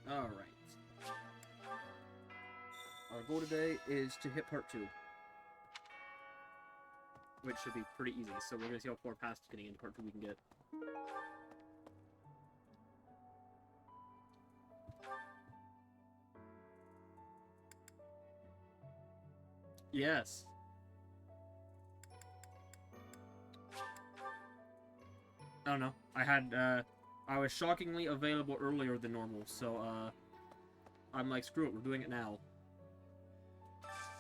Alright. Our goal today is to hit part 2. Which should be pretty easy, so we're gonna see how far past getting into part 2 we can get. Yes. I don't know. I was shockingly available earlier than normal, so, I'm like, screw it, we're doing it now.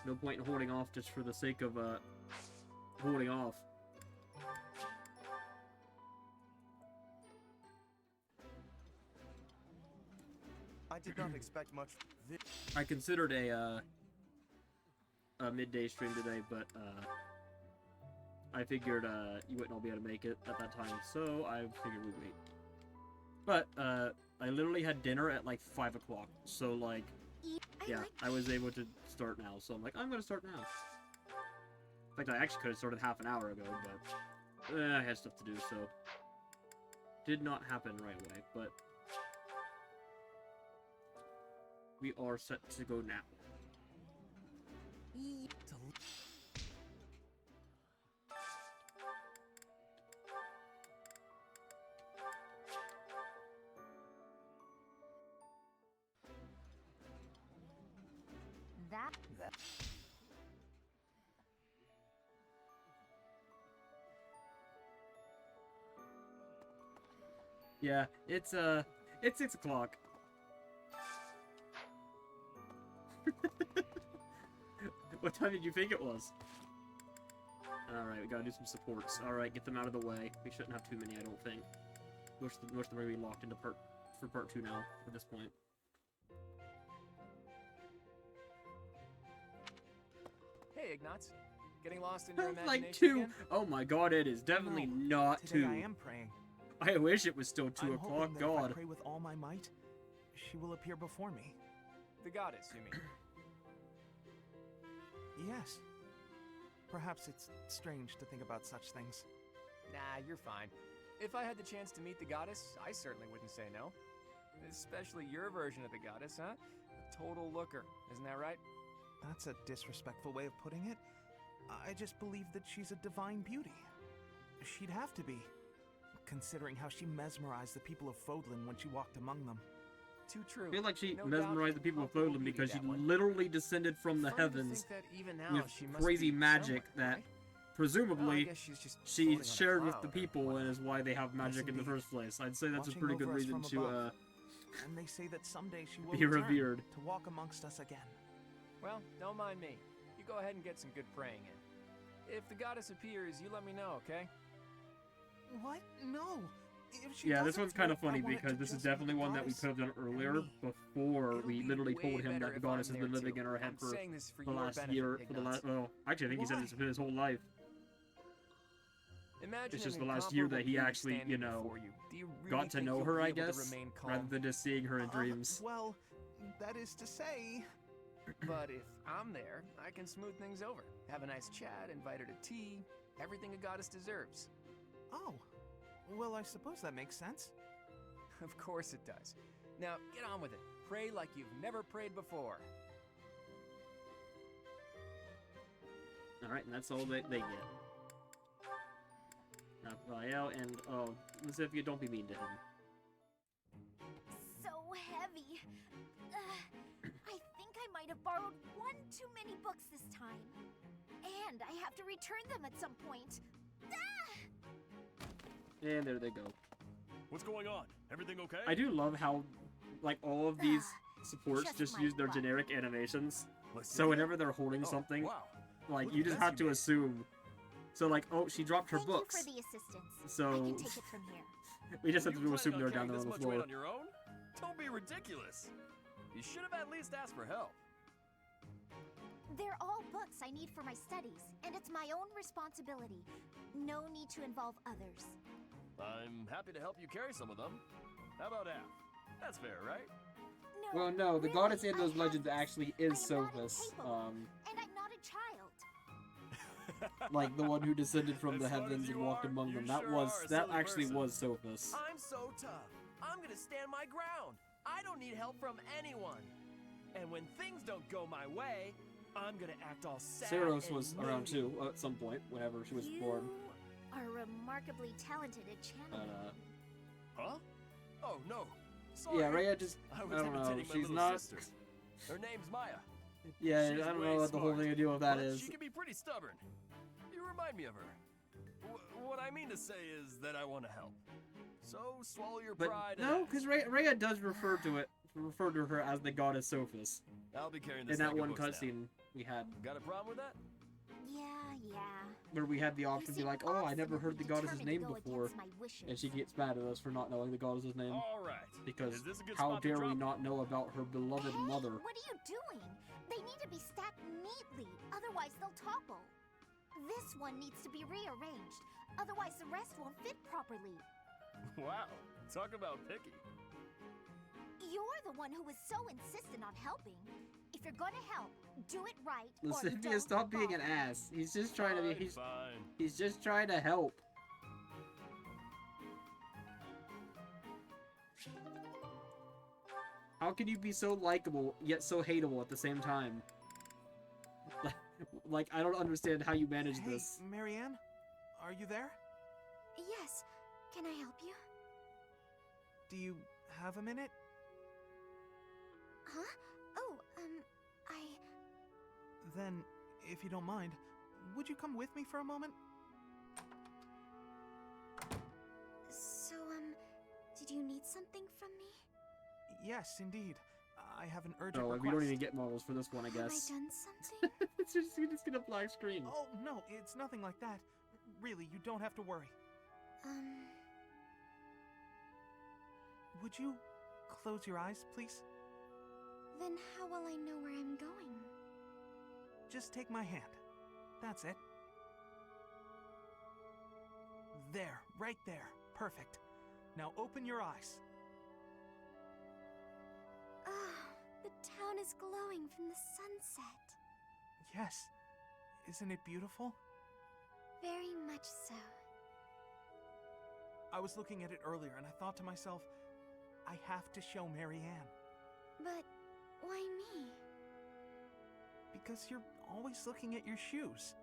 No point in holding off just for the sake of, holding off. I did not expect much. I considered a midday stream today, but, I figured, you wouldn't all be able to make it at that time, so I figured we'd wait. But, I literally had dinner at, like, 5 o'clock, so, like, yeah, I was able to start now, so I'm like, I'm gonna start now. In fact, I actually could have started half an hour ago, but, I had stuff to do, so... Did not happen right away, but... We are set to go now. Yeah, it's 6 o'clock. What time did you think it was? Alright, we gotta do some supports. Alright, get them out of the way. We shouldn't have too many, I don't think. Most of them are going to be locked into part 2 now, at this point. Hey, Ignatz. Getting lost in your imagination Like 2! again? Oh my god, it is definitely not Today 2. I am praying. I wish it was still 2 I'm o'clock, hoping that if I god. pray with all my might, she will appear before me. The goddess, you mean? Yes. Perhaps it's strange to think about such things. Nah, you're fine. If I had the chance to meet the goddess, I certainly wouldn't say no. Especially your version of the goddess, huh? A total looker, isn't that right? That's a disrespectful way of putting it. I just believe that she's a divine beauty. She'd have to be, considering how she mesmerized the people of Fodlan when she walked among them. Too true. I feel like she No mesmerized doubt the people of incomparable Fodlan beauty, because she that one. literally descended from the Funny to heavens think that even now with she must crazy be magic somewhere, that right? Well, I presumably guess she's just she floating on a shared with cloud the or people and whatnot. is why they have magic in the indeed. first place. I'd say that's a Watching pretty good over us reason from to above. And they say that someday she will be return revered. to walk amongst us again. Well, don't mind me. You go ahead and get some good praying in. If the goddess appears, you let me know, okay? What? No. If she Yeah, this doesn't one's kind of appear, I funny want it because to this is just be definitely the one that we goddess could have done and earlier me. before It'll we be literally way told him better that the if goddess I'm has been there living too. in our head I'm for saying this for the your last benefit, year, Ignatz. well, actually I think he said Why? it's for his whole life. Imagine It's just an the last year that incomparable he beauty actually, standing you know, before you. Do you really got to think know you'll her, be I able to guess, remain calm? rather than just seeing her in dreams. Well, that is to say... But if I'm there, I can smooth things over. Have a nice chat, invite her to tea, everything a goddess deserves. Oh. Well, I suppose that makes sense. Of course it does. Now, get on with it. Pray like you've never prayed before. Alright, and that's all they get. Raphael and, Zifia, don't be mean to him. So heavy. I think I might have borrowed one too many books this time. And I have to return them at some point. And there they go. What's going on? Everything okay? I do love how, like, all of these supports Just just my use their luck. generic animations. Let's So see. whenever they're holding Oh, something, wow. like, Look you at just this have you to made. assume. So, like, oh, she dropped her Thank books. you for the assistance. So- I can take it from here. We just have You to assume planning they're on down carrying there on this the much floor. weight on your own? Don't be ridiculous. You should have at least asked for help. They're all books I need for my studies, and it's my own responsibility. No need to involve others. I'm happy to help you carry some of them. How about half? That's fair, right? No, Well, no, the really, goddess in I those have legends this. actually I is am not Sophus. incapable, and I'm not a child. Like the one who descended from the As smart as heavens and you walked are, among you them. That sure was are a that silly actually person. was Sophus. I'm so tough. I'm gonna stand my ground. I don't need help from anyone. And when things don't go my way, I'm gonna act all sad. Saros and was around moody. too at some point, whenever she was You born. are remarkably talented at channeling. Huh? Oh no. Sorry. Yeah, Rhea just, I I was don't know, imitating my she's little not, sister. Her name's Maya. yeah, She's I don't way know what the whole smart, thing to do with that but is. She can be pretty stubborn. You remind me of her. What I mean to say is that I want to help. So swallow your But pride. and no, ask. because Rhea does refer to her as the goddess Sophis I'll be carrying this in that stack of one books now. cutscene we had, Got a problem with that? Yeah. where we had the You option to be seem like, oh, I never heard the obstinately goddess's determined name to go before, against my wishes. and she gets mad at us for not knowing the goddess's name, All right. because Is this a good how spot to dare we drop? not know about her beloved Hey, mother? what are you doing? They need to be stacked neatly, otherwise they'll topple. This one needs to be rearranged, otherwise the rest won't fit properly. Wow. Talk about picky. You're the one who was so insistent on helping. If you're gonna help, do it right, or Cynthia, don't stop being an bother. ass. He's just trying to be. Fine. He's just trying to help. How can you be so likable yet so hateable at the same time? Like, I don't understand how you manage Hey, this. Marianne? Are you there? Yes, can I help you? Do you have a minute? Huh? Oh, I... Then, if you don't mind, would you come with me for a moment? So, did you need something from me? Yes, indeed. I have an urgent Oh, request. we don't even get models for this one, I guess. Have I done something? You just get a black screen. Oh, no, it's nothing like that. Really, you don't have to worry. Would you close your eyes, please? Then how will I know where I'm going? Just take my hand. That's it. There, right there. Perfect. Now open your eyes. Ah, the town is glowing from the sunset. Yes. Isn't it beautiful? Very much so. I was looking at it earlier and I thought to myself, I have to show Marianne. But why me? Because you're always looking at your shoes.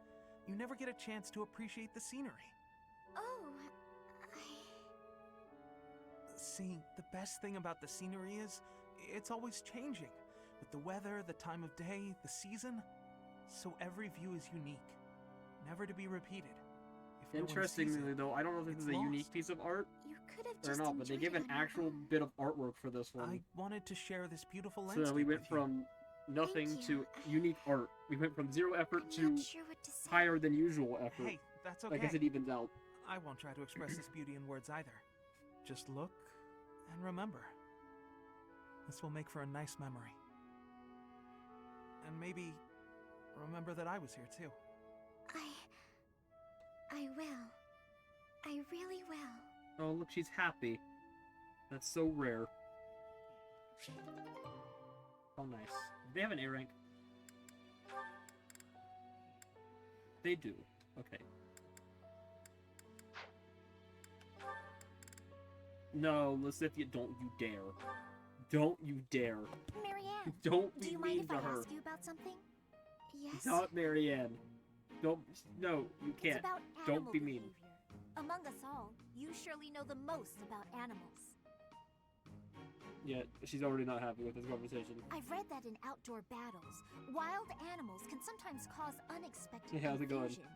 You never get a chance to appreciate the scenery. Oh, See, the best thing about the scenery is, it's always changing. With the weather, the time of day, the season. So every view is unique. Never to be repeated. If no one sees Interestingly, it, though, I don't know if this it's is a unique lost. piece of art you could have or just not, but they enjoyed give it an on your actual own. bit of artwork for this one. I wanted to share this beautiful landscape So we went with you. from nothing Thank to you. unique art. We went from zero effort I'm to not sure what to say. higher than usual effort. Hey, that's okay. I guess it evens out. I won't try to express this beauty in words either. Just look and remember. This will make for a nice memory. And maybe remember that I was here too. I will. I really will. Oh, look, she's happy. That's so rare. Oh, nice. They have an A rank. They do. Okay. No, Lysithia, don't you dare. Don't you dare. Marianne, Don't do be you mind mean if to I her. ask you about something? Yes. Not Marianne. Don't. No, you It's can't. about Don't animal be mean. behavior. Among us all, you surely know the most about animals. Yeah, she's already not happy with this conversation. I've read that in outdoor battles, wild animals can sometimes cause unexpected Hey, how's it going? confusion.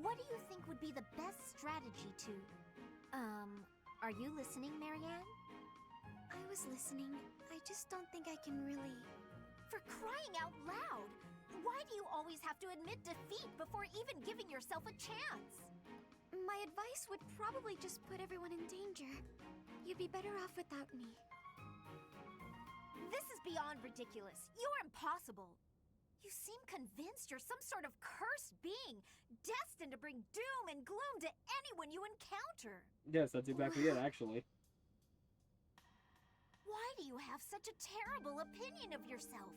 What do you think would be the best strategy to... are you listening, Marianne? I was listening. I just don't think I can really... For crying out loud! Why do you always have to admit defeat before even giving yourself a chance? My advice would probably just put everyone in danger. You'd be better off without me. This is beyond ridiculous. You're impossible. You seem convinced you're some sort of cursed being, destined to bring doom and gloom to anyone you encounter. Yes, that's exactly it, actually. Why do you have such a terrible opinion of yourself?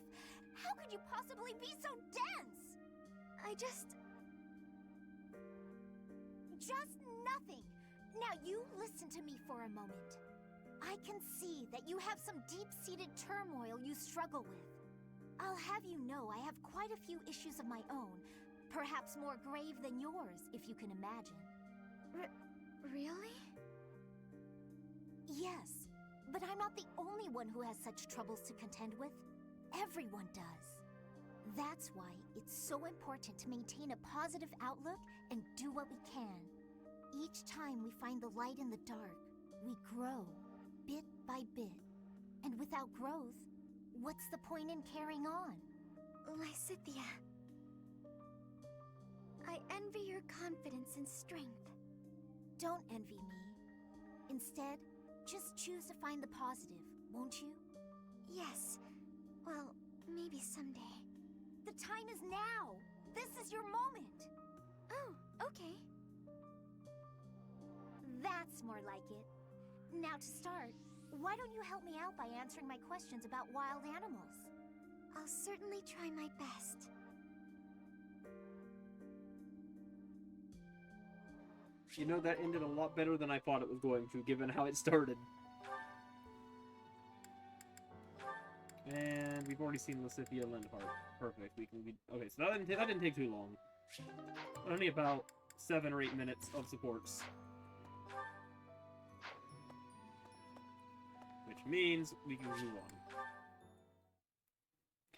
How could you possibly be so dense? Just nothing. Now you listen to me for a moment. I can see that you have some deep-seated turmoil you struggle with. I'll have you know I have quite a few issues of my own, perhaps more grave than yours, if you can imagine. Really? Yes, but I'm not the only one who has such troubles to contend with. Everyone does. That's why it's so important to maintain a positive outlook and do what we can. Each time we find the light in the dark, we grow, bit by bit. And without growth, what's the point in carrying on? Lysithea, I envy your confidence and strength. Don't envy me. Instead, just choose to find the positive, won't you? Yes. Well, maybe someday. The time is now! This is your moment! Oh, okay. That's more like it. Now to start, why don't you help me out by answering my questions about wild animals? I'll certainly try my best. You know, that ended a lot better than I thought it was going to, given how it started. And we've already seen Lysithea Lindhart. Perfect. Okay, so that didn't take too long. Only about 7 or 8 minutes of supports. Which means we can move on.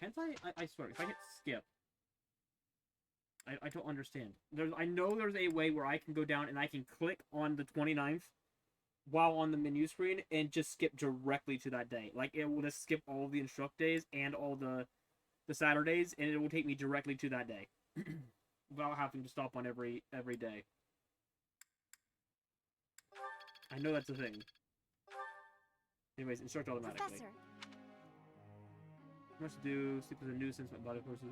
Can't I swear, if I hit skip, I don't understand. I know there's a way where I can go down and I can click on the 29th while on the menu screen and just skip directly to that day. Like, it will just skip all the instruct days and all the Saturdays, and it will take me directly to that day. Without having to stop on every day. I know that's a thing. Anyways, instruct automatically. Professor. Must do, sleep is a nuisance, my body forces,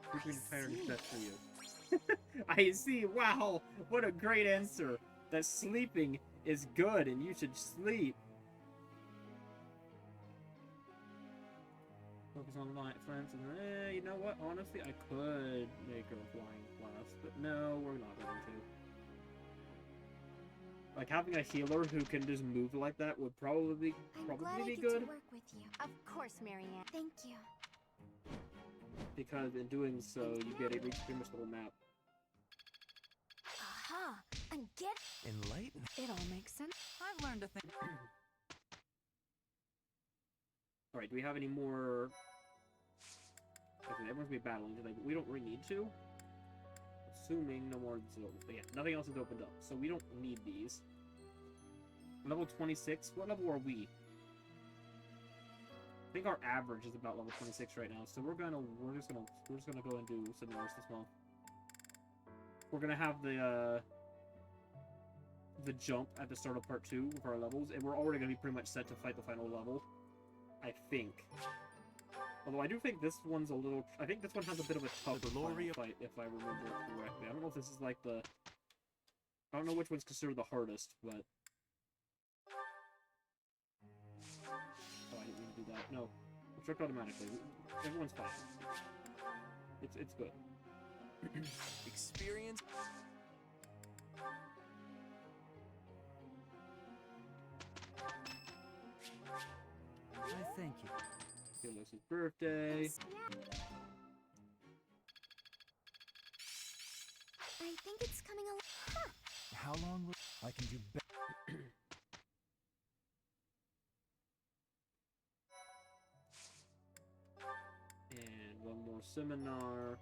sleeping tired is best for you. I see, wow! What a great answer! That sleeping is good and you should sleep. Focus on the night friends and you know what? Honestly, I could make her a flying class, but no, we're not going to. Like, having a healer who can just move like that would probably be I'm glad I be get good. to work with you. Of course, Marianne. Thank you. Because in doing so, you get a pretty much the whole map. Aha! I'm getting... Enlighten. It all makes sense. I've learned to think. Alright, do we have any more... Okay, everyone's gonna be battling today, but we don't really need to. Assuming no more... Yeah, nothing else is opened up, so we don't need these. Level 26? What level are we? I think our average is about level 26 right now, so we're just gonna go and do something else this month. We're gonna have the jump at the start of part 2 of our levels, and we're already gonna be pretty much set to fight the final level. I think. Although I do think this one's a little... I think this one has a bit of a tougher final fight, if I remember correctly. I don't know if this is like the... I don't know which one's considered the hardest, but... Oh, I didn't mean to do that. No. Instruct automatically. Everyone's fine. It's good. Experience. I thank you. Phyllis's birthday. I think it's coming along. Huh. How long will I can do better? And one more seminar.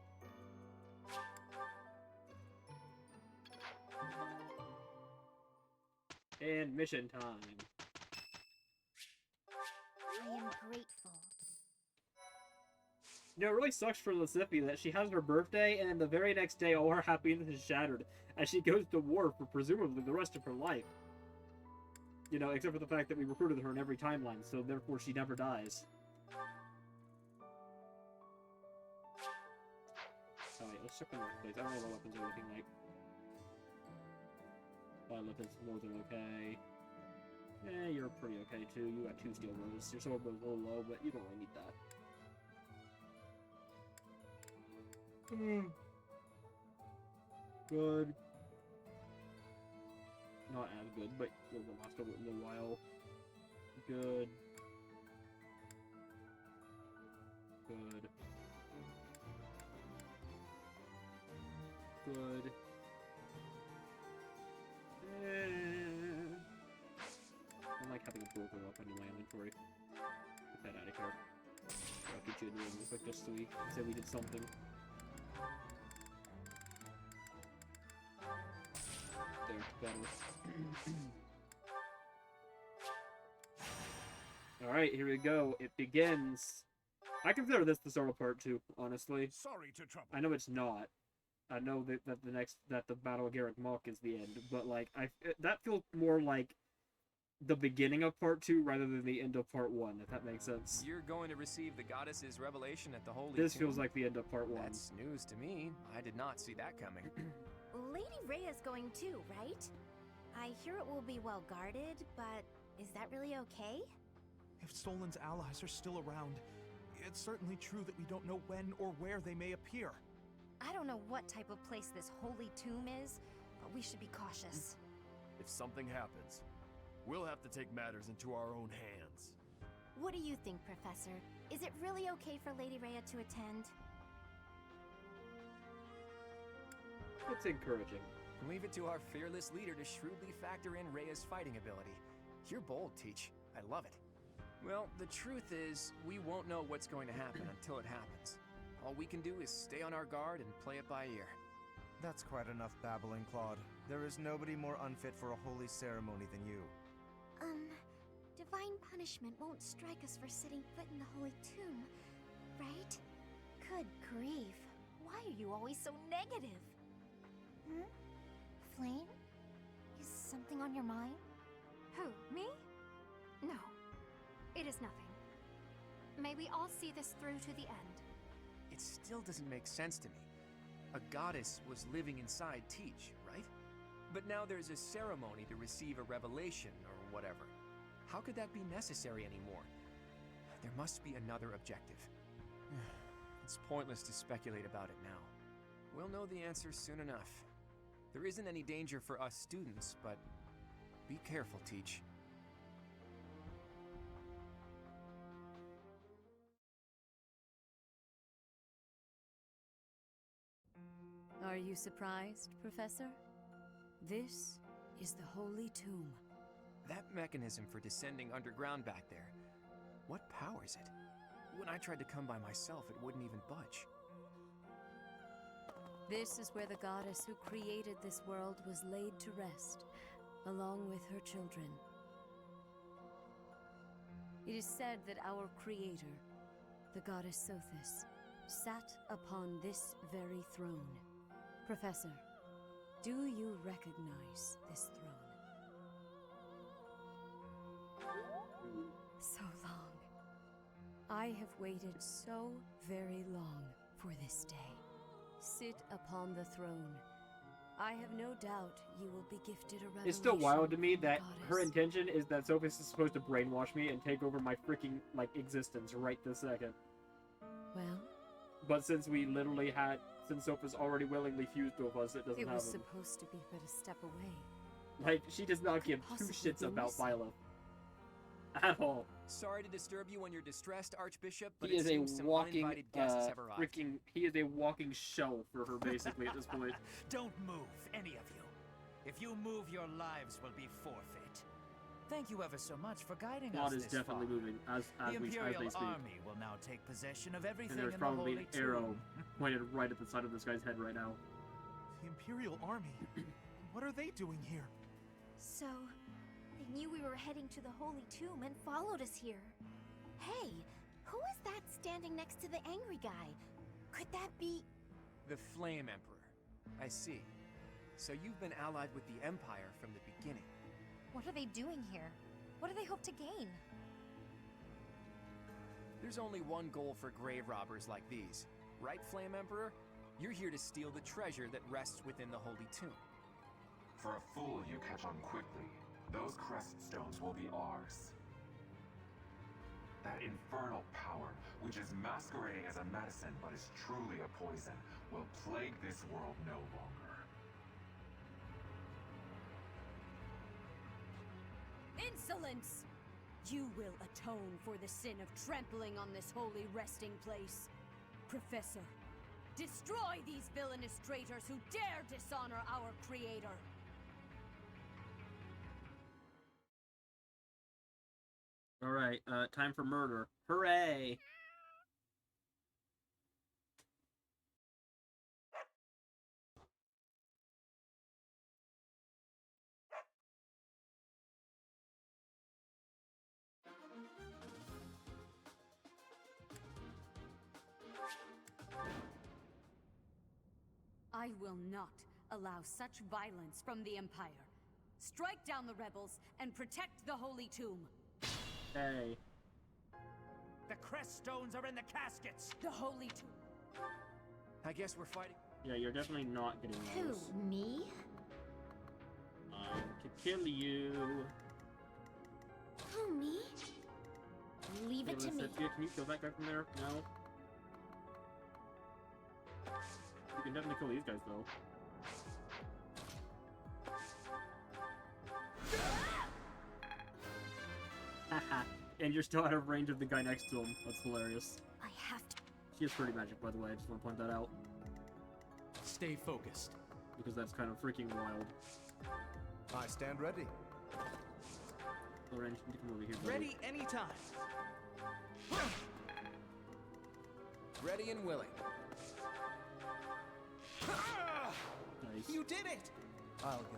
And mission time. I am grateful. You know, it really sucks for Lysithea that she has her birthday, and then the very next day all her happiness is shattered as she goes to war for presumably the rest of her life. You know, except for the fact that we recruited her in every timeline, so therefore she never dies. Alright, let's check the workplace. I don't know what weapons are looking like. Weapons more than okay. Eh, you're pretty okay too. You got 2 steel bows. Your sword bow's a little low, but you don't really need that. Good. Not as good, but we'll last a little while. Good. Good. Good. I like having a broken weapon in my inventory. Get that out of here. I'll get you in the room real quick just so we say we did something. There, better. Alright, here we go. It begins. I consider this the start of part 2, honestly. Sorry to trouble. I know it's not. I know that the Battle of Garrick Mach is the end, but like that feels more like the beginning of part 2 rather than the end of part 1, if that makes sense. You're going to receive the goddess's revelation at the Holy This Tomb? feels like the end of part 1. That's news to me. I did not see that coming. Lady Rhea's going too, right? I hear it will be well guarded, but is that really okay? If Stolen's allies are still around, it's certainly true that we don't know when or where they may appear. I don't know what type of place this holy tomb is, but we should be cautious. If something happens, we'll have to take matters into our own hands. What do you think, Professor? Is it really okay for Lady Rhea to attend? It's encouraging. Leave it to our fearless leader to shrewdly factor in Rhea's fighting ability. You're bold, Teach. I love it. Well, the truth is, we won't know what's going to happen until it happens. All we can do is stay on our guard and play it by ear. That's quite enough babbling, Claude. There is nobody more unfit for a holy ceremony than you. Divine punishment won't strike us for setting foot in the Holy Tomb, right? Good grief. Why are you always so negative? Flame? Is something on your mind? Who, me? No. It is nothing. May we all see this through to the end. It still doesn't make sense to me. A goddess was living inside Teach, right? But now there's a ceremony to receive a revelation or whatever. How could that be necessary anymore? There must be another objective. It's pointless to speculate about it now. We'll know the answer soon enough. There isn't any danger for us students, but be careful, Teach. Are you surprised, Professor? This is the Holy Tomb. That mechanism for descending underground back there, what powers it? When I tried to come by myself, it wouldn't even budge. This is where the goddess who created this world was laid to rest, along with her children. It is said that our creator, the goddess Sothis, sat upon this very throne. Professor, do you recognize this throne? So long. I have waited so very long for this day. Sit upon the throne. I have no doubt you will be gifted a revelation. It's still wild to me from the that her goddess. intention is that Sophis is supposed to brainwash me and take over my freaking, like, existence right this second. Well, But since we literally had, since Sophis already willingly fused with us, it doesn't it have was him. supposed to be but a step away. Like, she does not give two Possibly shits about lose. Viola. At all. Sorry to disturb you when you're distressed, Archbishop, but He it is a seems some walking, uninvited guests have arrived. he is a walking shell for her, basically, at this point. Don't move, any of you. If you move, your lives will be forfeit. Thank you ever so much for guiding us Claude is this definitely far. moving, as The they Imperial speak. Army will now take possession of everything And there's in the probably Holy an arrow Tomb. pointed right at the side of this guy's head right now. The Imperial Army? What are they doing here? So, they knew we were heading to the Holy Tomb and followed us here. Hey, who is that standing next to the angry guy? Could that be... The Flame Emperor. I see. So you've been allied with the Empire from the beginning. What are they doing here? What do they hope to gain? There's only one goal for grave robbers like these. Right, Flame Emperor? You're here to steal the treasure that rests within the Holy Tomb. For a fool you catch on quickly, those crest stones will be ours. That infernal power, which is masquerading as a medicine but is truly a poison, will plague this world no longer. Insolence! You will atone for the sin of trampling on this holy resting place. Professor, destroy these villainous traitors who dare dishonor our creator! Alright, time for murder. Hooray! I will not allow such violence from the Empire. Strike down the rebels and protect the Holy Tomb. Hey. The crest stones are in the caskets! The Holy Tomb. I guess we're fighting. Yeah, you're definitely not getting those. Who, me? To kill you. Who, me? Leave it to me. Can you kill that guy from there? No? You can definitely kill these guys, though. Haha. And you're still out of range of the guy next to him. That's hilarious. I have to. She has pretty magic, by the way. I just want to point that out. Stay focused. Because that's kind of freaking wild. I stand ready. Lorenz, you can come over here, buddy. Ready anytime. Ready and willing. Nice. You did it! I'll go.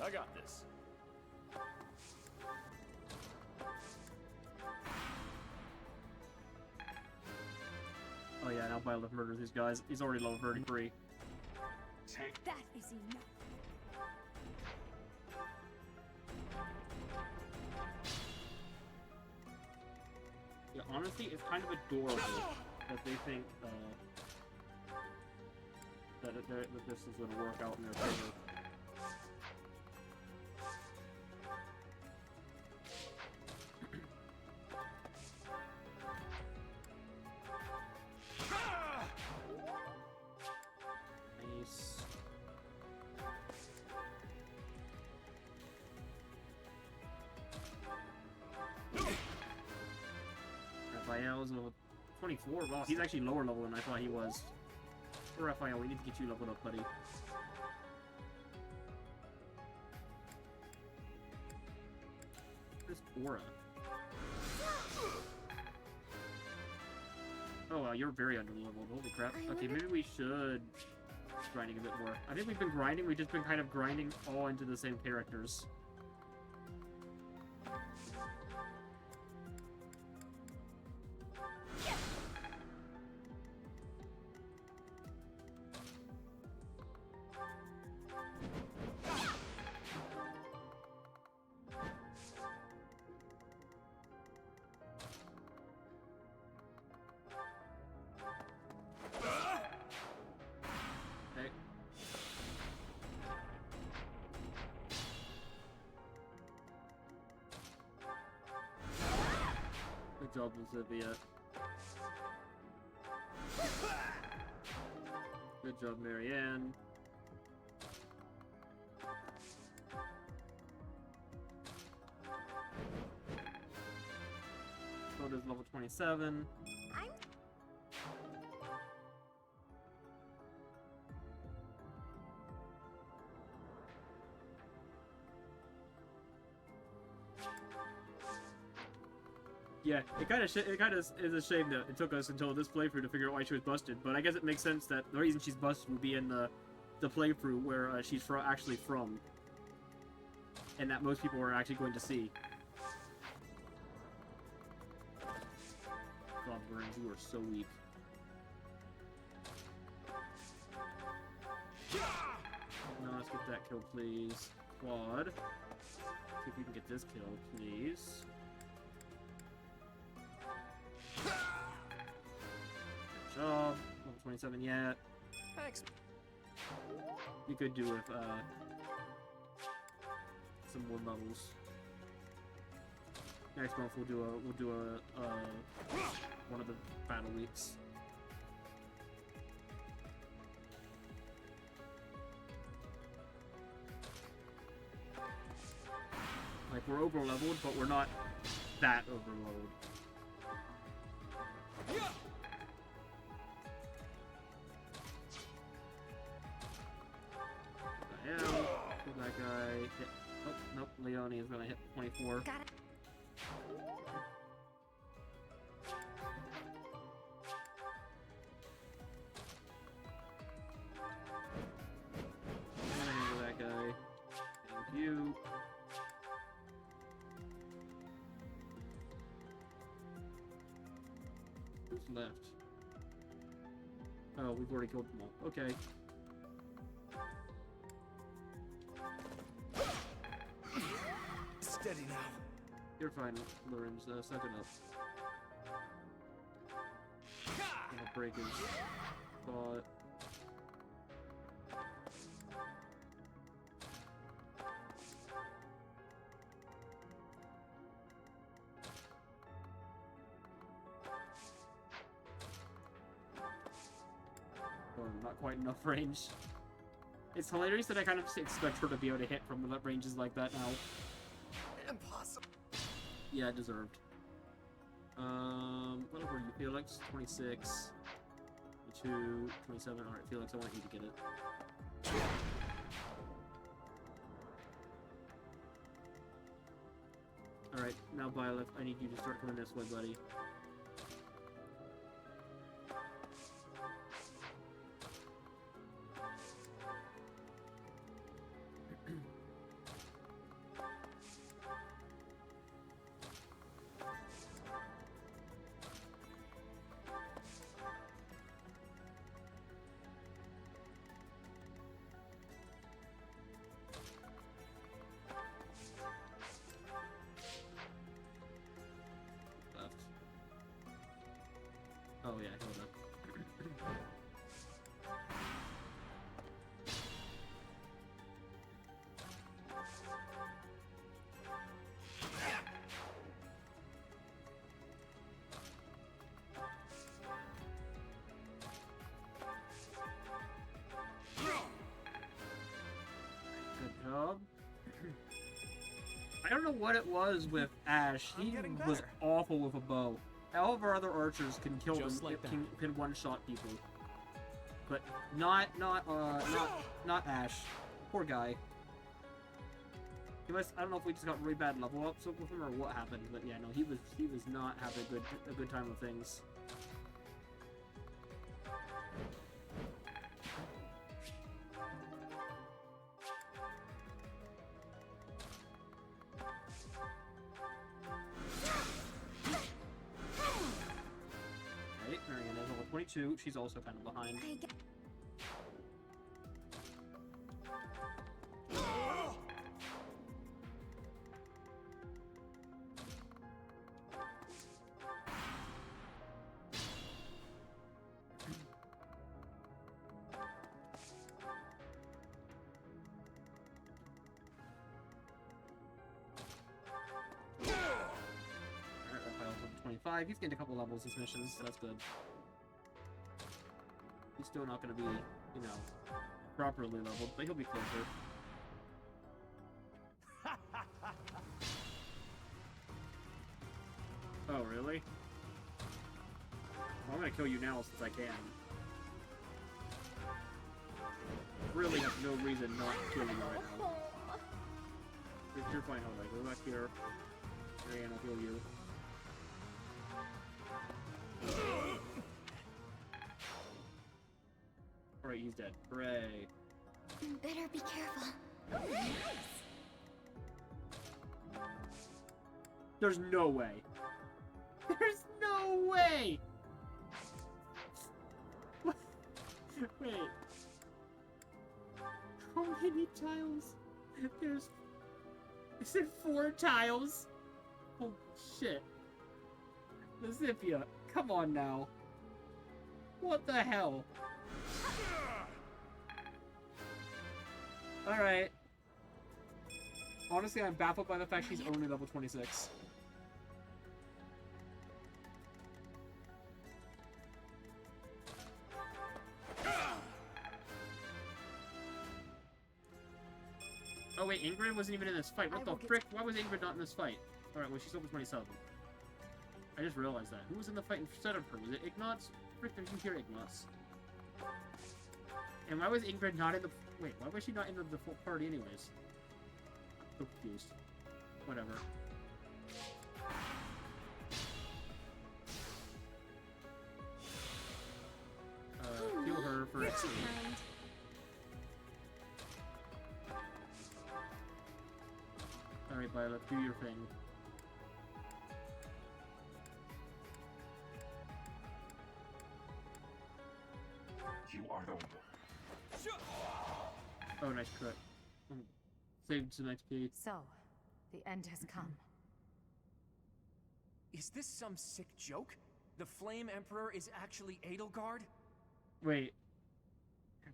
I got this. Oh yeah, now Violet murders these guys. He's already level 33. Take That is enough. Yeah, honestly, it's kind of adorable that they think that this is going to work out in their favor. Nice. Raphael's level 24. Wow, he's actually lower level than I thought he was. For Raphael, we need to get you leveled up, buddy. This aura. Oh wow, you're very under-leveled. Holy crap. Okay, maybe we should grinding a bit more. I think we've been grinding. We've just been kind of grinding all into the same characters. Okay. Good job, Olivia. Good job, Marianne. Coda's level 27. I'm. Yeah, it kind of is a shame that it took us until this playthrough to figure out why she was busted. But I guess it makes sense that the reason she's busted would be in the playthrough where she's actually from, and that most people are actually going to see. God, Burns, you are so weak. No, let's get that kill, please. Quad. See if we can get this kill, please. Good job. Level 27 yet. Thanks. We could do with some more levels. Next month we'll do a one of the battle weeks. Like, we're over-leveled, but we're not that over-leveled. Yeah, kill that guy. Hit. Oh, nope, Leone is gonna hit 24. Got it. That guy. Thank you. Who's left? Oh, we've already killed them all. Okay. Steady now. You're fine, Lorenz. Suck it up. I'll break his spot. Oh, not quite enough range. It's hilarious that I kind of expect her to be able to hit from ranges like that now. Impossible. Yeah, deserved. What were you, Felix? 26. 22, 27. Alright, Felix, I want you to get it. Alright, now Violet, I need you to start coming this way, buddy. Oh yeah, hold up. Good job. I don't know what it was with Ash. He was awful with a bow. All of our other archers can kill them, can one-shot people, but not Ash. Poor guy. He must. I don't know if we just got really bad level ups with him or what happened, but yeah, no, he was not having a good time with things. Marianne is level 22. She's also kind of behind. He's gained a couple levels this mission, so that's good. He's still not going to be, you know, properly leveled, but he'll be closer. Oh, really? Well, I'm going to kill you now since I can. Really have no reason not to kill you right now. You're fine, alright. Go back here. Marianne will heal you. Alright, he's dead. Hooray. Better be careful. There's no way. There's no way! Wait. How many tiles? There's... Is it 4 tiles? Oh, shit. Lazipia, come on now. What the hell? Alright. Honestly, I'm baffled by the fact she's only level 26. Oh wait, Ingrid wasn't even in this fight. What the frick? Why was Ingrid not in this fight? Alright, well, she's level 27. I just realized that. Who was in the fight instead of her? Was it Ignatz? Frick, did you hear Ignatz? And why was Ingrid not in the... Wait, why was she not in the full party anyways? So confused. Whatever. Heal her for XP. Alright, Violet, do your thing. You are the... Oh, nice crit. Saved some XP. So, the end has come. Is this some sick joke? The Flame Emperor is actually Edelgard? Wait.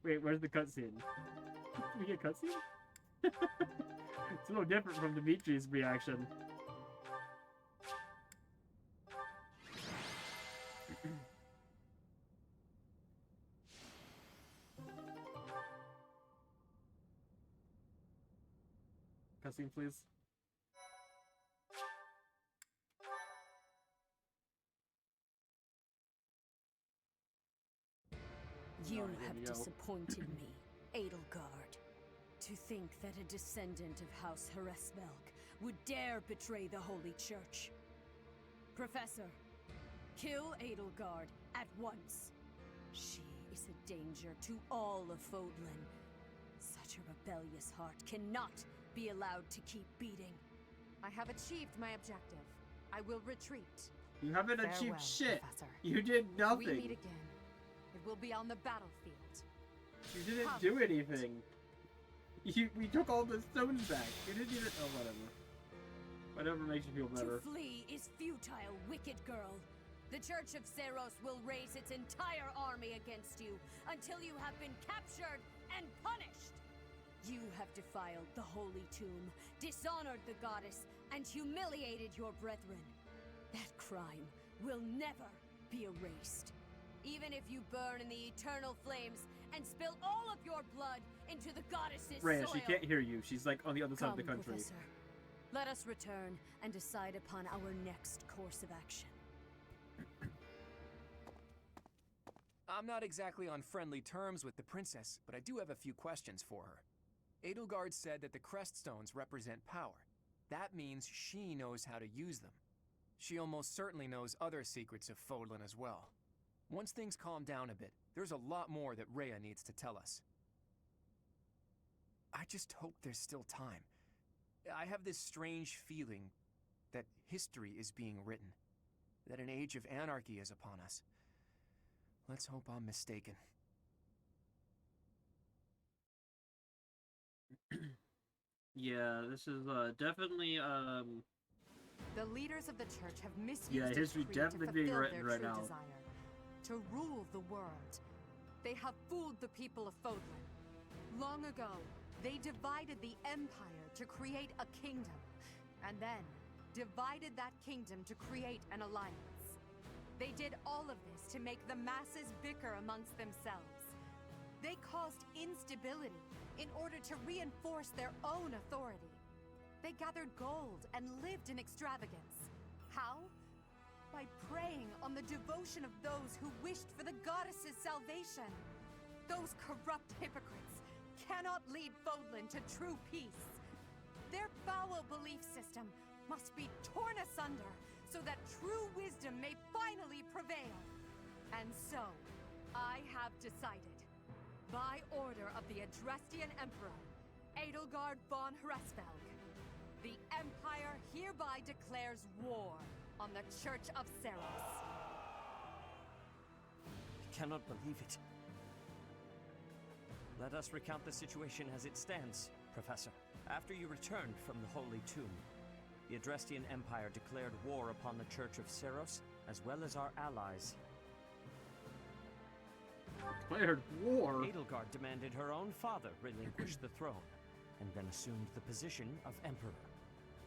Wait, where's the cutscene? Did we get a cutscene? It's a little different from Dimitri's reaction. Cutscene, please. You Alright, here have we go. disappointed me, Edelgard. To think that a descendant of House Hresvelg would dare betray the Holy Church. Professor, kill Edelgard at once. She is a danger to all of Fodlan. Such a rebellious heart cannot be allowed to keep beating. I have achieved my objective. I will retreat. You haven't Farewell, achieved shit. Professor. You did nothing. We meet again. It will be on the battlefield. You didn't Come. do anything. We took all the stones back. You didn't even... Oh, whatever. Whatever makes you feel better. To flee is futile, wicked girl. The Church of Seros will raise its entire army against you until you have been captured and punished. You have defiled the Holy Tomb, dishonored the goddess, and humiliated your brethren. That crime will never be erased. Even if you burn in the eternal flames and spill all of your blood into the goddess's Rhea, soil. she can't hear you. She's like on the other side of the Come, country. Professor. Let us return and decide upon our next course of action. I'm not exactly on friendly terms with the princess, but I do have a few questions for her. Edelgard said that the Creststones represent power. That means she knows how to use them. She almost certainly knows other secrets of Fodlan as well. Once things calm down a bit, there's a lot more that Rhea needs to tell us. I just hope there's still time. I have this strange feeling that history is being written, that an age of anarchy is upon us. Let's hope I'm mistaken. Yeah, this is definitely The leaders of the church have misused yeah, its history creed definitely to being fulfill written their right true now. desire, to rule the world. They have fooled the people of Fodlan. Long ago, they divided the empire to create a kingdom, and then divided that kingdom to create an alliance. They did all of this to make the masses bicker amongst themselves. They caused instability in order to reinforce their own authority. They gathered gold and lived in extravagance. How? By preying on the devotion of those who wished for the goddess's salvation. Those corrupt hypocrites cannot lead Fodlan to true peace. Their foul belief system must be torn asunder so that true wisdom may finally prevail. And so, I have decided, by order of the Adrestian Emperor, Edelgard von Hresvelg, the Empire hereby declares war on the Church of Seros. I cannot believe it. Let us recount the situation as it stands, Professor. After you returned from the Holy Tomb, the Adrestian Empire declared war upon the Church of Seros, as well as our allies. Declared war? Edelgard demanded her own father relinquish the throne, and then assumed the position of Emperor.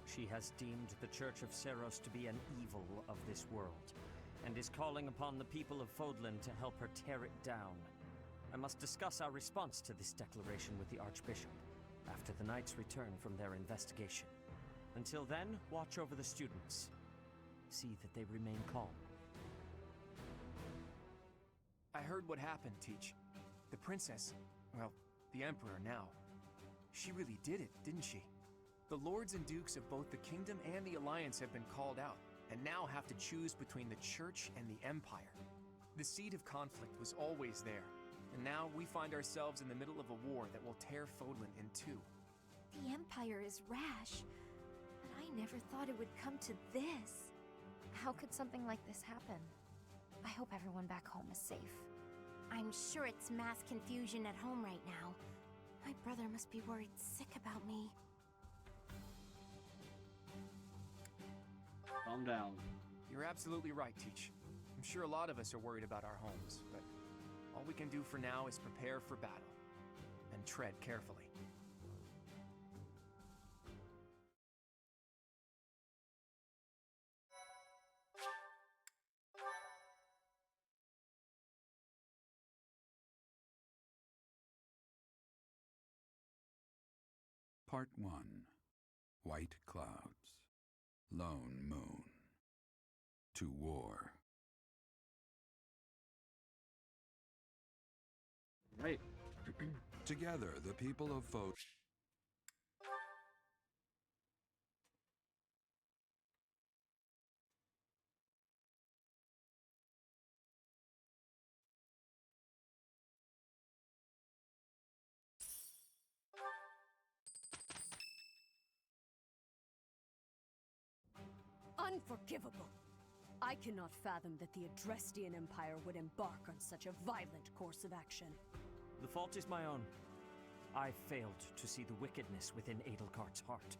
She has deemed the Church of Seros to be an evil of this world, and is calling upon the people of Fodlan to help her tear it down. I must discuss our response to this declaration with the Archbishop. after the knights return from their investigation. Until then, watch over the students. See that they remain calm. I heard what happened, Teach. The princess, well, the Emperor now. She really did it, didn't she? The lords and dukes of both the kingdom and the alliance have been called out, and now have to choose between the church and the empire. The seed of conflict was always there, and now we find ourselves in the middle of a war that will tear Fodlan in two. The Empire is rash, but I never thought it would come to this. How could something like this happen? I hope everyone back home is safe. I'm sure it's mass confusion at home right now. My brother must be worried sick about me. Calm down. You're absolutely right, Teach. I'm sure a lot of us are worried about our homes, but all we can do for now is prepare for battle. And tread carefully. Part 1. White Clouds. Lone Moon. To War. Right. Together, the people of Fodlan. Unforgivable! I cannot fathom that the Adrestian Empire would embark on such a violent course of action. The fault is my own. I failed to see the wickedness within Edelgart's heart.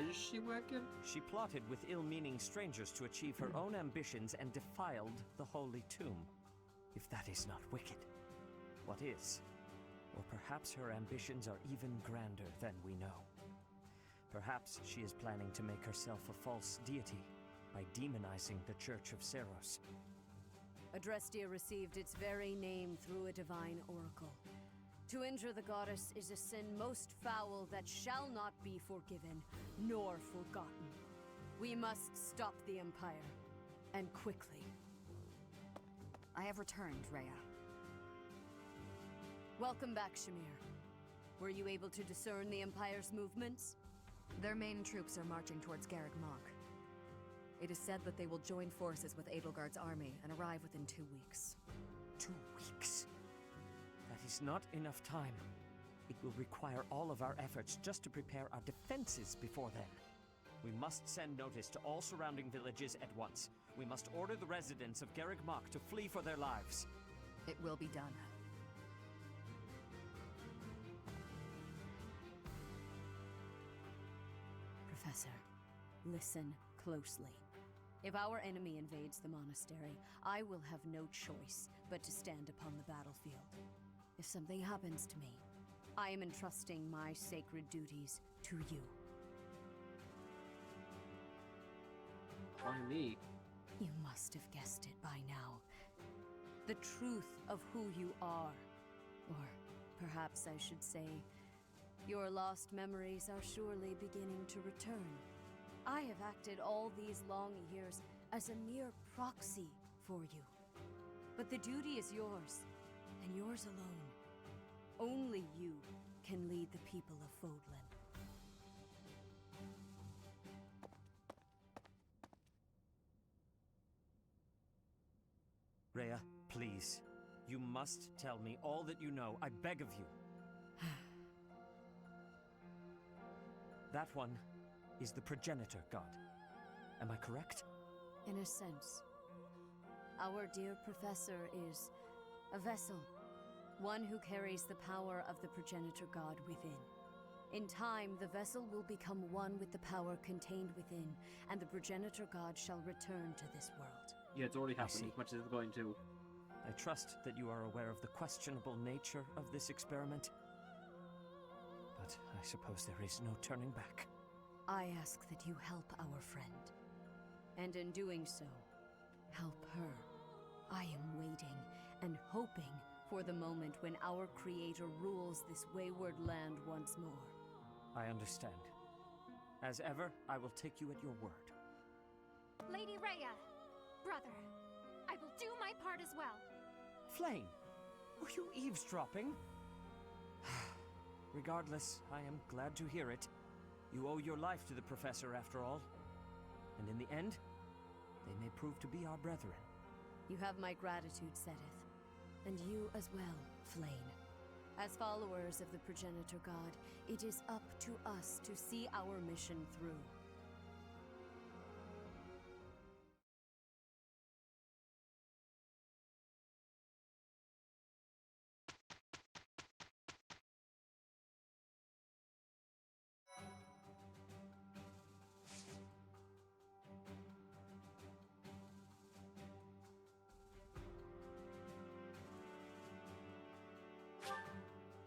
Is she wicked? She plotted with ill-meaning strangers to achieve her own ambitions and defiled the Holy Tomb. If that is not wicked, what is? Or perhaps her ambitions are even grander than we know. Perhaps she is planning to make herself a false deity by demonizing the Church of Seros. Adrestia received its very name through a divine oracle. To injure the goddess is a sin most foul that shall not be forgiven, nor forgotten. We must stop the Empire, and quickly. I have returned, Rhea. Welcome back, Shamir. Were you able to discern the Empire's movements? Their main troops are marching towards Garreg Mach. It is said that they will join forces with Edelgard's army and arrive within 2 weeks. 2 weeks? That is not enough time. It will require all of our efforts just to prepare our defenses before then. We must send notice to all surrounding villages at once. We must order the residents of Garreg Mach to flee for their lives. It will be done. Professor, listen closely. If our enemy invades the monastery, I will have no choice but to stand upon the battlefield. If something happens to me, I am entrusting my sacred duties to you. Why me? You must have guessed it by now. The truth of who you are. Or perhaps I should say, your lost memories are surely beginning to return. I have acted all these long years as a mere proxy for you. But the duty is yours, and yours alone. Only you can lead the people of Fodlan. Rhea, please. You must tell me all that you know. I beg of you. That one is the progenitor god. Am I correct? In a sense. Our dear professor is a vessel. One who carries the power of the progenitor god within. In time, the vessel will become one with the power contained within, and the progenitor god shall return to this world. Yeah, it's already happening as much as it's going to. I trust that you are aware of the questionable nature of this experiment. But I suppose there is no turning back. I ask that you help our friend. And in doing so, help her. I am waiting and hoping for the moment when our creator rules this wayward land once more. I understand. As ever, I will take you at your word. Lady Rhea, brother, I will do my part as well. Flame, were you eavesdropping? Regardless, I am glad to hear it. You owe your life to the Professor, after all. And in the end, they may prove to be our brethren. You have my gratitude, Seteth. And you as well, Flame. As followers of the Progenitor God, it is up to us to see our mission through.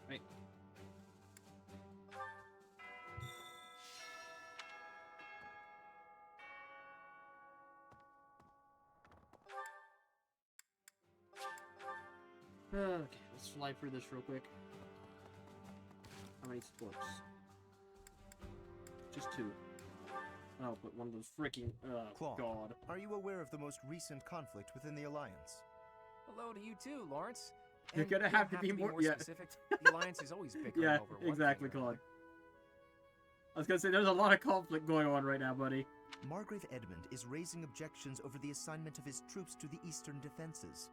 Right. Okay, let's fly through this real quick. How many sports? Just 2. Oh, but one of those freaking, Claude, God. are you aware of the most recent conflict within the Alliance? Hello to you too, Lawrence. You're And gonna you have don't to be more yeah. specific. The Alliance is always bickering Yeah, over one exactly, thing or Claude. another. I was gonna say, there's a lot of conflict going on right now, buddy. Margrave Edmund is raising objections over the assignment of his troops to the eastern defenses.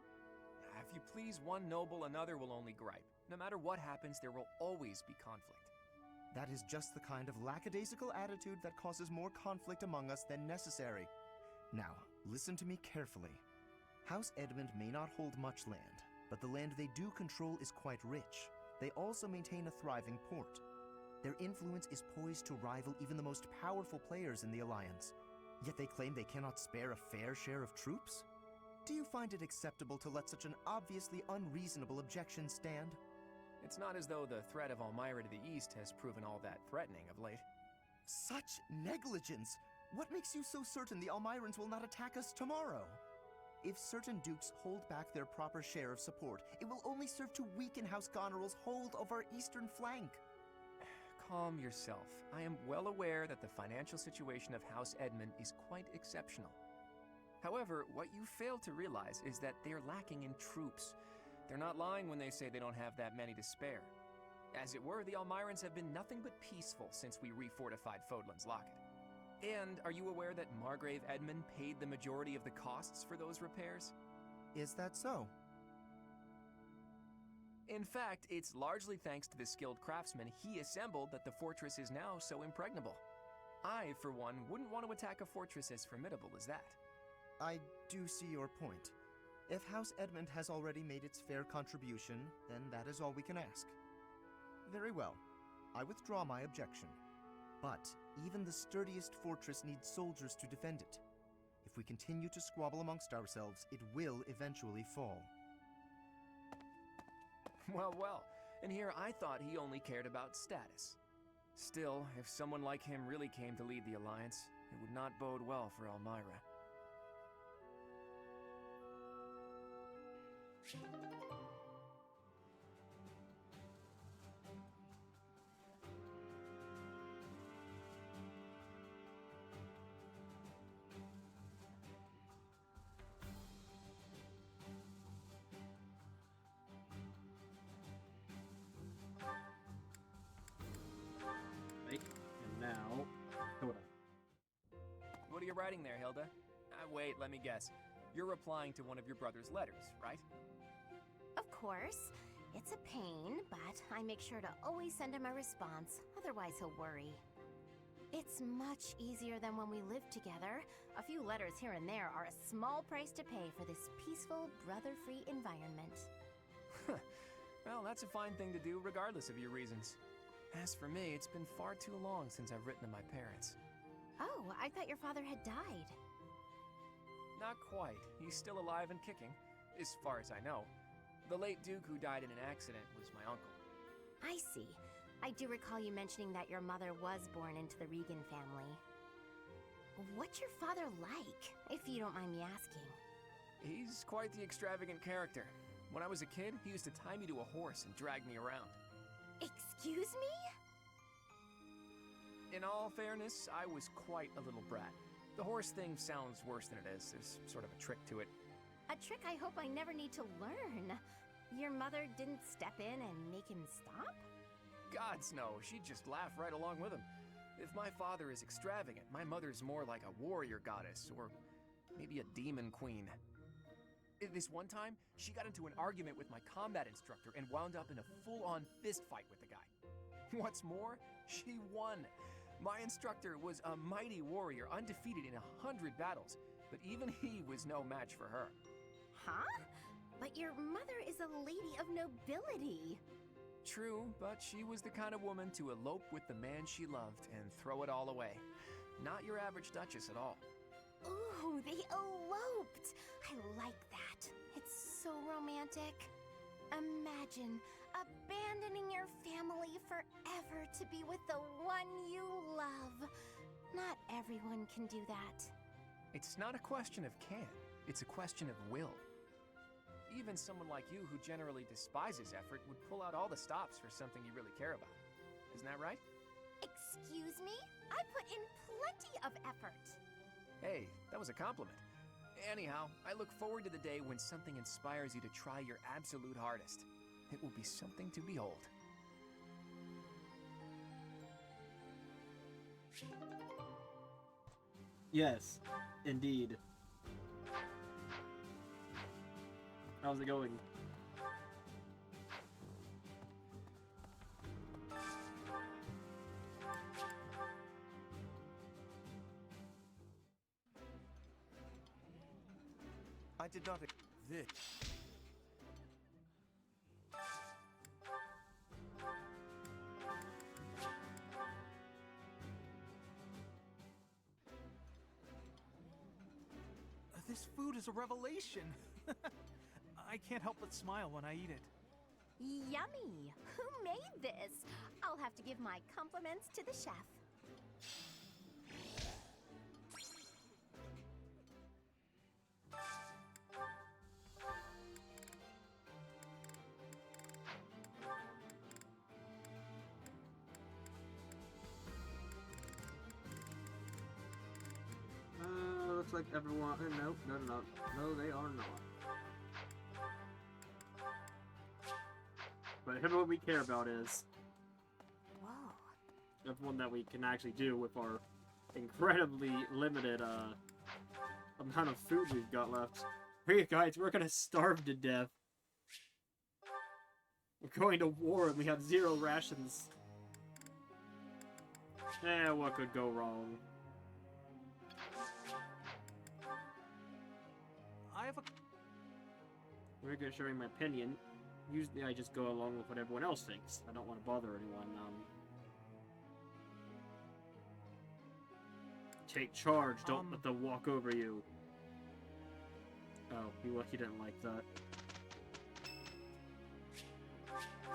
If you please one noble, another will only gripe. No matter what happens, there will always be conflict. That is just the kind of lackadaisical attitude that causes more conflict among us than necessary. Now, listen to me carefully. House Edmund may not hold much land, but the land they do control is quite rich. They also maintain a thriving port. Their influence is poised to rival even the most powerful players in the Alliance. Yet they claim they cannot spare a fair share of troops? Do you find it acceptable to let such an obviously unreasonable objection stand? It's not as though the threat of Elmira to the east has proven all that threatening of late. Such negligence! What makes you so certain the Almirans will not attack us tomorrow? If certain dukes hold back their proper share of support, it will only serve to weaken House Goneril's hold of our eastern flank. Calm yourself. I am well aware that the financial situation of House Edmund is quite exceptional. However, what you fail to realize is that they're lacking in troops. They're not lying when they say they don't have that many to spare. As it were, the Almirans have been nothing but peaceful since we refortified Fodlan's Locket. And are you aware that Margrave Edmund paid the majority of the costs for those repairs? Is that so? In fact, it's largely thanks to the skilled craftsmen he assembled that the fortress is now so impregnable. I, for one, wouldn't want to attack a fortress as formidable as that. I do see your point. If House Edmund has already made its fair contribution, then that is all we can ask. Very well. I withdraw my objection. But even the sturdiest fortress needs soldiers to defend it. If we continue to squabble amongst ourselves, it will eventually fall. Well, well, and here I thought he only cared about status. Still, if someone like him really came to lead the Alliance, it would not bode well for Elmira. Right, and now, Coda. What are you writing there, Hilda? Wait, let me guess. You're replying to one of your brother's letters, right? Of course. It's a pain, but I make sure to always send him a response, otherwise he'll worry. It's much easier than when we lived together. A few letters here and there are a small price to pay for this peaceful, brother-free environment. Well, that's a fine thing to do regardless of your reasons. As for me, it's been far too long since I've written to my parents. Oh, I thought your father had died. Not quite. He's still alive and kicking, as far as I know. The late Duke who died in an accident was my uncle. I see. I do recall you mentioning that your mother was born into the Regan family. What's your father like, if you don't mind me asking? He's quite the extravagant character. When I was a kid, he used to tie me to a horse and drag me around. Excuse me? In all fairness, I was quite a little brat. The horse thing sounds worse than it is. There's sort of a trick to it. A trick I hope I never need to learn. Your mother didn't step in and make him stop? Gods no, she'd just laugh right along with him. If my father is extravagant, my mother's more like a warrior goddess, or maybe a demon queen. This one time, she got into an argument with my combat instructor and wound up in a full-on fist fight with the guy. What's more, she won. My instructor was a mighty warrior, undefeated in 100 battles, but even he was no match for her. Huh? But your mother is a lady of nobility. True, but she was the kind of woman to elope with the man she loved and throw it all away. Not your average duchess at all. Ooh, they eloped. I like that. It's so romantic. Imagine abandoning your family forever to be with the one you love. Not everyone can do that. It's not a question of can, it's a question of will. Even someone like you who generally despises effort would pull out all the stops for something you really care about. Isn't that right? Excuse me? I put in plenty of effort. Hey, that was a compliment. Anyhow, I look forward to the day when something inspires you to try your absolute hardest. It will be something to behold. Yes, indeed. How's it going? I did not this. This food is a revelation. I can't help but smile when I eat it. Yummy! Who made this? I'll have to give my compliments to the chef. Looks like everyone. No, no, they are not. But everyone we care about is. Whoa. Everyone that we can actually do with our incredibly limited amount of food we've got left. Hey guys, we're gonna starve to death. We're going to war and we have 0 rations. What could go wrong? I have a... We're gonna sharing my opinion. Usually I just go along with what everyone else thinks. I don't want to bother anyone. Take charge. Don't let them walk over you. Oh, he didn't like that.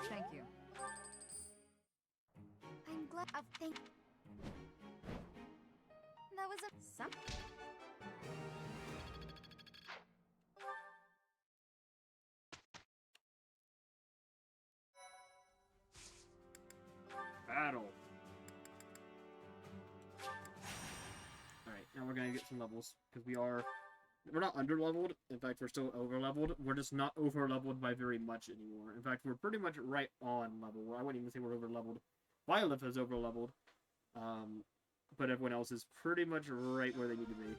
Thank you. I'm glad of thank. That was some. Battle. Alright, now we're gonna get some levels, because we're not under-leveled, in fact we're still over-leveled, we're just not over-leveled by very much anymore. In fact, we're pretty much right on level. I wouldn't even say we're over-leveled. Violet is over-leveled, but everyone else is pretty much right where they need to be.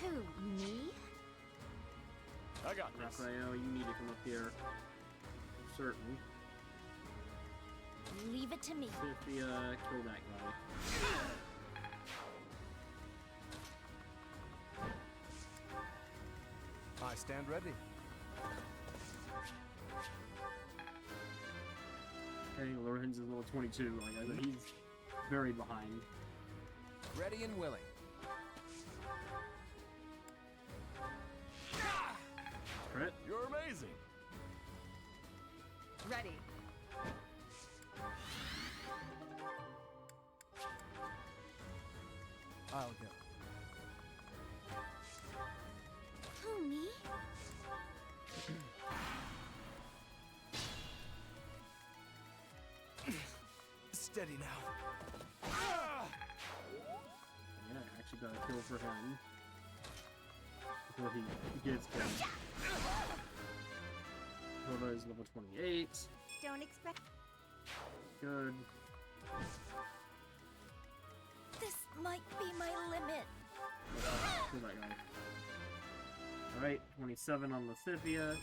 Who, me? I got this. Raphael, you need to come up here. I'm certain. Leave it to me. Sophia, kill that guy. I stand ready. Okay, Lorenz is level 22. Like, he's very behind. Ready and willing. Crit? You're amazing. Ready. I'll go. Who, me? Steady now. Yeah, I actually got a kill for him. Before he gets killed. Hoda is level 28. Don't expect. Good. This might be my limit. Kill that guy. Alright, 27 on Lithithia.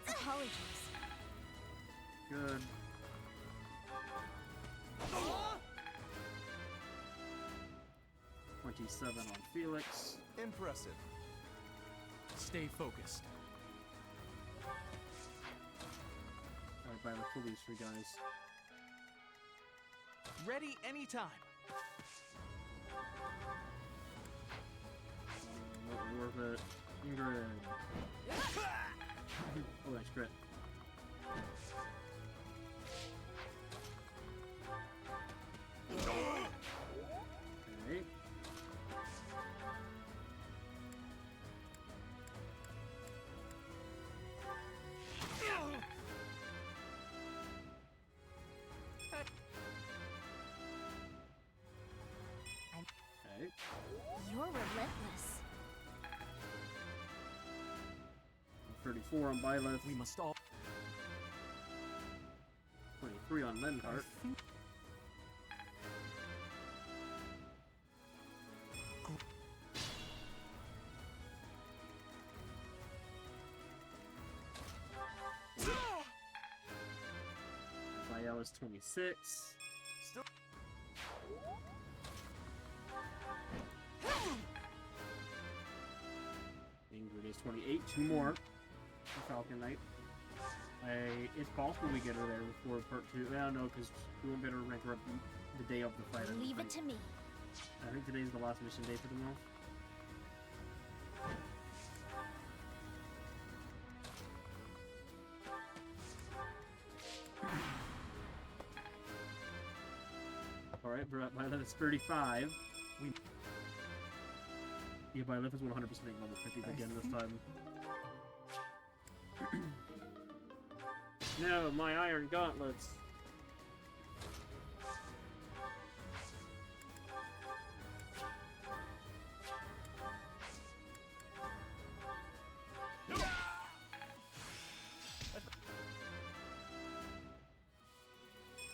Apologies. Good. $27 on Felix. Impressive. Stay focused. Alright, bye, let's kill these three guys. Ready anytime. Not worth it. Ingrid. Oh, nice crit. Okay. Okay. You're relentless. 34 on Byleth. We must all. 23 on Lenhart. Vial is 26. Still. Ingrid is 28. Two more. Falcon Knight. It's possible we get her there before part 2. I don't know, because we won't be able to rank her up the day of the fight. Leave it to me. I think today's the last mission day for them all. Alright, Byleth is 35. Yeah, Byleth is 100% level 50 again this time. No, my iron gauntlets.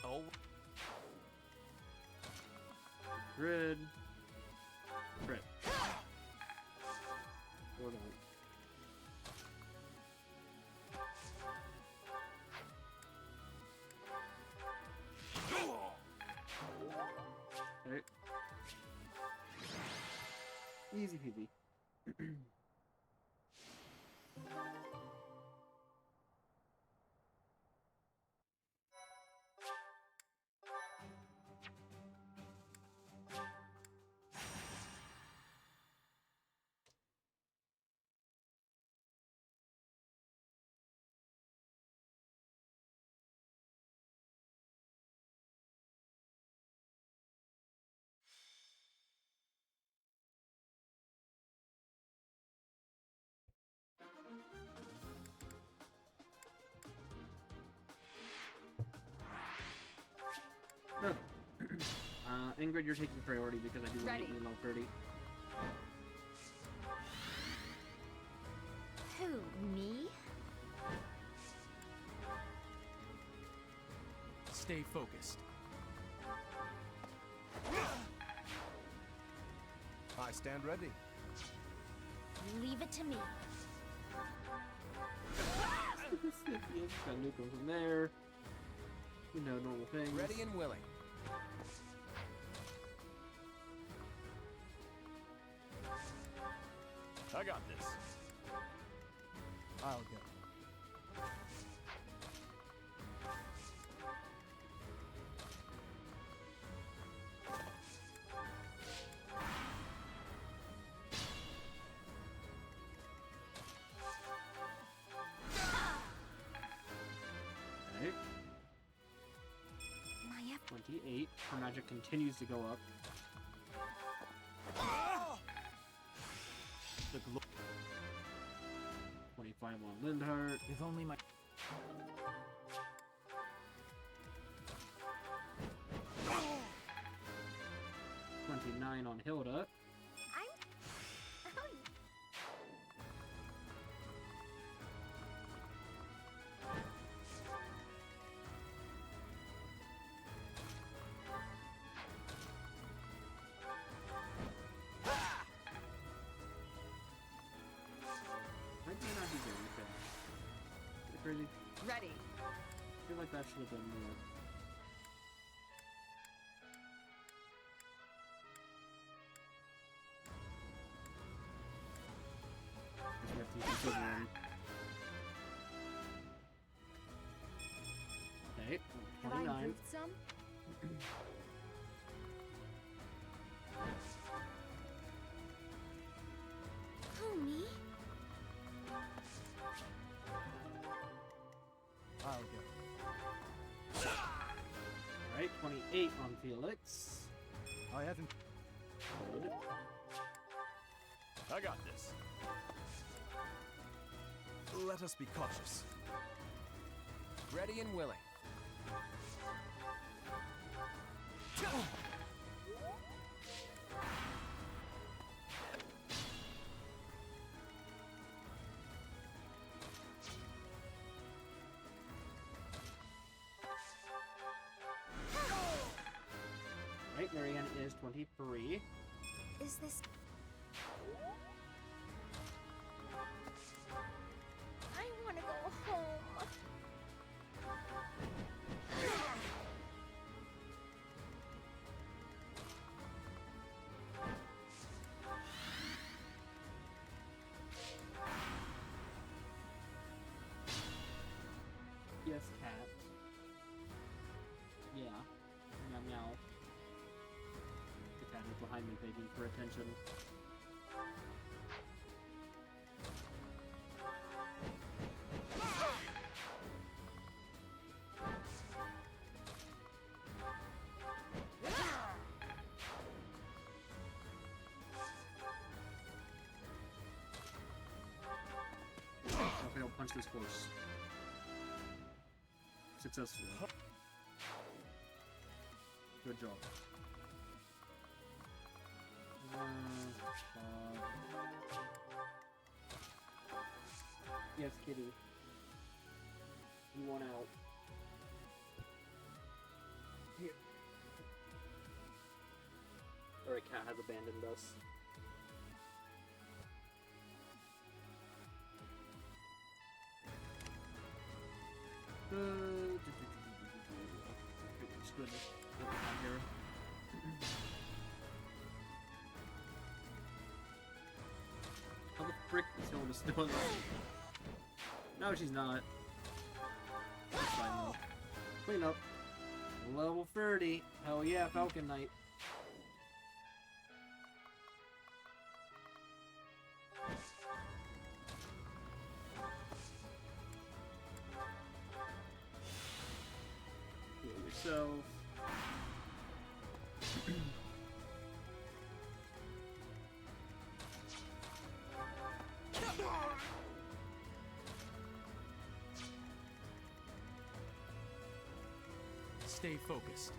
Oh. Grid. Crit. Hold on. Okay. Easy peasy. No. Ingrid, you're taking priority because I do want to get you level 30. Who, me? Stay focused. I stand ready. Leave it to me. Got nuke from there. You know, normal things. Ready and willing. I got this. I'll go. magic continues to go up. The 25 on Lindhart. If only my... 29 on Hilda. Ready. I feel like that should have been more. We have to use the silver one. Okay, Have I 29. improved some? Who, me? I'll go. Alright, 28 on Felix. I haven't... Good. I got this. Let us be cautious. Ready and willing. Right, Marianne is 23. Is this... I want to go home. Yes, cat. Yeah. Meow meow. The cat is behind me begging for attention. Okay, I'll punch this horse. Successfully. Good job. Yes, kitty. You want out. Here. Alright, cat has abandoned us. Goodness, what we have here. How the frick is Hilda still alive? No, she's not. That's fine though. Clean up. Level 30. Hell yeah, Falcon Knight. Heal yourself. Stay focused.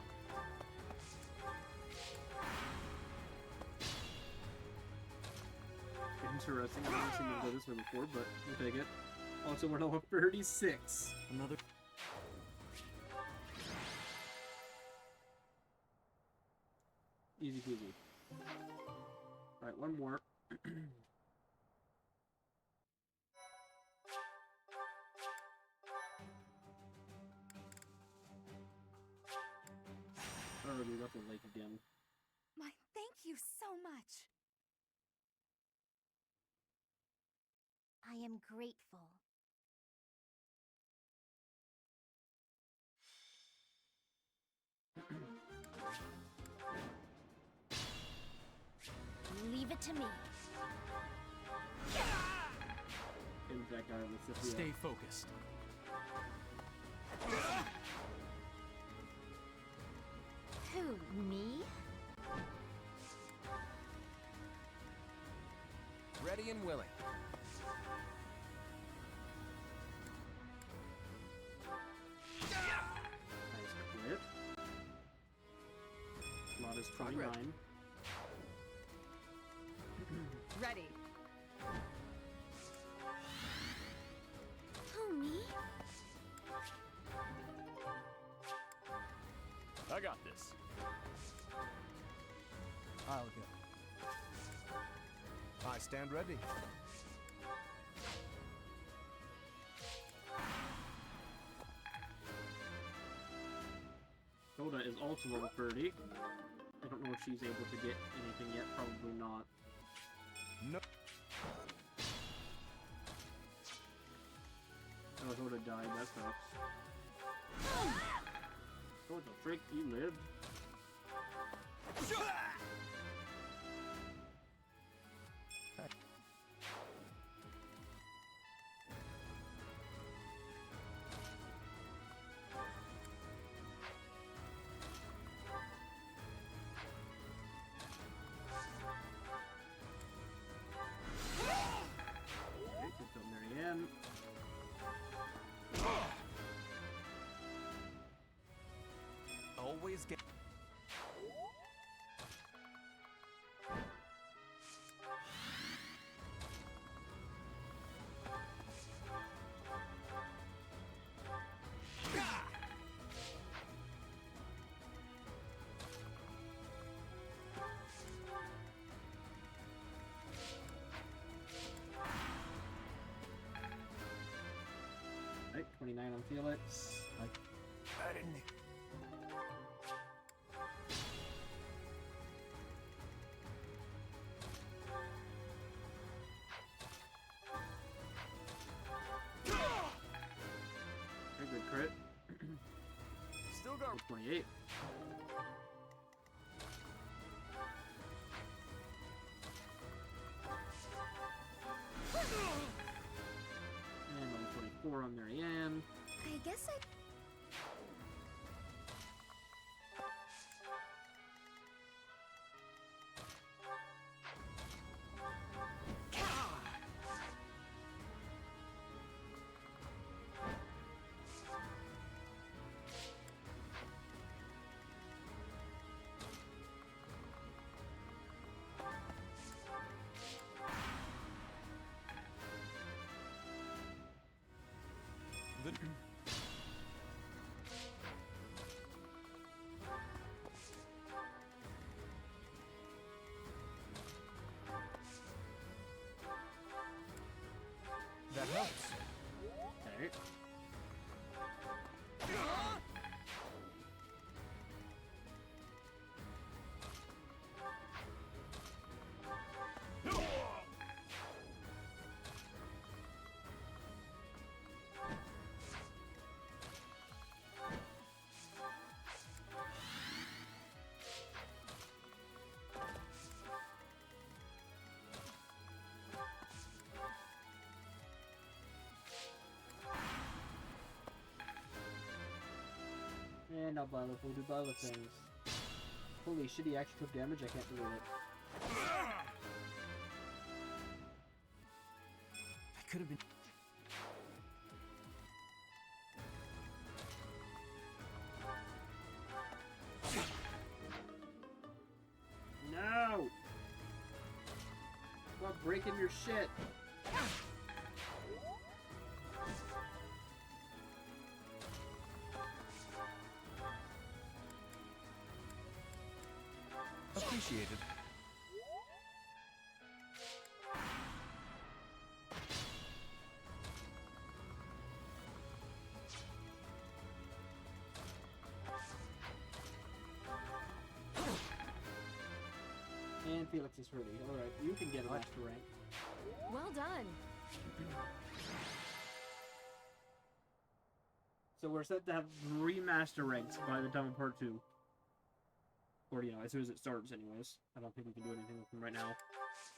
Interesting. I've never seen them go this way before, but we'll take it. Also, we're level 36. Another... Easy peasy. Alright, one more. Oh, dude, that's a lake again. My thank you so much. I am grateful. Leave it to me. And that guy on the Sophia. Stay focused. Who? Who, me? Ready and willing. Nice crit. Slot is 29. Ready. Who, me? I got this. I'll go. I stand ready. Coda is also level 30. I don't know if she's able to get anything yet. Probably not. No. Oh, Coda died. That sucks. What the frick? You lived? Always get. Right, 29 on Felix. I didn't. Very good crit. Still got 28. And level 24 on Marianne. I guess I... That helps. Okay. And now Byleth will do Byleth things. Holy shit, he actually took damage? I can't believe it. I could have been. No! Stop breaking your shit! Appreciated. And Felix is hurting. Alright, you can get a master rank. Well done. So we're set to have 3 master ranks by the time of part 2. Or, you know, as soon as it starts anyways. I don't think we can do anything with them right now.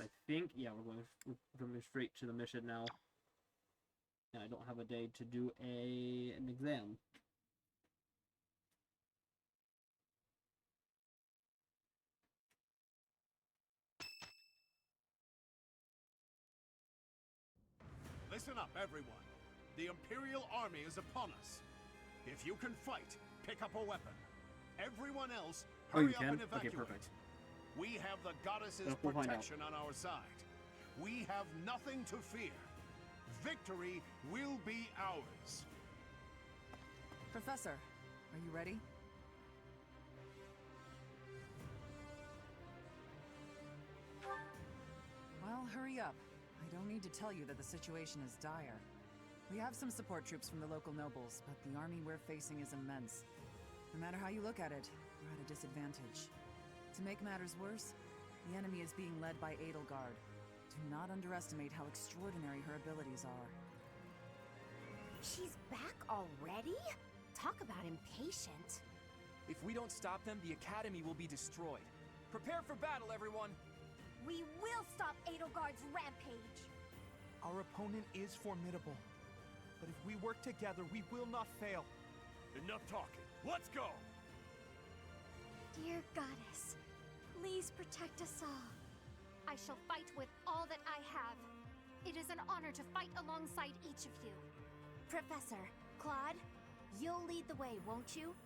I think, yeah, we're going straight to the mission now. And I don't have a day to do an exam. Listen up, everyone. The Imperial Army is upon us. If you can fight, pick up a weapon. Everyone else, hurry up and evacuate. Okay, perfect. We have the goddess's We'll find out. protection on our side. We have nothing to fear. Victory will be ours. Professor, are you ready? Well, hurry up. I don't need to tell you that the situation is dire. We have some support troops from the local nobles, but the army we're facing is immense. No matter how you look at it, we're at a disadvantage. To make matters worse, the enemy is being led by Edelgard. Do not underestimate how extraordinary her abilities are. She's back already? Talk about impatient. If we don't stop them, the Academy will be destroyed. Prepare for battle, everyone! We will stop Edelgard's rampage! Our opponent is formidable. But if we work together, we will not fail. Enough talking. Let's go! Dear goddess, please protect us all. I shall fight with all that I have. It is an honor to fight alongside each of you. Professor, Claude, you'll lead the way, won't you?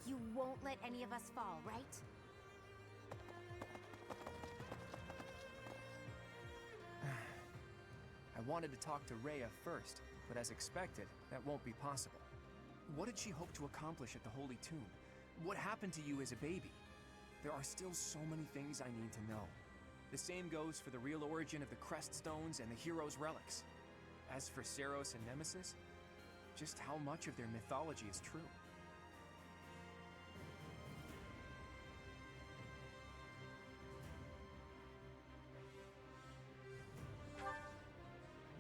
You won't let any of us fall, right? I wanted to talk to Rhea first, but as expected, that won't be possible. What did she hope to accomplish at the Holy Tomb? What happened to you as a baby? There are still so many things I need to know. The same goes for the real origin of the Crest Stones and the Hero's Relics. As for Seros and Nemesis, just how much of their mythology is true?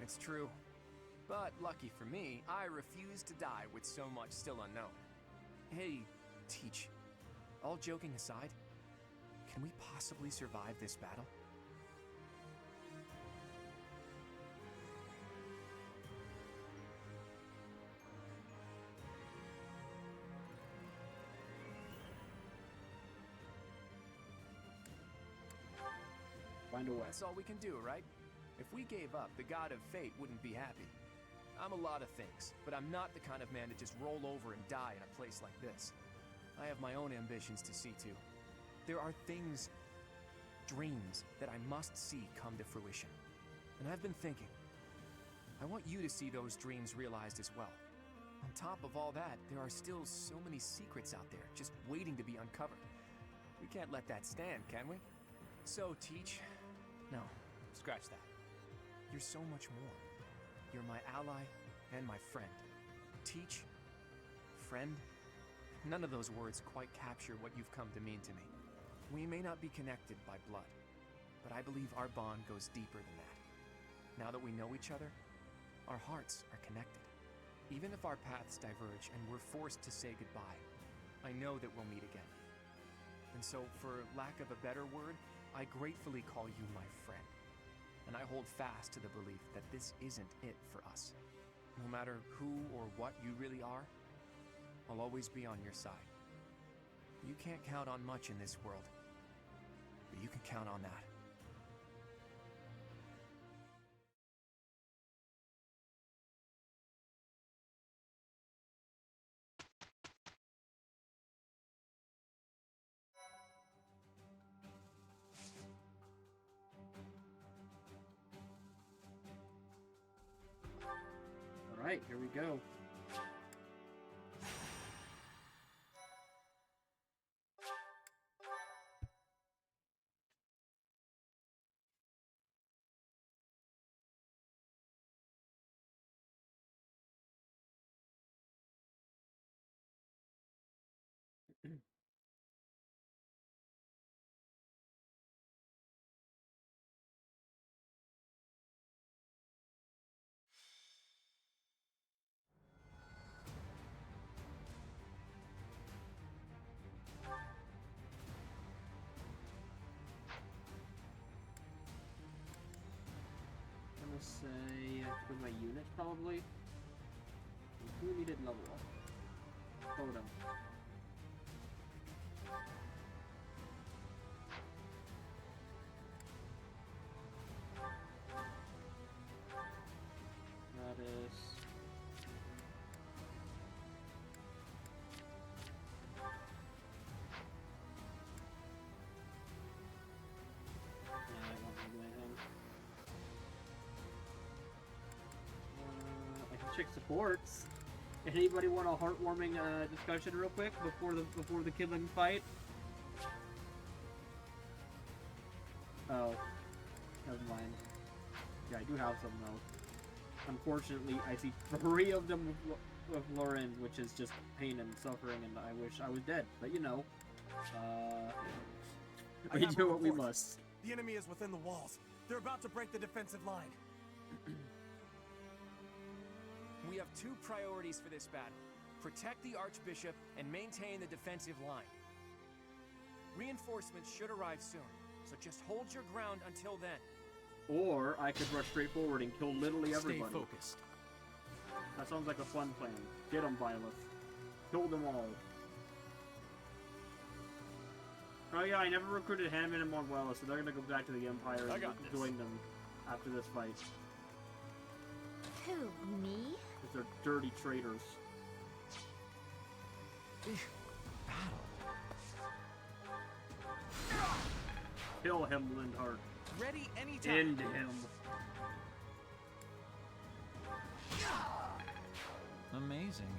It's true. But lucky for me, I refuse to die with so much still unknown. Hey, Teach, all joking aside, can we possibly survive this battle? Find a way. That's all we can do, right? If we gave up, the god of fate wouldn't be happy. I'm a lot of things, but I'm not the kind of man to just roll over and die in a place like this. I have my own ambitions to see to. There are things, dreams, that I must see come to fruition. And I've been thinking, I want you to see those dreams realized as well. On top of all that, there are still so many secrets out there just waiting to be uncovered. We can't let that stand, can we? So, Teach, no, scratch that. You're so much more. You're my ally and my friend. Teach, friend, none of those words quite capture what you've come to mean to me. We may not be connected by blood, but I believe our bond goes deeper than that. Now that we know each other, our hearts are connected. Even if our paths diverge and we're forced to say goodbye, I know that we'll meet again. And so, for lack of a better word, I gratefully call you my friend. And I hold fast to the belief that this isn't it for us. No matter who or what you really are, I'll always be on your side. You can't count on much in this world, but you can count on that. Alright, here we go. I'm gonna say with my unit probably. Who needed level up? Totem. That hashtag supports. Anybody want a heartwarming discussion real quick before the killing fight? Oh, never mind. Yeah, I do have some though. Unfortunately, I see 3 of them with Lorenz, which is just pain and suffering, and I wish I was dead. But you know, we do what we must. The enemy is within the walls. They're about to break the defensive line. We have 2 priorities for this battle. Protect the Archbishop and maintain the defensive line. Reinforcements should arrive soon, so just hold your ground until then. Or I could rush straight forward and kill literally everybody. Stay focused. That sounds like a fun plan. Get them, Byleth. Kill them all. Oh yeah, I never recruited Hammond and Morguella, so they're gonna go back to the Empire and join them after this fight. Who, me? Because they're dirty traitors. Kill him, Lindhart. Ready anytime. End him. Amazing.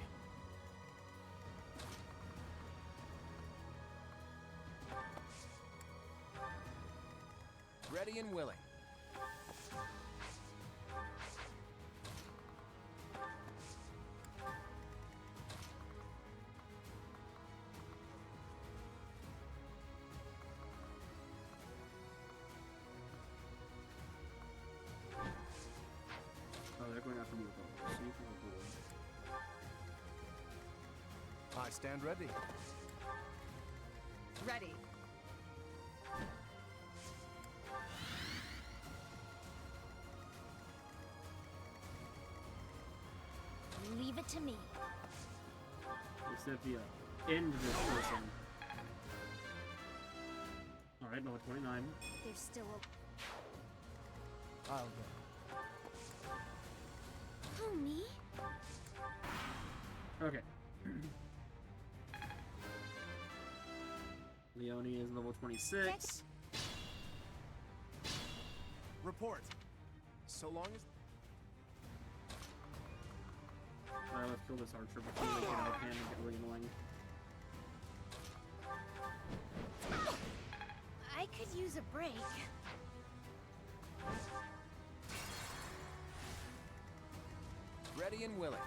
Ready and willing. Oh, they're going after me with them. See if we're I stand ready. Ready. Leave it to me. Cynthia, end this person. Alright, number 29. There's still a... I'll go. Who, me? Okay. Leonie is level 26. Report. So long as... Let's kill this archer before they get out of hand and get really annoying. I could use a break. Ready and willing.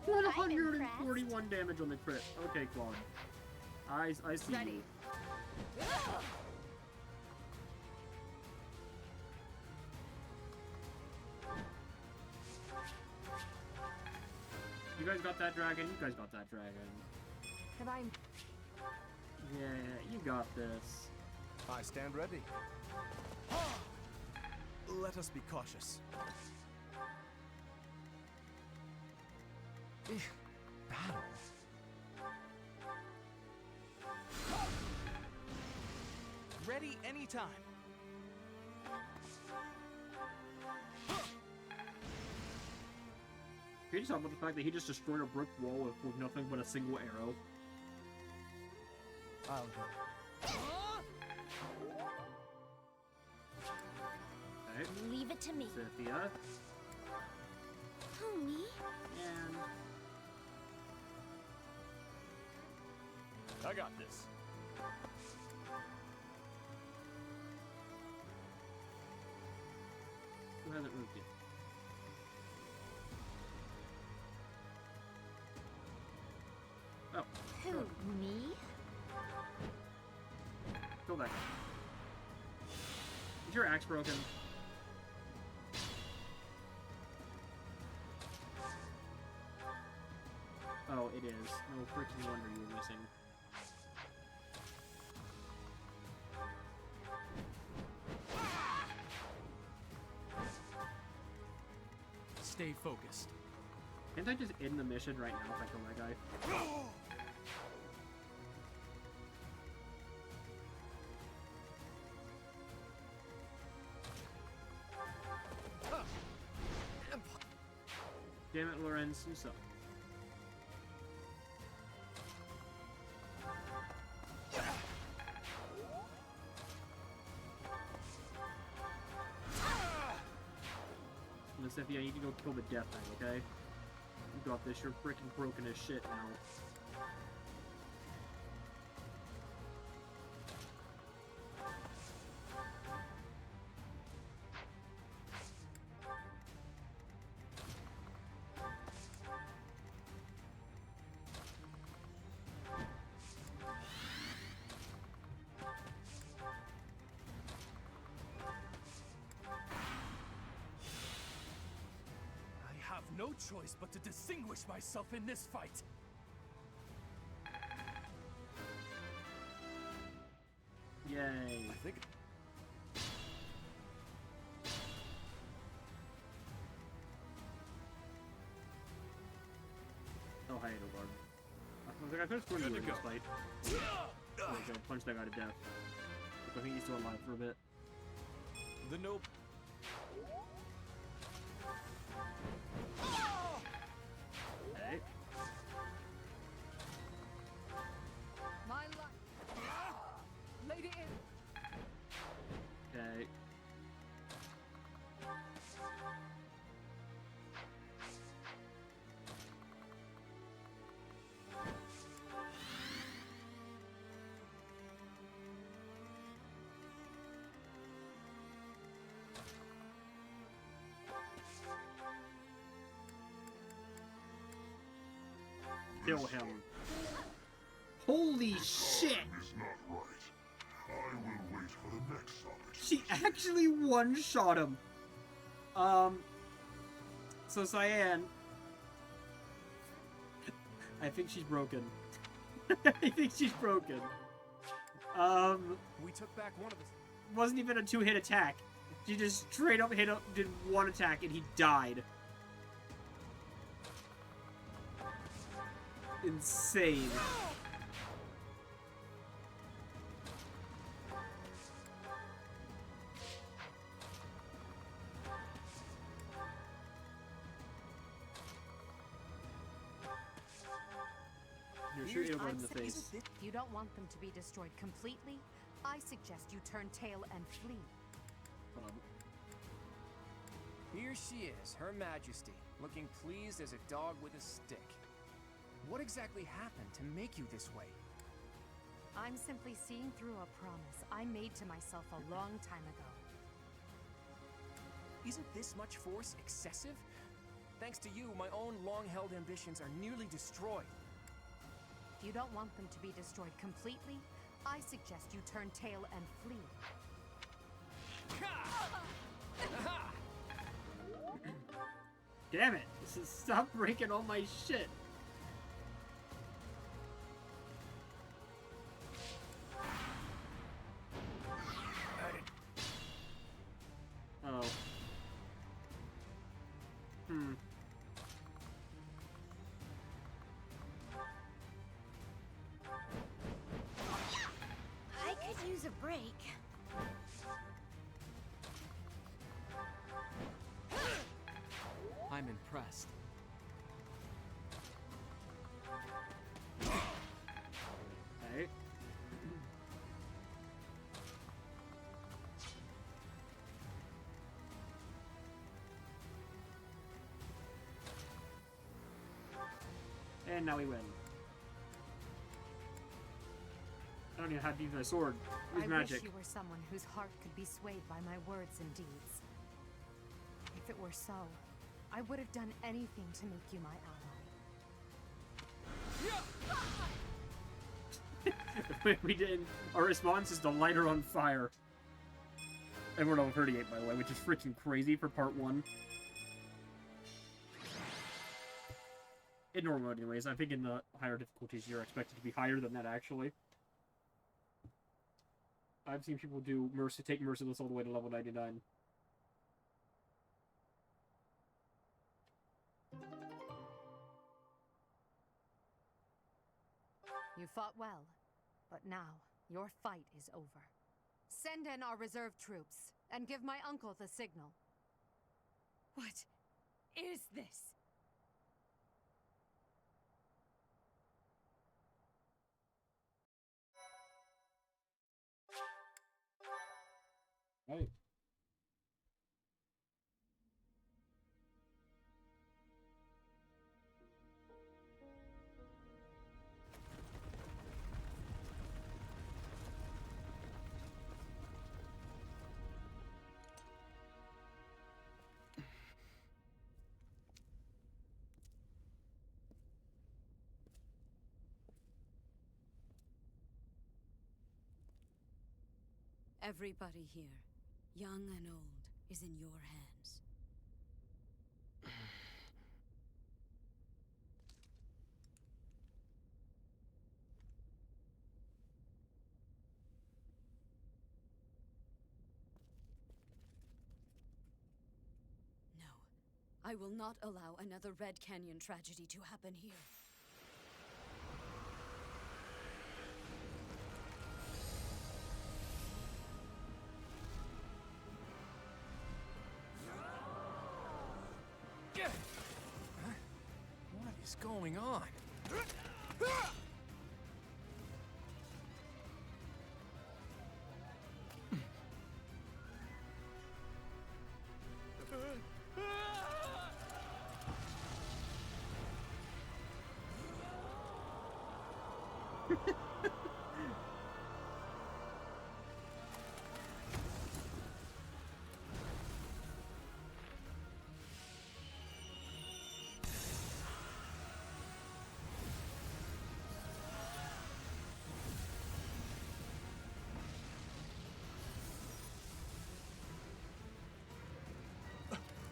141 damage on the crit. Okay, Claude. I see Ready. you. You guys got that dragon? You guys got that dragon. Have I... Yeah, you got this. I stand ready. Let us be cautious. Battle. Ready anytime. Can you just talk about the fact that he just destroyed a brick wall with nothing but a single arrow? I'll go. Okay. Leave it to me. Cynthia. Who, me? And... I got this. Who hasn't moved yet? Oh. Who, me? Kill that guy. Is your axe broken? Oh, it is. No freaking wonder you were missing. Stay focused. Can't I just end the mission right now if I kill that guy? Damn it, Lorenz, you suck. Sifty, I need to go kill the Death Knight, okay? You got this, you're freaking broken as shit now. I have no choice but to distinguish myself in this fight. Yay. I think. Oh, hi, Edelgard. I was like, I could have sworn you were in this fight. There we go, punch that guy to death. I think he's still alive for a bit. The nope. Hey. My life. Lady in. Okay. Kill him. Holy shit! Is not right. I will wait for the next summit. She actually one-shot him. So Cyan, I think she's broken. I think she's broken. We took back one of his. Wasn't even a 2-hit attack. She just straight up did one attack and he died. Insane. You're sure you'll go in the face. If you don't want them to be destroyed completely, I suggest you turn tail and flee. Here she is, Her Majesty, looking pleased as a dog with a stick. What exactly happened to make you this way? I'm simply seeing through a promise I made to myself a long time ago. Isn't this much force excessive? Thanks to you, my own long-held ambitions are nearly destroyed. If you don't want them to be destroyed completely, I suggest you turn tail and flee. Damn it! Stop breaking all my shit. Oh. I could use a break. I'm impressed. Okay. And now we win. I don't even have to use my sword. Use magic. Wish you were someone whose heart could be swayed by my words and deeds. If it were so, I would have done anything to make you my ally. We didn't. Our response is to light her on fire. And we're level 38, by the way, which is freaking crazy for part 1. In normal mode, anyways. I think in the higher difficulties, you're expected to be higher than that, actually. I've seen people do take Merciless all the way to level 99. You fought well, but now your fight is over. Send in our reserve troops and give my uncle the signal. What is this? Right. Everybody here, young and old, is in your hands. No, I will not allow another Red Canyon tragedy to happen here. What is going on?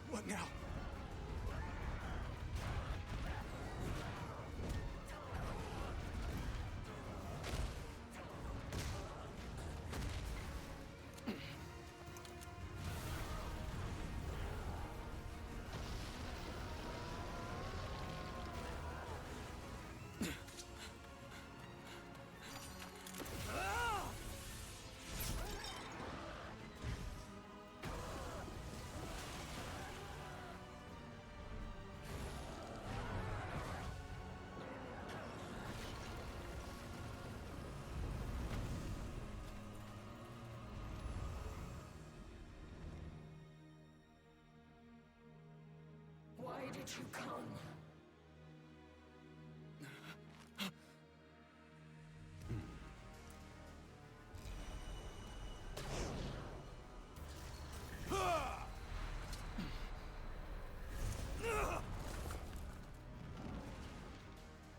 What now? Why did you come?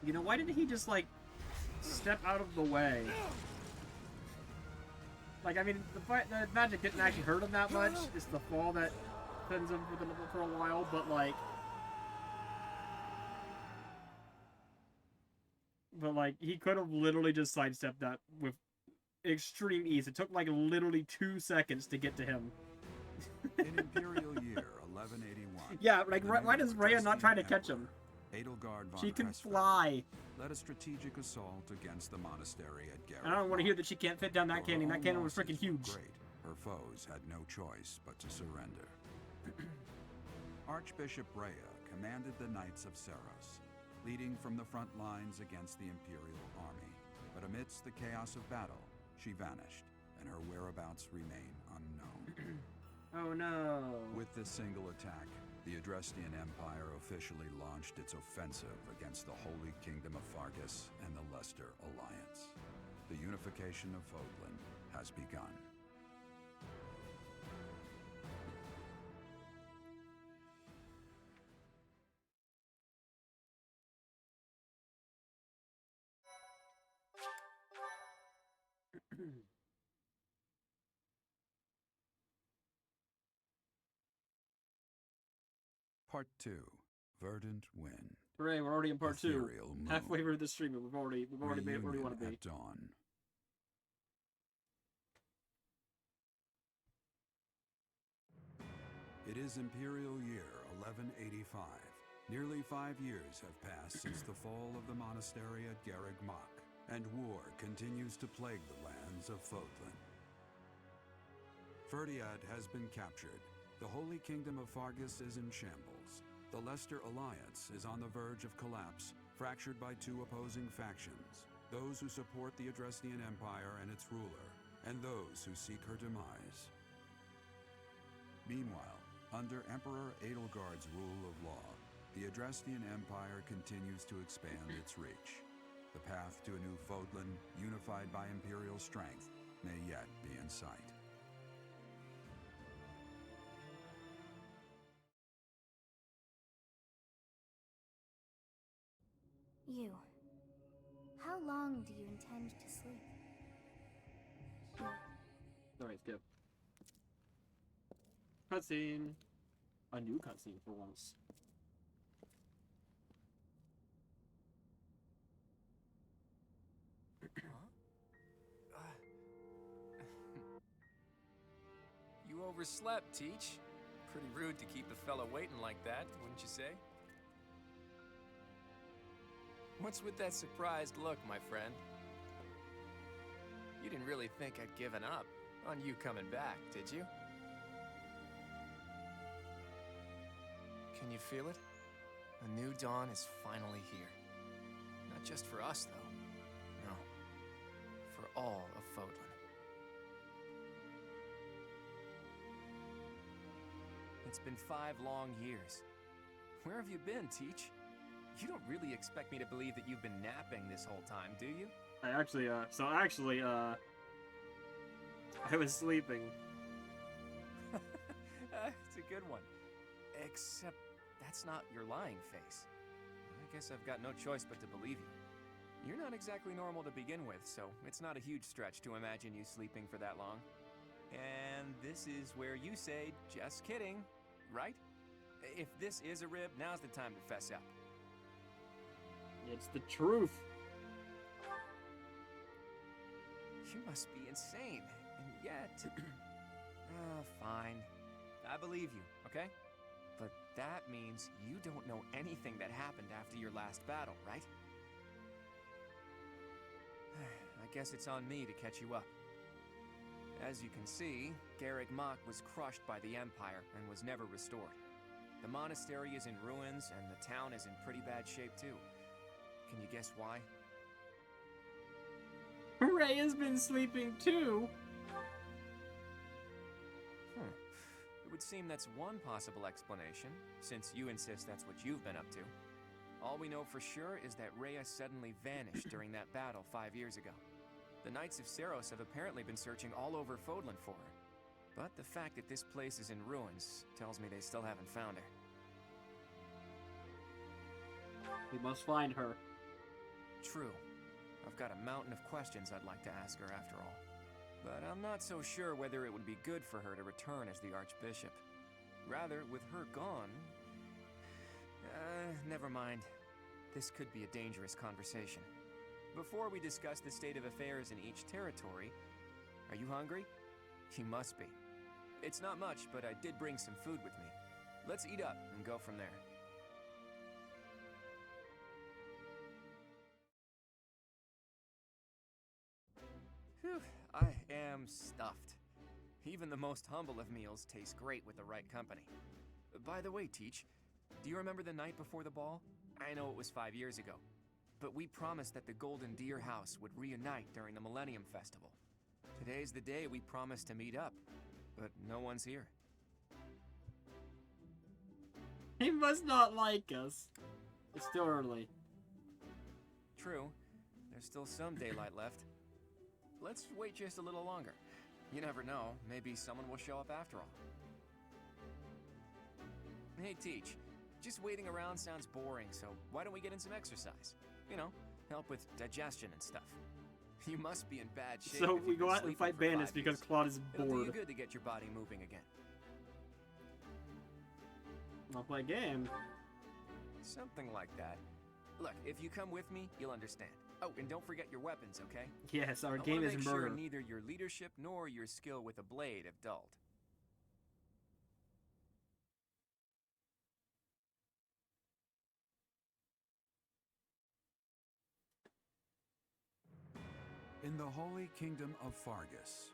You know, why didn't he just, like, step out of the way? Like, I mean, the magic didn't actually hurt him that much. It's the fall that sends him for a while, but, like... But, like, he could have literally just sidestepped that with extreme ease. It took, like, literally 2 seconds to get to him. In Imperial Year 1181... Yeah, like, why does Rhea not try to catch him? Edelgard von She can Cressfeld fly. led a strategic assault against the monastery at Garrett. I don't want to hear that she can't fit down that canyon. That canyon was freaking huge. Great. Her foes had no choice but to surrender. Archbishop Rhea commanded the Knights of Seros, leading from the front lines against the Imperial army. But amidst the chaos of battle, she vanished, and her whereabouts remain unknown. Oh no. With this single attack, the Adrestian Empire officially launched its offensive against the Holy Kingdom of Fargus and the Leicester Alliance. The unification of Fodlan has begun. Part 2, Verdant Wind. Hooray, we're already in part 2. Ethereal Moon. Halfway through the stream, we've already made it where we want to be. At dawn. It is Imperial Year 1185. Nearly 5 years have passed since the fall of the monastery at Garreg Mach, and war continues to plague the lands of Fodlan. Ferdiad has been captured. The Holy Kingdom of Fargus is in shambles. The Leicester Alliance is on the verge of collapse, fractured by 2 opposing factions. Those who support the Adrestian Empire and its ruler, and those who seek her demise. Meanwhile, under Emperor Edelgard's rule of law, the Adrestian Empire continues to expand its reach. The path to a new Fodlan, unified by Imperial strength, may yet be in sight. You. How long do you intend to sleep? Alright, skip. Cutscene. A new cutscene for once. You overslept, Teach. Pretty rude to keep a fella waiting like that, wouldn't you say? What's with that surprised look, my friend? You didn't really think I'd given up on you coming back, did you? Can you feel it? A new dawn is finally here. Not just for us, though. No. For all of Fodlan. It's been 5 long years. Where have you been, Teach? You don't really expect me to believe that you've been napping this whole time, do you? I was sleeping. It's a good one. Except that's not your lying face. I guess I've got no choice but to believe you. You're not exactly normal to begin with, so it's not a huge stretch to imagine you sleeping for that long. And this is where you say, just kidding, right? If this is a rib, now's the time to fess up. It's the truth. You must be insane, and yet... fine. I believe you, okay? But that means you don't know anything that happened after your last battle, right? I guess it's on me to catch you up. As you can see, Garreg Mach was crushed by the Empire and was never restored. The monastery is in ruins, and the town is in pretty bad shape too. Can you guess why? Ray has been sleeping too. It would seem that's one possible explanation, since you insist that's what you've been up to. All we know for sure is that Rhea suddenly vanished during that battle 5 years ago. The Knights of Seros have apparently been searching all over Fodlan for her. But the fact that this place is in ruins tells me they still haven't found her. We must find her. True. I've got a mountain of questions I'd like to ask her after all. But I'm not so sure whether it would be good for her to return as the Archbishop. Rather, with her gone... never mind. This could be a dangerous conversation. Before we discuss the state of affairs in each territory, are you hungry? You must be. It's not much, but I did bring some food with me. Let's eat up and go from there. Whew, I am stuffed. Even the most humble of meals taste great with the right company. By the way, Teach, do you remember the night before the ball? I know it was 5 years ago, but we promised that the Golden Deer House would reunite during the Millennium Festival. Today's the day we promised to meet up, but no one's here. He must not like us. It's still early. True. There's still some daylight left. Let's wait just a little longer. You never know, maybe someone will show up after all. Hey, Teach. Just waiting around sounds boring, so why don't we get in some exercise? You know, help with digestion and stuff. You must be in bad shape. So we go out and fight bandits because Claude is bored. It'll do you good to get your body moving again. I'll play a game. Something like that. Look, if you come with me, you'll understand. Oh, and don't forget your weapons, okay? Yes, our I game wanna is make murder. sure neither your leadership nor your skill with a blade have dulled. In the Holy Kingdom of Fargus,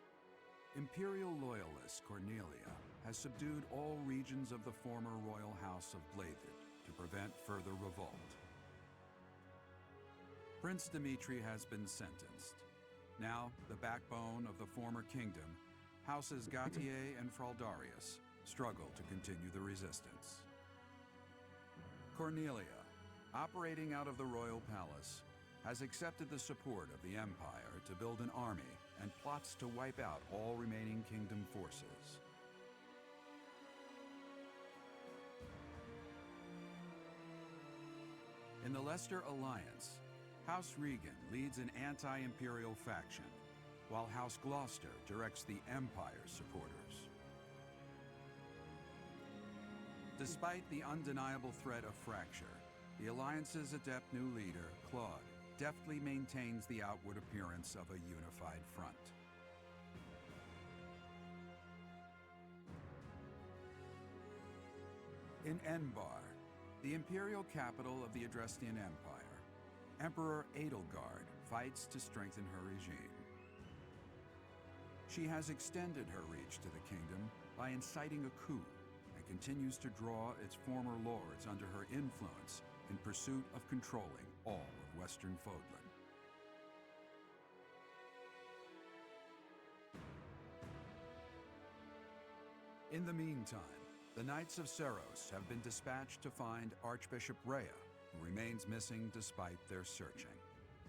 Imperial loyalist Cornelia has subdued all regions of the former royal house of Blathed to prevent further revolt. Prince Dimitri has been sentenced. Now, the backbone of the former kingdom, Houses Gautier and Fraldarius, struggle to continue the resistance. Cornelia, operating out of the royal palace, has accepted the support of the Empire to build an army and plots to wipe out all remaining kingdom forces. In the Leicester Alliance, House Regan leads an anti-imperial faction, while House Gloucester directs the Empire's supporters. Despite the undeniable threat of fracture, the Alliance's adept new leader, Claude, deftly maintains the outward appearance of a unified front. In Enbar, the imperial capital of the Adrestian Empire, Emperor Edelgard fights to strengthen her regime. She has extended her reach to the kingdom by inciting a coup and continues to draw its former lords under her influence in pursuit of controlling all of Western Fodlan. In the meantime, the Knights of Seros have been dispatched to find Archbishop Rhea, who remains missing despite their searching.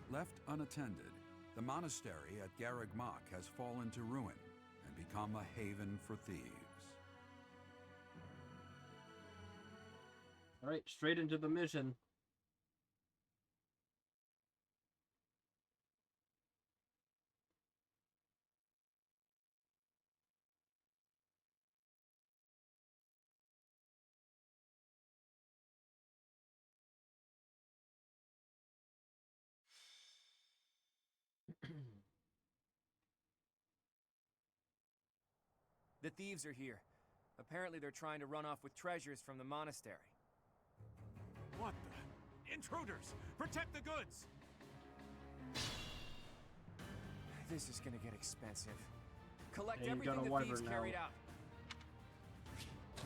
Left unattended, the monastery at Garreg Mach has fallen to ruin and become a haven for thieves. Alright, straight into the mission. The thieves are here. Apparently they're trying to run off with treasures from the monastery. What the? Intruders! Protect the goods! This is gonna get expensive. Collect Yeah, everything the thieves now. carried out.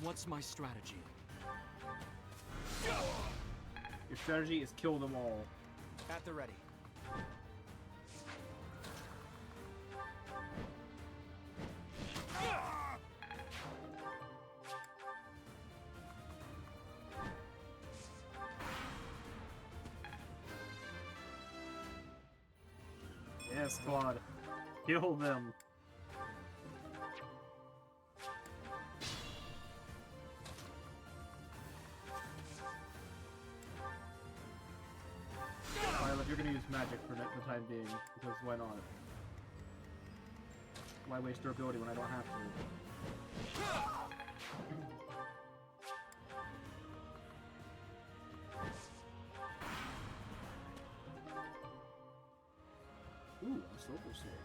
What's my strategy? Your strategy is kill them all. At the ready. Yes, Claude. Kill them. Violet, you're gonna use magic for the time being, because why not? Why waste durability when I don't have to? Ooh, a silver sword.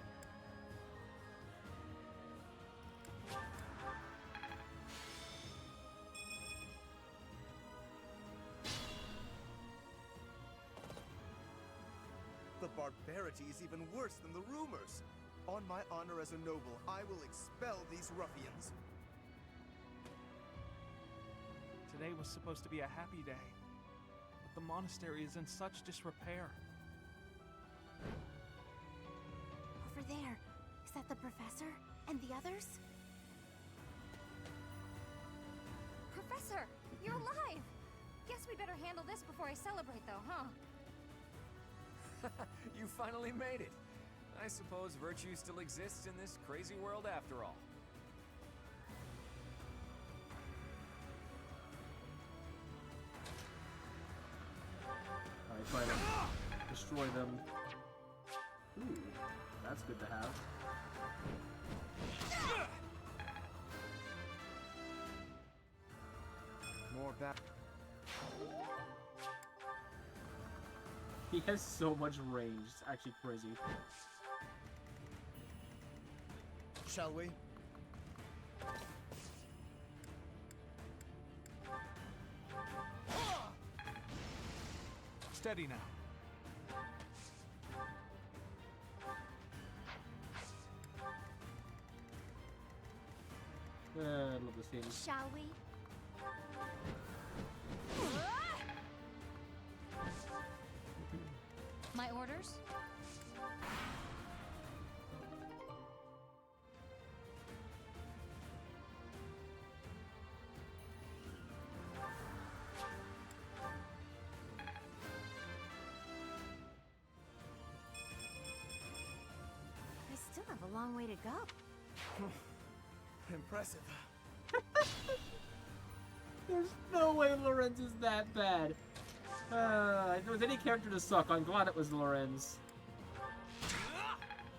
The barbarity is even worse than the rumors. On my honor as a noble, I will expel these ruffians. Today was supposed to be a happy day, but the monastery is in such disrepair. Over there. Is that the professor? And the others? Professor, you're alive! Guess we better handle this before I celebrate, though, huh? You finally made it. I suppose virtue still exists in this crazy world after all. Alright, try to destroy them. Ooh, that's good to have. More back. He has so much range, it's actually crazy. Shall we? Steady now. I love this game. Shall we? My orders? I still have a long way to go. Impressive. There's no way Lorenz is that bad. If there was any character to suck, I'm glad it was Lorenz.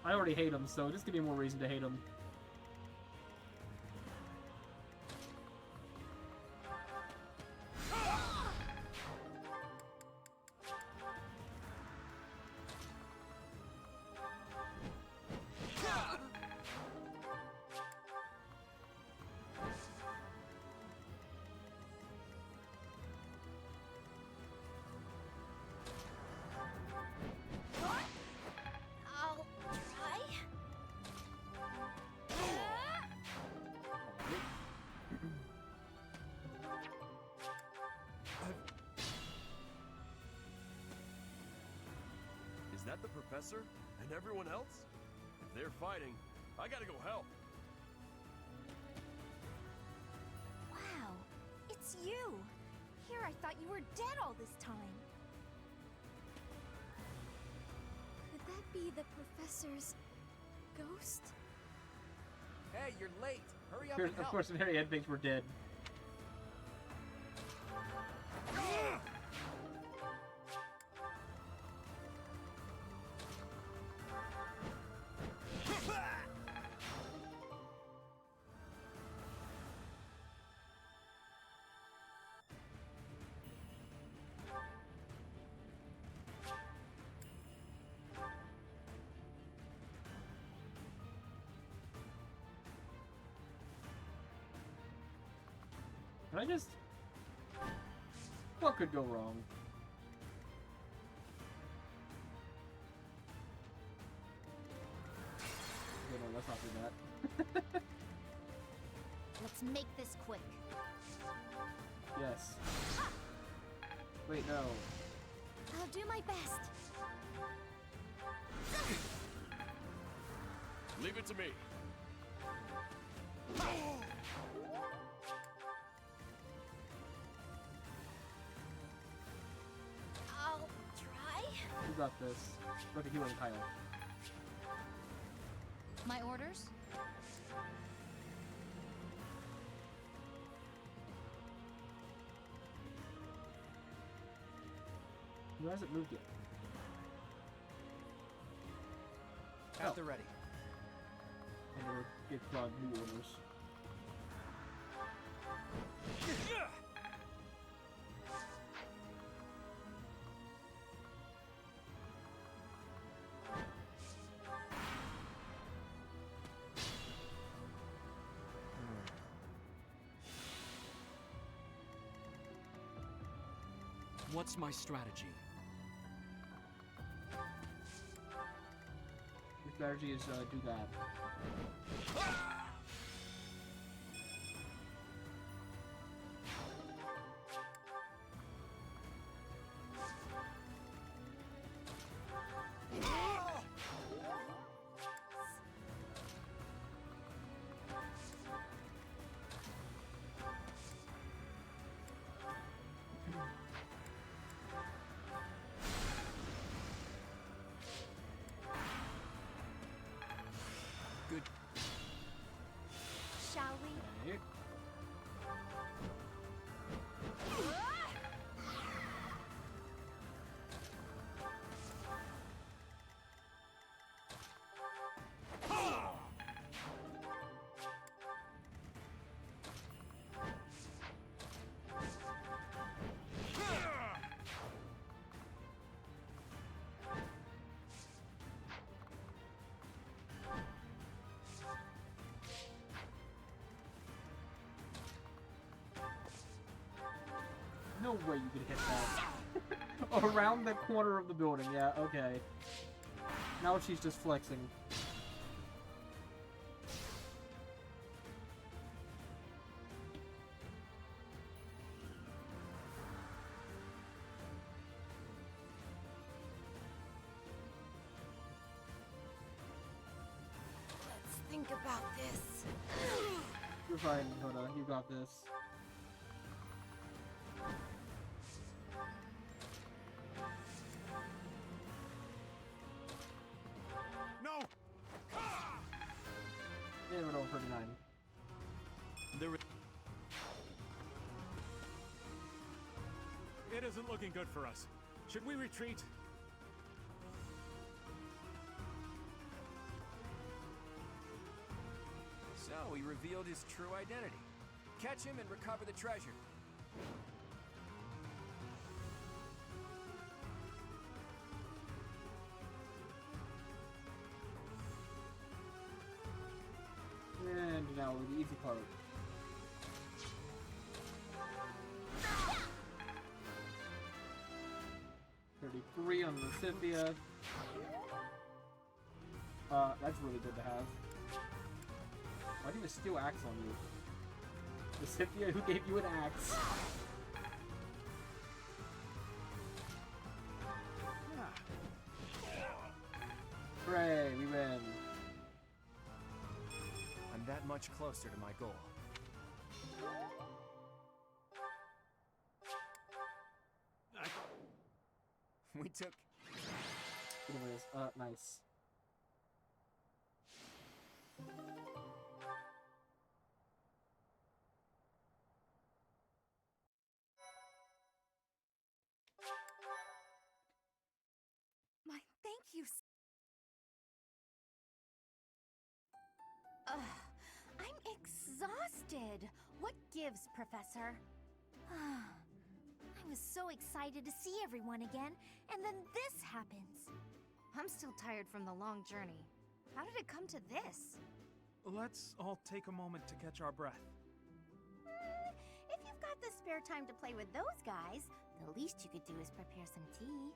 I already hate him, so just give me more reason to hate him. I'll try. Is that the professor and everyone else? If they're fighting, I gotta go help. Wow, it's you! Here I thought you were dead all this time. Could that be the professor's ghost? Hey, you're late. Hurry up Of and help. course, Marianne thinks we're dead. Can I just... What could go wrong? No, let's not do that. Let's make this quick. Yes. Wait, no. I'll do my best. Leave it to me. I'll try. You got this. Look at you and Kyle. My orders? Who hasn't moved yet? At the ready. I never get new orders. What's my strategy? Your strategy is do that. Good. Shall we? Okay. No way you could hit that. Around the corner of the building, yeah, okay. Now she's just flexing. Let's think about this. You're fine, Hoda. You got this. No! Yeah, we're on 39. It isn't looking good for us. Should we retreat? Oh, he revealed his true identity. Catch him and recover the treasure. And now the easy part. $33 on the Scythia. That's really good to have. Why do you steal axe on you? The Scythia who gave you an axe. Hooray, we win. I'm that much closer to my goal. We took... Anyways, nice. My thank you. I'm exhausted. What gives, Professor? I was so excited to see everyone again, and then this happens. I'm still tired from the long journey. How did it come to this? Let's all take a moment to catch our breath. If you've got the spare time to play with those guys, the least you could do is prepare some tea.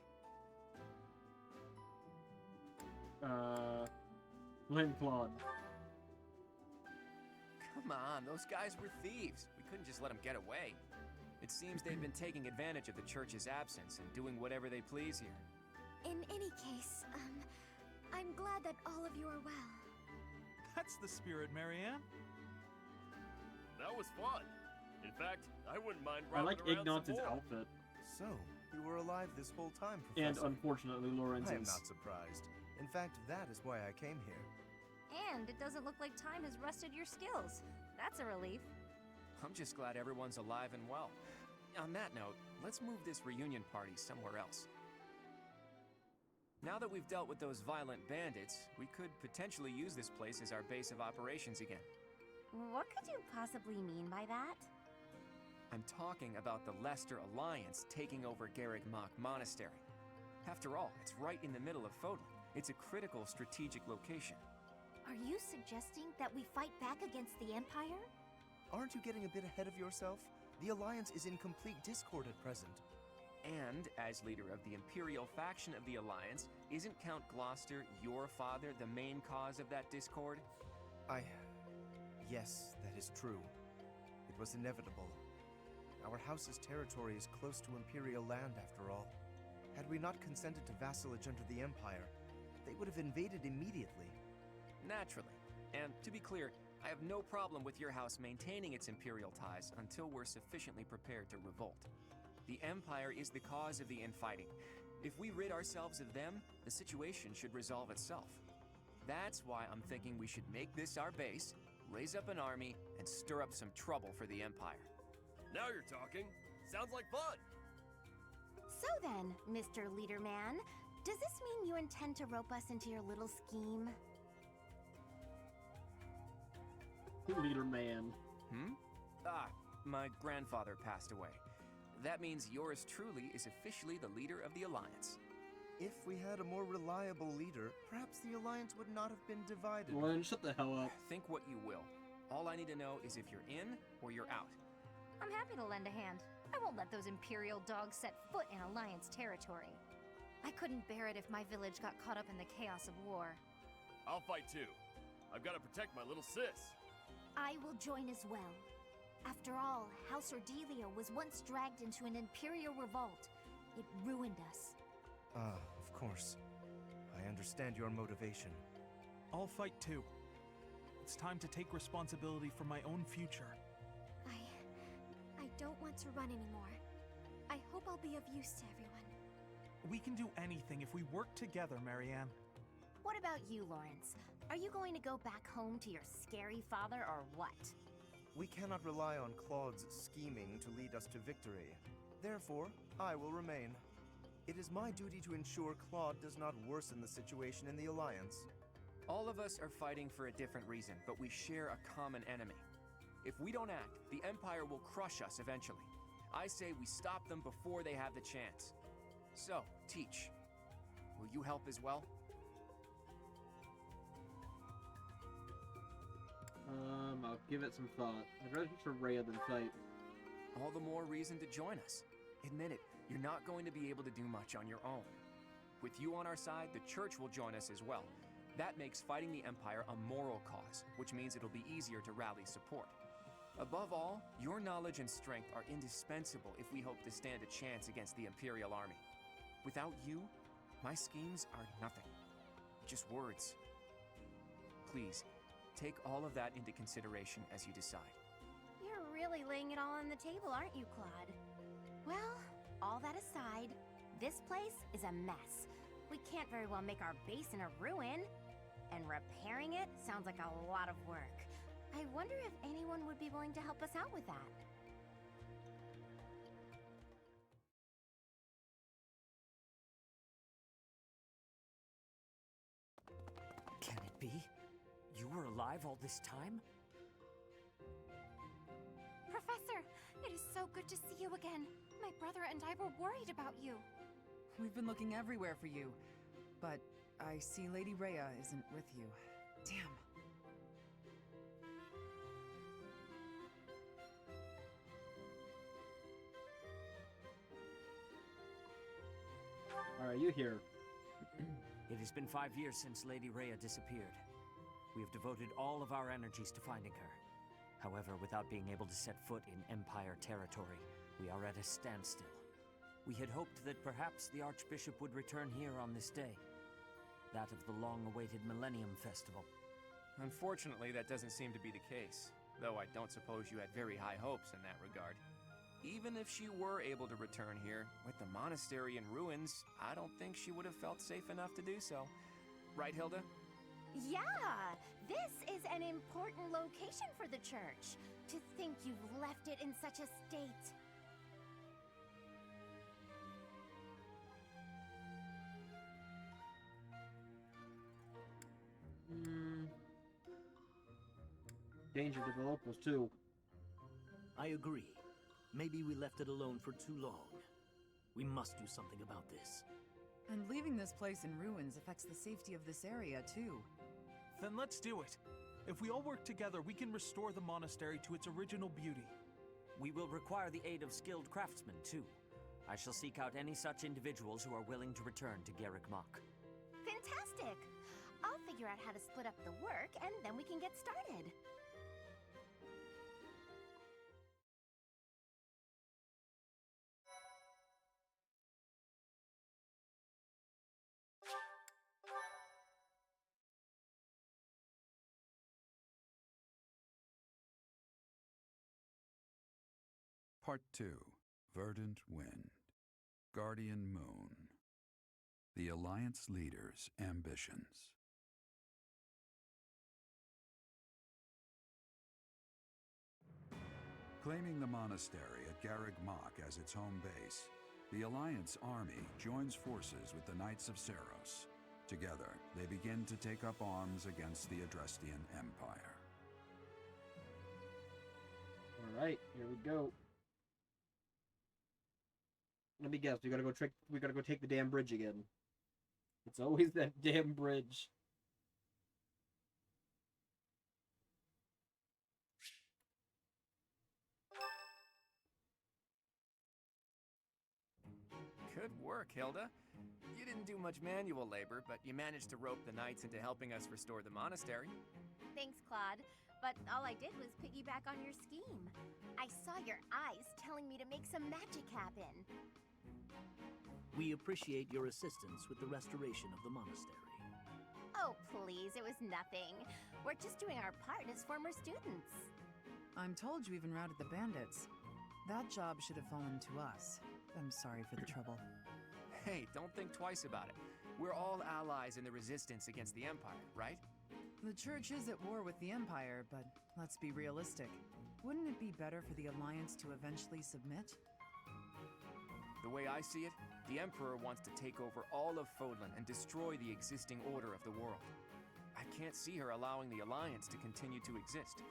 Lynn Claude. Come on, those guys were thieves. We couldn't just let them get away. It seems they've been taking advantage of the church's absence and doing whatever they please here. In any case, I'm glad that all of you are well. That's the spirit, Marianne. That was fun. In fact, I wouldn't mind I like romping around Ignaz's some more. outfit. So, you were alive this whole time, And Professor. unfortunately, Lawrence's. I am not surprised. In fact, that is why I came here. And it doesn't look like time has rusted your skills. That's a relief. I'm just glad everyone's alive and well. On that note, let's move this reunion party somewhere else. Now that we've dealt with those violent bandits, we could potentially use this place as our base of operations again. What could you possibly mean by that? I'm talking about the Leicester Alliance taking over Garreg Mach Monastery. After all, it's right in the middle of Fodlan. It's a critical strategic location. Are you suggesting that we fight back against the Empire? Aren't you getting a bit ahead of yourself? The Alliance is in complete discord at present. And, as leader of the Imperial faction of the Alliance, isn't Count Gloucester, your father, the main cause of that discord? Yes, that is true. It was inevitable. Our house's territory is close to Imperial land, after all. Had we not consented to vassalage under the Empire, they would have invaded immediately. Naturally. And to be clear, I have no problem with your house maintaining its Imperial ties until we're sufficiently prepared to revolt. The Empire is the cause of the infighting. If we rid ourselves of them, the situation should resolve itself. That's why I'm thinking we should make this our base, raise up an army, and stir up some trouble for the Empire. Now you're talking. Sounds like fun. So then, Mr. Leaderman, does this mean you intend to rope us into your little scheme? Leaderman. My grandfather passed away. That means yours truly is officially the leader of the Alliance. If we had a more reliable leader, perhaps the Alliance would not have been divided. Lauren, shut the hell up. Think what you will. All I need to know is if you're in or you're out. I'm happy to lend a hand. I won't let those Imperial dogs set foot in Alliance territory. I couldn't bear it if my village got caught up in the chaos of war. I'll fight too. I've got to protect my little sis. I will join as well. After all, House Ordelia was once dragged into an Imperial revolt. It ruined us. Of course. I understand your motivation. I'll fight too. It's time to take responsibility for my own future. I don't want to run anymore. I hope I'll be of use to everyone. We can do anything if we work together, Marianne. What about you, Lawrence? Are you going to go back home to your scary father or what? We cannot rely on Claude's scheming to lead us to victory. Therefore, I will remain. It is my duty to ensure Claude does not worsen the situation in the Alliance. All of us are fighting for a different reason, but we share a common enemy. If we don't act, the Empire will crush us eventually. I say we stop them before they have the chance. So, Teach, will you help as well? I'll give it some thought. I'd rather for Rhea than fight. All the more reason to join us. Admit it, you're not going to be able to do much on your own. With you on our side, the Church will join us as well. That makes fighting the Empire a moral cause, which means it'll be easier to rally support. Above all, your knowledge and strength are indispensable if we hope to stand a chance against the Imperial Army. Without you, my schemes are nothing. Just words. Please, take all of that into consideration as you decide. You're really laying it all on the table, aren't you, Claude? Well, all that aside, this place is a mess. We can't very well make our base in a ruin. And repairing it sounds like a lot of work. I wonder if anyone would be willing to help us out with that. Can it be? You were alive all this time? Professor, it is so good to see you again. My brother and I were worried about you. We've been looking everywhere for you, but I see Lady Rhea isn't with you. Damn. Are you here? It has been 5 years since Lady Rhea disappeared. We have devoted all of our energies to finding her. However, without being able to set foot in Empire territory, we are at a standstill. We had hoped that perhaps the Archbishop would return here on this day, that of the long-awaited Millennium Festival. Unfortunately, that doesn't seem to be the case, though I don't suppose you had very high hopes in that regard. Even if she were able to return here, with the monastery in ruins, I don't think she would have felt safe enough to do so. Right, Hilda? Yeah! This is an important location for the church. To think you've left it in such a state. Danger to the locals, too. I agree. Maybe we left it alone for too long. We must do something about this. And leaving this place in ruins affects the safety of this area, too. Then let's do it. If we all work together, we can restore the monastery to its original beauty. We will require the aid of skilled craftsmen, too. I shall seek out any such individuals who are willing to return to Garreg Mach. Fantastic! I'll figure out how to split up the work, and then we can get started. Part 2. Verdant Wind. Guardian Moon. The Alliance Leader's Ambitions. Claiming the monastery at Garreg Mach as its home base, the Alliance army joins forces with the Knights of Seiros. Together, they begin to take up arms against the Adrestian Empire. Alright, here we go. Let me guess, we gotta go take the damn bridge again. It's always that damn bridge. Good work, Hilda. You didn't do much manual labor, but you managed to rope the knights into helping us restore the monastery. Thanks, Claude. But all I did was piggyback on your scheme. I saw your eyes telling me to make some magic happen. We appreciate your assistance with the restoration of the monastery. Oh, please, it was nothing. We're just doing our part as former students. I'm told you even routed the bandits. That job should have fallen to us. I'm sorry for the trouble. Hey, don't think twice about it. We're all allies in the resistance against the Empire, right? The Church is at war with the Empire, but let's be realistic. Wouldn't it be better for the Alliance to eventually submit? The way I see it, the Emperor wants to take over all of Fodlan and destroy the existing order of the world. I can't see her allowing the Alliance to continue to exist.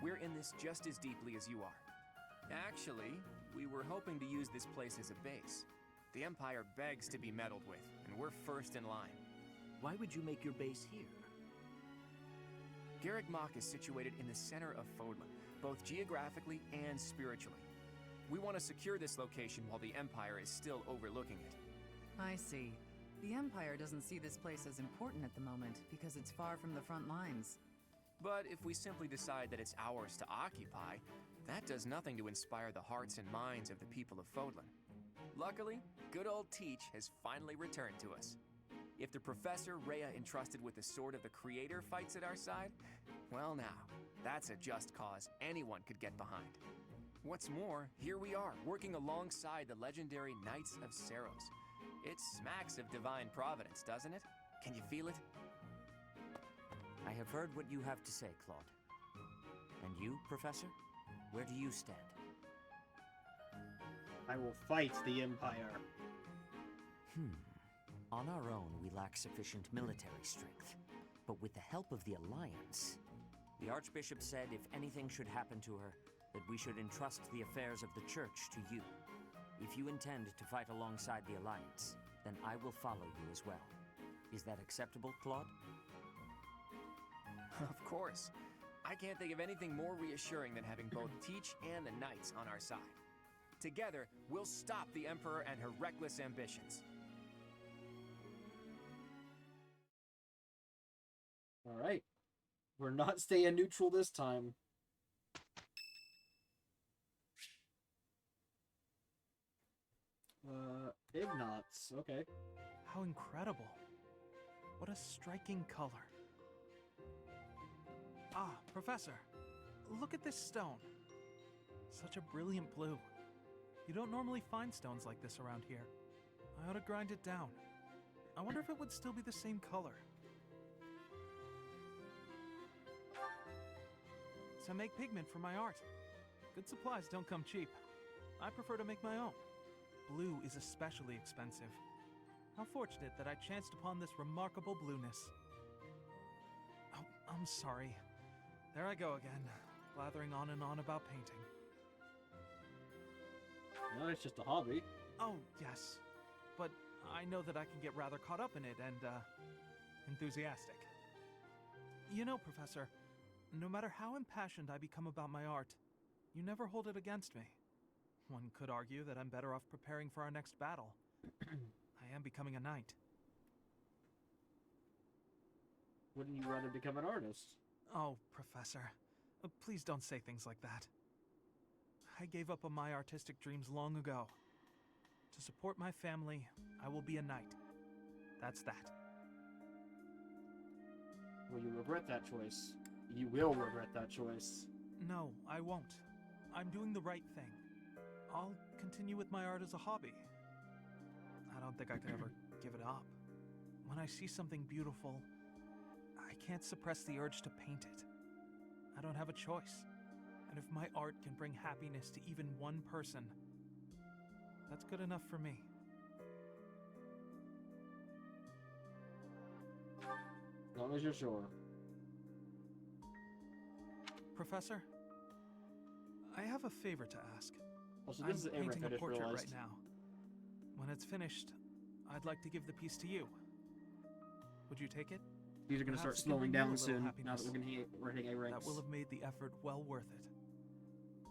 We're in this just as deeply as you are. Actually, we were hoping to use this place as a base. The Empire begs to be meddled with, and we're first in line. Why would you make your base here? Garrick Mach is situated in the center of Fodlan, both geographically and spiritually. We want to secure this location while the Empire is still overlooking it. I see. The Empire doesn't see this place as important at the moment because it's far from the front lines. But if we simply decide that it's ours to occupy, that does nothing to inspire the hearts and minds of the people of Fodlan. Luckily, good old Teach has finally returned to us. If the Professor Rhea entrusted with the Sword of the Creator fights at our side, well now, that's a just cause anyone could get behind. What's more, here we are, working alongside the legendary Knights of Seros. It smacks of divine providence, doesn't it? Can you feel it? I have heard what you have to say, Claude. And you, Professor? Where do you stand? I will fight the Empire. On our own, we lack sufficient military strength. But with the help of the Alliance... The Archbishop said if anything should happen to her, that we should entrust the affairs of the Church to you. If you intend to fight alongside the Alliance, then I will follow you as well. Is that acceptable, Claude? Of course. I can't think of anything more reassuring than having both Teach and the Knights on our side. Together, we'll stop the Emperor and her reckless ambitions. Alright. We're not staying neutral this time. Ignatz. Okay. How incredible. What a striking color. Ah, Professor. Look at this stone. Such a brilliant blue. You don't normally find stones like this around here. I ought to grind it down. I wonder if it would still be the same color. So I make pigment for my art. Good supplies don't come cheap. I prefer to make my own. Blue is especially expensive. How fortunate that I chanced upon this remarkable blueness. Oh, I'm sorry. There I go again, blathering on and on about painting. No, it's just a hobby. Oh, yes. But I know that I can get rather caught up in it and, enthusiastic. You know, Professor, no matter how impassioned I become about my art, you never hold it against me. One could argue that I'm better off preparing for our next battle. I am becoming a knight. Wouldn't you rather become an artist? Oh, Professor. Please don't say things like that. I gave up on my artistic dreams long ago. To support my family, I will be a knight. That's that. Will you regret that choice? You will regret that choice. No, I won't. I'm doing the right thing. I'll continue with my art as a hobby. I don't think I could ever give it up. When I see something beautiful, I can't suppress the urge to paint it. I don't have a choice. And if my art can bring happiness to even one person, that's good enough for me. As long as you're sure. Professor, I have a favor to ask. Also, I'm this is painting a portrait realized. right now. When it's finished, I'd like to give the piece to you. Would you take it? These are going to start Perhaps it can slowing bring you a down little soon, now happiness. that we're hitting A ranks. That will have made the effort well worth it.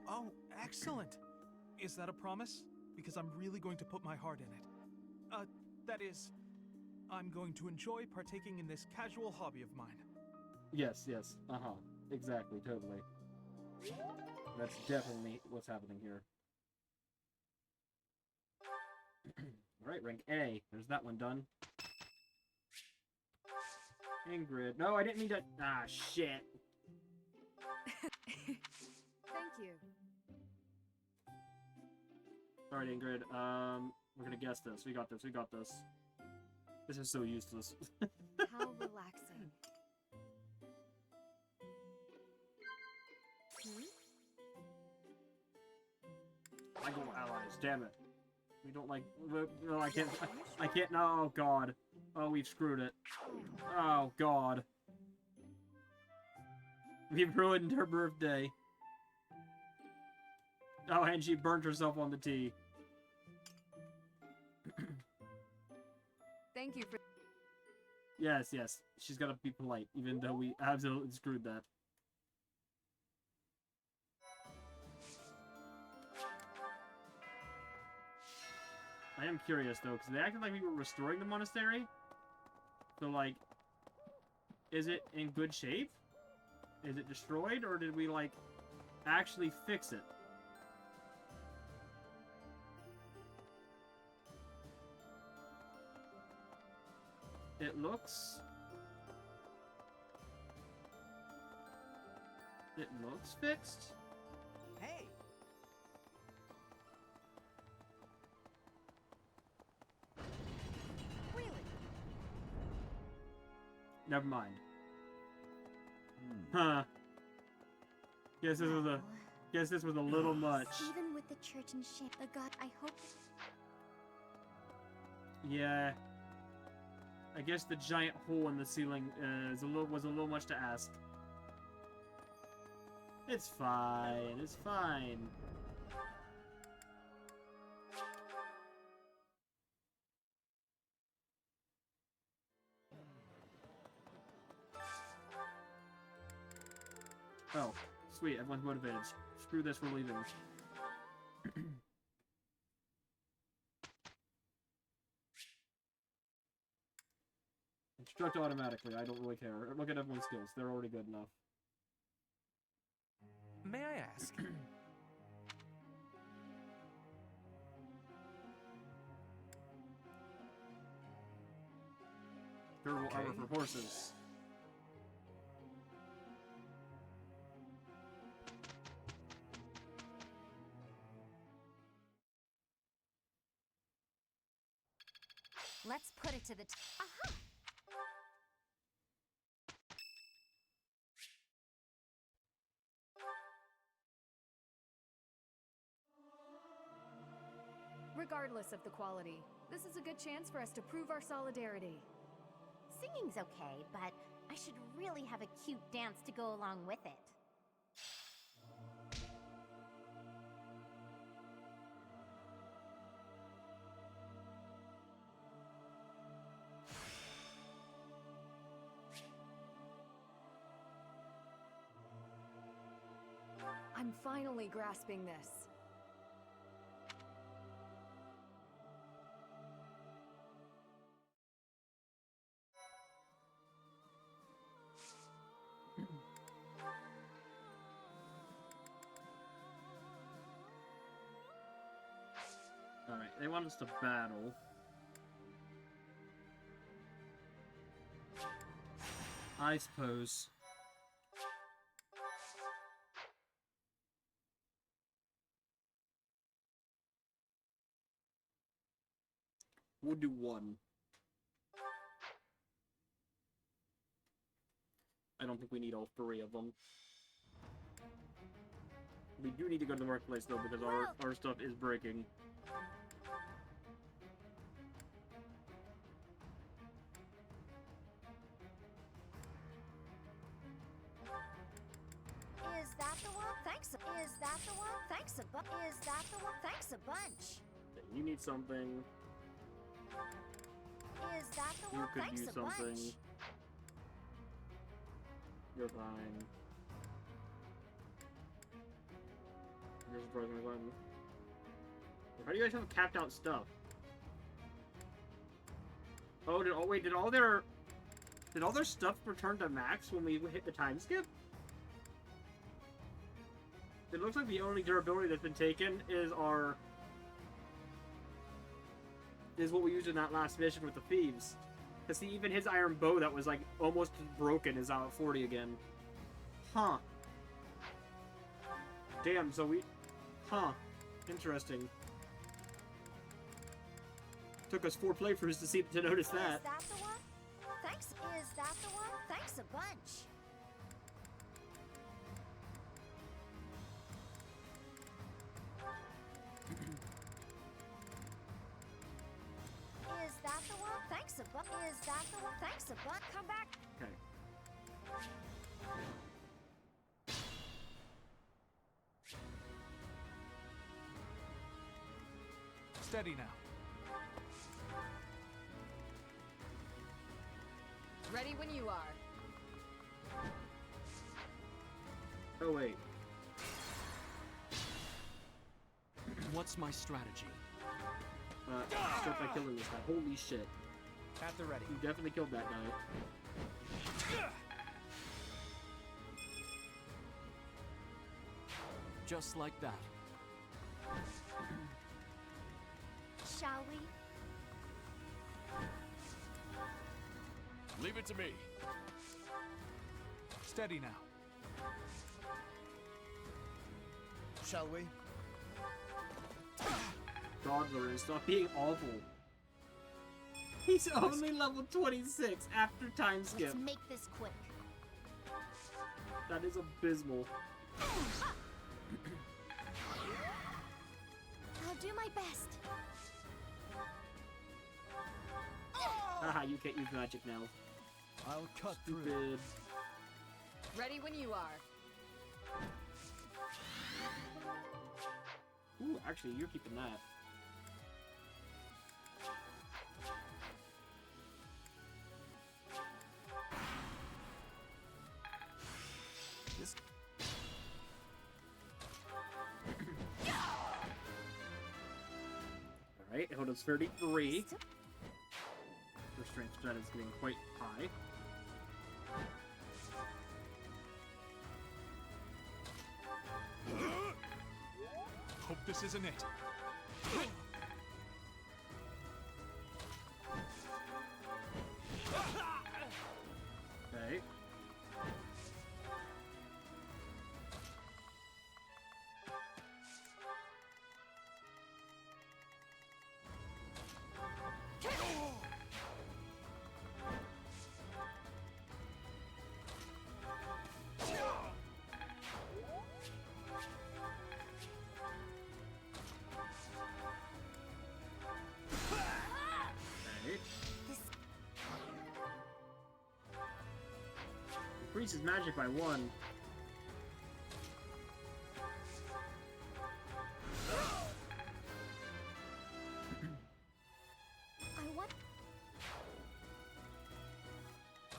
Oh, excellent! Is that a promise? Because I'm really going to put my heart in it. That is, I'm going to enjoy partaking in this casual hobby of mine. Yes, yes. Uh-huh. Exactly, totally. That's definitely what's happening here. Alright, rank A. There's that one done. Ingrid. No, I didn't mean to... Ah, shit. Thank you. Alright, Ingrid. We're gonna guess this. We got this. We got this. This is so useless. How relaxing. Lego allies, damn it. We don't like... No, I can't... I can't... No, oh, God. Oh, we've screwed it. Oh, God. We've ruined her birthday. Oh, and she burnt herself on the tea. Thank you for... Yes, yes. She's gotta be polite, even though we absolutely screwed that. I am curious, though, because they acted like we were restoring the monastery. So, like, is it in good shape? Is it destroyed, or did we, like, actually fix it? It looks fixed. Hey! Really? Never mind. Huh. Guess this was a little much. Even with the church and shame, the god, I hope. Yeah. I guess the giant hole in the ceiling was a little much to ask. It's fine. It's fine. Oh, sweet. Everyone's motivated. Screw this. We're leaving. Instruct automatically. I don't really care. Look at everyone's skills. They're already good enough. May I ask? Durable armor for horses. Let's put it to the aha! Regardless of the quality, this is a good chance for us to prove our solidarity. Singing's okay, but I should really have a cute dance to go along with it. I'm finally grasping this. Alright, they want us to battle. I suppose. We'll do one. I don't think we need all three of them. We do need to go to the workplace though, because our stuff is breaking. Is that the one? Thanks. Is that the one? Thanks a bunch. Is that the one? Thanks a bunch. You need something. Is that the one? You could Thanks use a something. bunch. You're fine. You're just pressing the button. How do you guys have capped out stuff? Oh, did all their stuff return to max when we hit the time skip? It looks like the only durability that's been taken is what we used in that last mission with the thieves. Cause see, even his iron bow that was like almost broken is out at 40 again. Huh. Damn, so we... Huh. Interesting. Took us 4 playthroughs to notice that. Is that the one? Thanks. Is that the one? Thanks a bunch. Is that the one? Thanks a bunch. Is Steady now. Ready when you are. Oh wait. What's my strategy? Start by killing this guy. Holy shit. At the ready. You definitely killed that guy. Just like that. Shall we? Leave it to me. Steady now. Shall we? God, Loren, stop being awful. He's only level 26 after time skip. Let's make this quick. That is abysmal. I'll do my best. Haha, you can't use magic now. I'll cut through. Stupid. Ready when you are. Ooh, actually, you're keeping that. This... Alright, Hoda's 33. Her strength stat is getting quite high. Hope this isn't it. Okay. Increases magic by 1.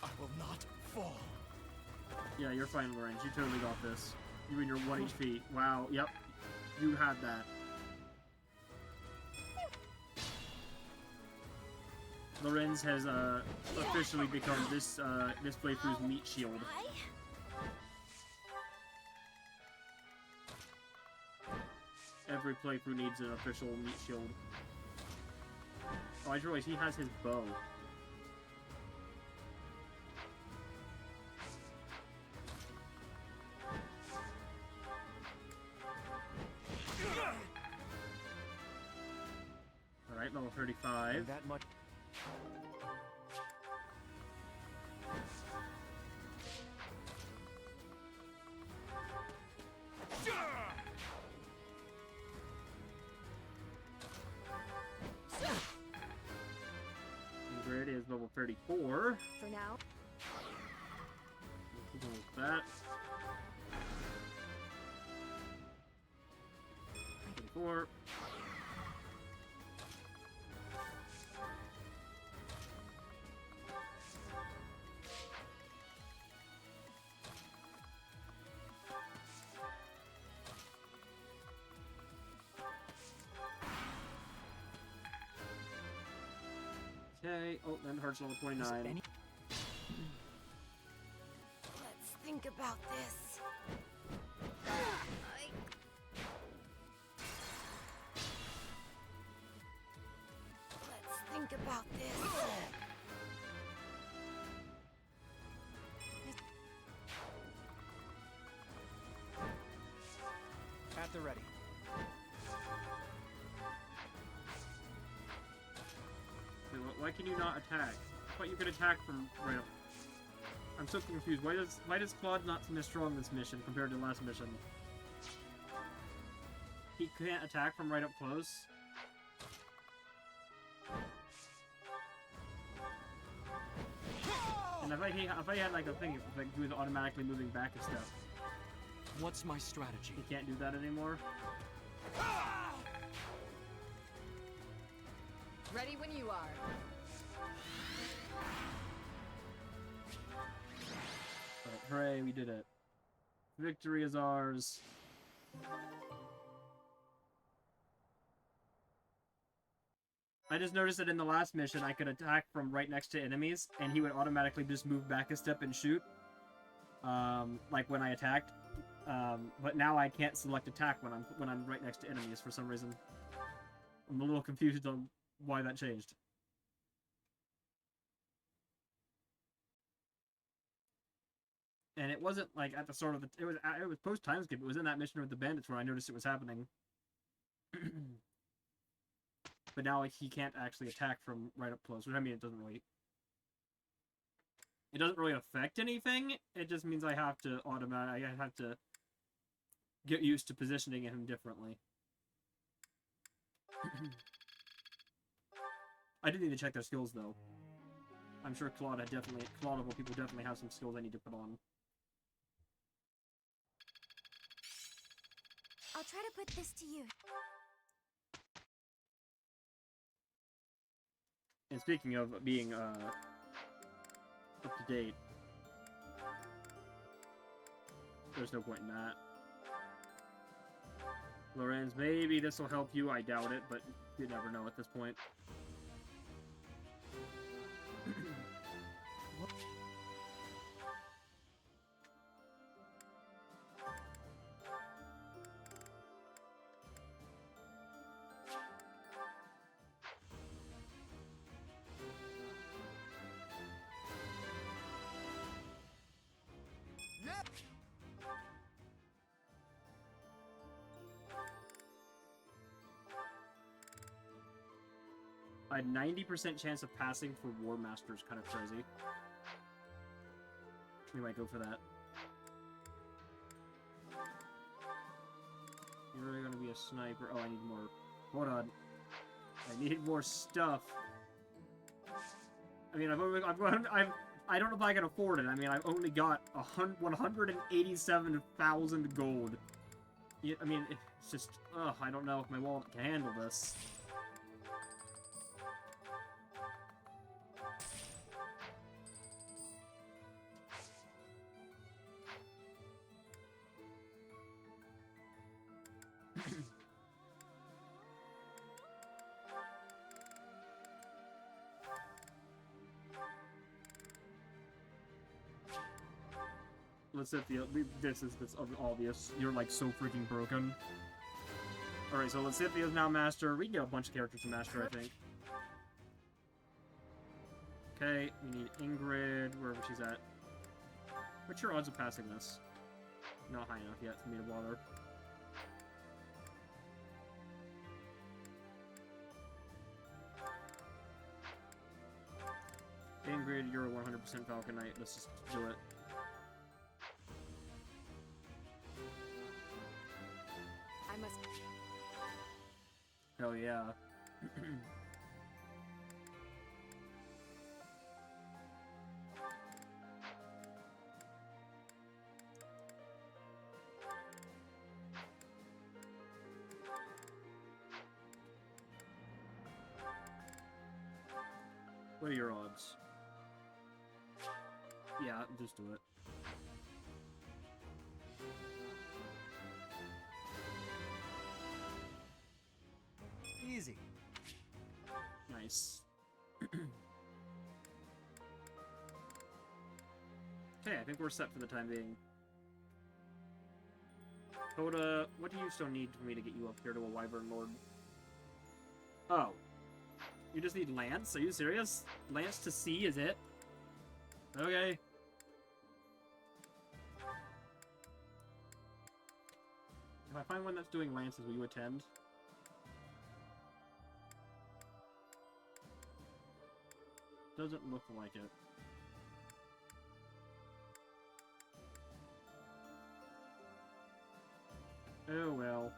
I will not fall. Yeah, you're fine, Lorenz. You totally got this. You and your 1 HP. Wow, yep. You had that. Lorenz has officially become this this playthrough's meat shield. Every playthrough needs an official meat shield. Oh, I just realized he has his bow. Alright, level 35. And that much. Ingrid is level 34. For now. We'll go with that. 34. Okay, oh, then Heart's level 29. Let's think about this. Let's think about this. At the ready. Why can you not attack? I thought you could attack from right up. I'm so confused. Why does Claude not seem as strong this mission compared to the last mission? He can't attack from right up close. And if I had like a thing, if like he was automatically moving back a step. What's my strategy? He can't do that anymore. Ready when you are. Alright, hooray, we did it. Victory is ours. I just noticed that in the last mission, I could attack from right next to enemies, and he would automatically just move back a step and shoot. Like when I attacked. But now I can't select attack when I'm right next to enemies for some reason. I'm a little confused on why that changed. And it wasn't like at the start of the it was post time skip. It was in that mission with the bandits where I noticed it was happening. But now he can't actually attack from right up close. Which I mean, it doesn't really affect anything. It just means I have to get used to positioning him differently. I did need to check their skills though. I'm sure Claudable people definitely have some skills I need to put on. I'll try to put this to use. And speaking of being up to date, there's no point in that. Lorenz, maybe this will help you. I doubt it, but you never know at this point. I had 90% chance of passing for War Master is kind of crazy. We might go for that. You're really gonna be a sniper. Oh, I need more. Hold on. I need more stuff. I mean, I don't know if I can afford it. I mean, I've only got 187,000 gold. I mean, it's just, ugh, I don't know if my wallet can handle this. Lysithia, this is obvious. You're like so freaking broken. Alright, so Lysithia's now master. We can get a bunch of characters to master, I think. Okay, we need Ingrid, wherever she's at. What's your odds of passing this? Not high enough yet for me to bother. Ingrid, you're a 100% Falcon Knight. Let's just do it. I must. Hell yeah. What are your odds? Yeah, just do it. Easy. Nice. Okay, I think we're set for the time being. Coda, what do you still need for me to get you up here to a Wyvern Lord? Oh. You just need Lance? Are you serious? Lance to sea is it? Okay. If I find one that's doing Lances, will you attend? Doesn't look like it. Oh well.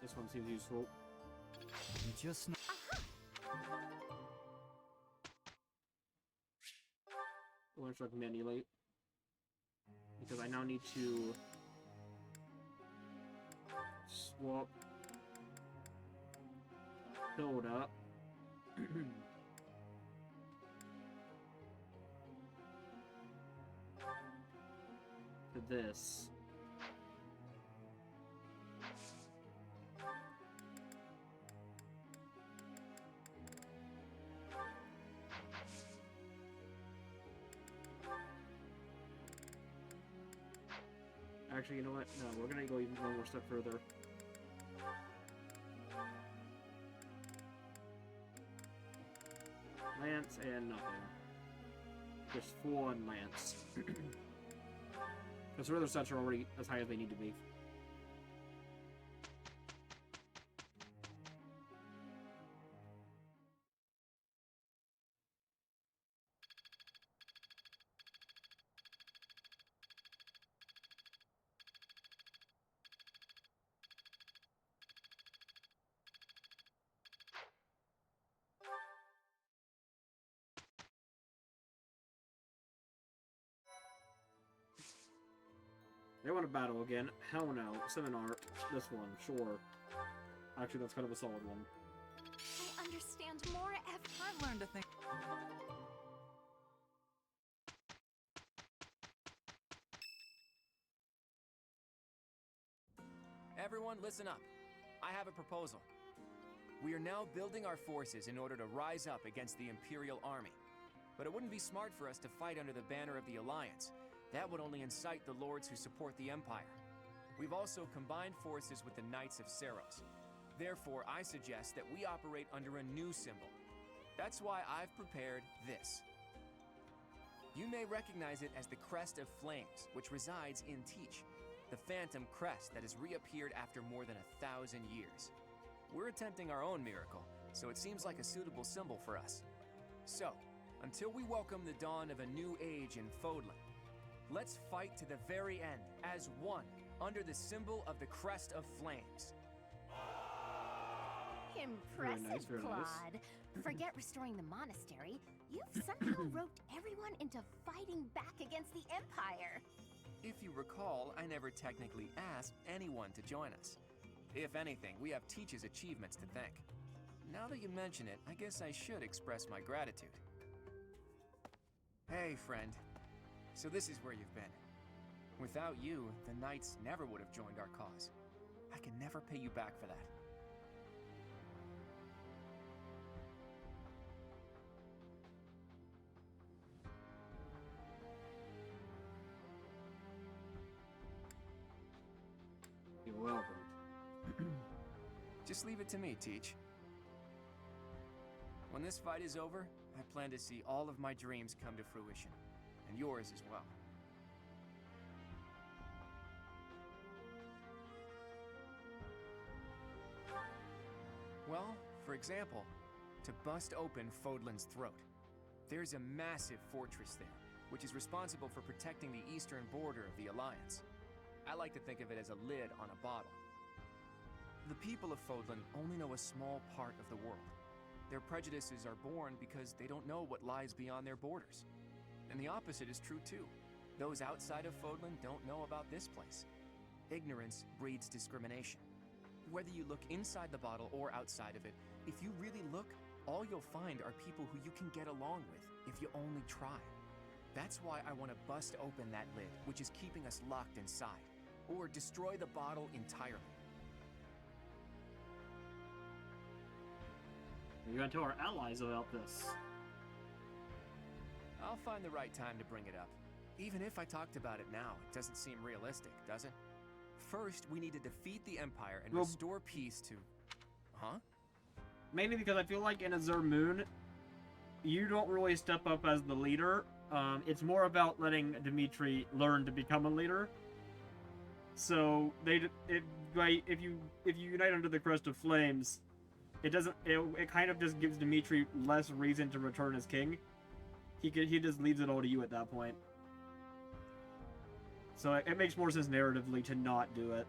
This one seems useful. Just Launch like manually. Because I now need to swap build up. To this. Actually, you know what? No, we're gonna go even one more step further. Lance and nothing. Just full on Lance. Because the other sets are already as high as they need to be. They want to battle again. Hell no. Seminar. This one. Sure. Actually, that's kind of a solid one. I understand more I've learned to think. Everyone, listen up. I have a proposal. We are now building our forces in order to rise up against the Imperial Army. But it wouldn't be smart for us to fight under the banner of the Alliance. That would only incite the lords who support the Empire. We've also combined forces with the Knights of Seros. Therefore, I suggest that we operate under a new symbol. That's why I've prepared this. You may recognize it as the Crest of Flames, which resides in Teach, the phantom crest that has reappeared after more than 1,000 years. We're attempting our own miracle, so it seems like a suitable symbol for us. So, until we welcome the dawn of a new age in Fodlan, let's fight to the very end, as one, under the symbol of the Crest of Flames. Impressive, very nice. Claude. Forget restoring the monastery. You've somehow roped everyone into fighting back against the Empire. If you recall, I never technically asked anyone to join us. If anything, we have Teach's achievements to thank. Now that you mention it, I guess I should express my gratitude. Hey, friend. So this is where you've been. Without you, the Knights never would have joined our cause. I can never pay you back for that. You're welcome. Just leave it to me, Teach. When this fight is over, I plan to see all of my dreams come to fruition. And yours as well. Well, for example, to bust open Fodlan's throat. There's a massive fortress there, which is responsible for protecting the eastern border of the Alliance. I like to think of it as a lid on a bottle. The people of Fodlan only know a small part of the world. Their prejudices are born because they don't know what lies beyond their borders. And the opposite is true too. Those outside of Fodlan don't know about this place. Ignorance breeds discrimination. Whether you look inside the bottle or outside of it, if you really look, all you'll find are people who you can get along with if you only try. That's why I want to bust open that lid, which is keeping us locked inside, or destroy the bottle entirely. You're gonna tell our allies about this. I'll find the right time to bring it up. Even if I talked about it now, it doesn't seem realistic, does it? First, we need to defeat the Empire and restore peace to... Huh? Mainly because I feel like in Azure Moon, you don't really step up as the leader. It's more about letting Dimitri learn to become a leader. So if you unite under the Crest of Flames, it kind of just gives Dimitri less reason to return as king. He just leaves it all to you at that point. So it makes more sense narratively to not do it.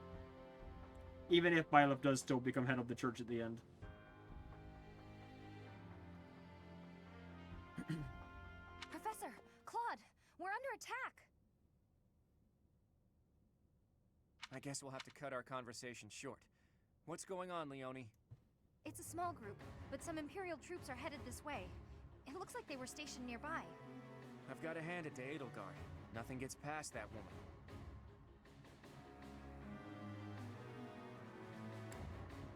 Even if Byleth does still become head of the church at the end. I guess we'll have to cut our conversation short. What's going on, Leonie? It's a small group, but some Imperial troops are headed this way. It looks like they were stationed nearby. I've got to hand it to Edelgard. Nothing gets past that woman.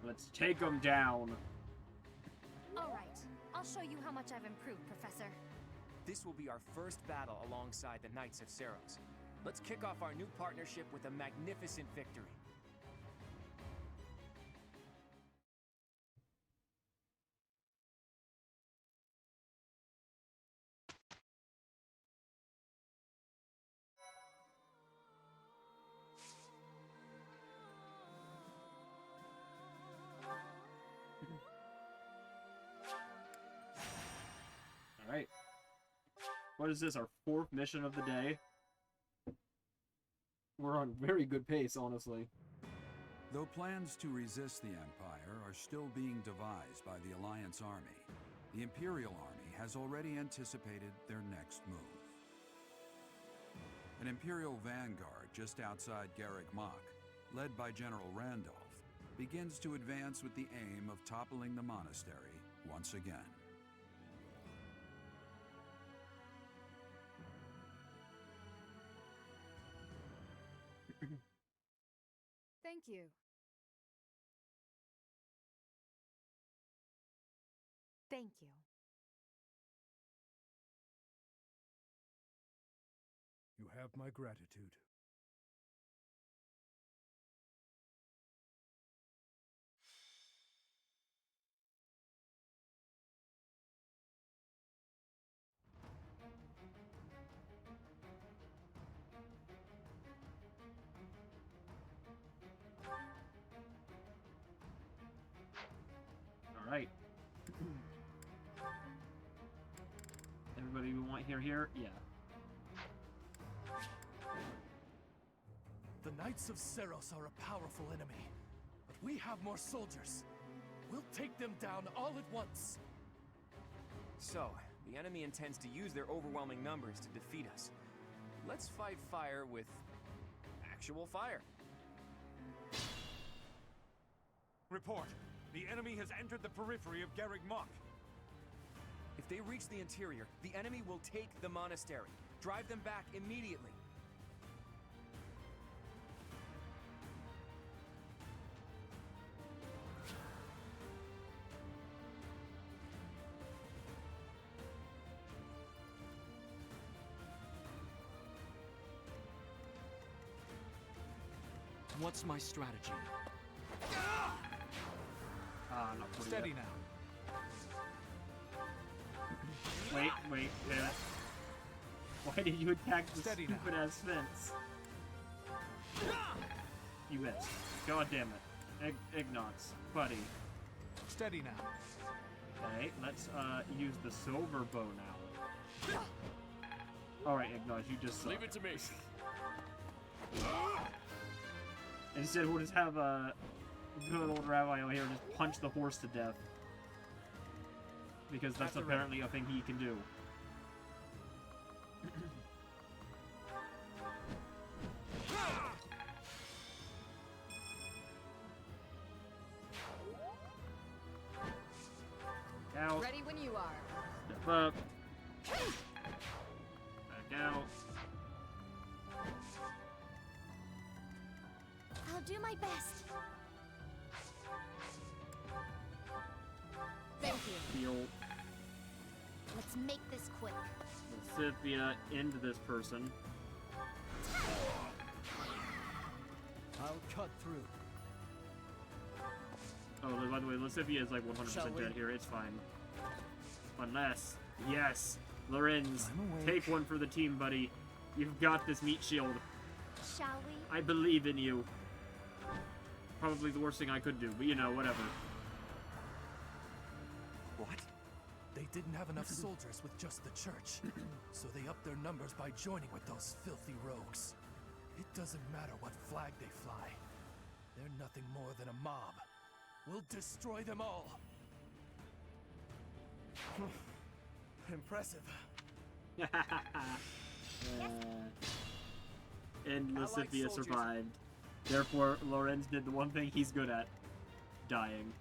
Let's take them down. Alright, I'll show you how much I've improved, Professor. This will be our first battle alongside the Knights of Seros. Let's kick off our new partnership with a magnificent victory. Alright. What is this, our 4th mission of the day? We're on very good pace, honestly. Though plans to resist the Empire are still being devised by the Alliance Army, the Imperial Army has already anticipated their next move. An Imperial vanguard just outside Garrick Mach, led by General Randolph, begins to advance with the aim of toppling the monastery once again. Thank you. Thank you. You have my gratitude. Alright. Everybody we want here? Yeah. The Knights of Seros are a powerful enemy, but we have more soldiers. We'll take them down all at once. So, the enemy intends to use their overwhelming numbers to defeat us. Let's fight fire with actual fire. Report. The enemy has entered the periphery of Garrick Mach. If they reach the interior, the enemy will take the monastery. Drive them back immediately. What's my strategy? Not Steady yet. now. Wait, damn it. Why did you attack the Steady now. stupid ass fence? You missed. God damn it. Ignots. Buddy. Steady now. Okay, let's use the silver bow now. Alright, Ignots, you just suck. Leave it to me. Instead, we'll just have a good old rabbi over here just punch the horse to death. Because that's apparently a thing he can do. Out. Ready when you are. Step up. Back out. I'll do my best. Thank you. Heal. Let's make this quick. Lysithia into this person. I'll cut through. Oh, by the way, Lysithia is like 100% dead here. It's fine. Unless, yes, Lorenz, take one for the team, buddy. You've got this meat shield. Shall we? I believe in you. Probably the worst thing I could do, but you know, whatever. What? They didn't have enough soldiers with just the church, so they upped their numbers by joining with those filthy rogues. It doesn't matter what flag they fly. They're nothing more than a mob. We'll destroy them all. Impressive. And Lysithia survived. Therefore, Lorenz did the one thing he's good at. Dying.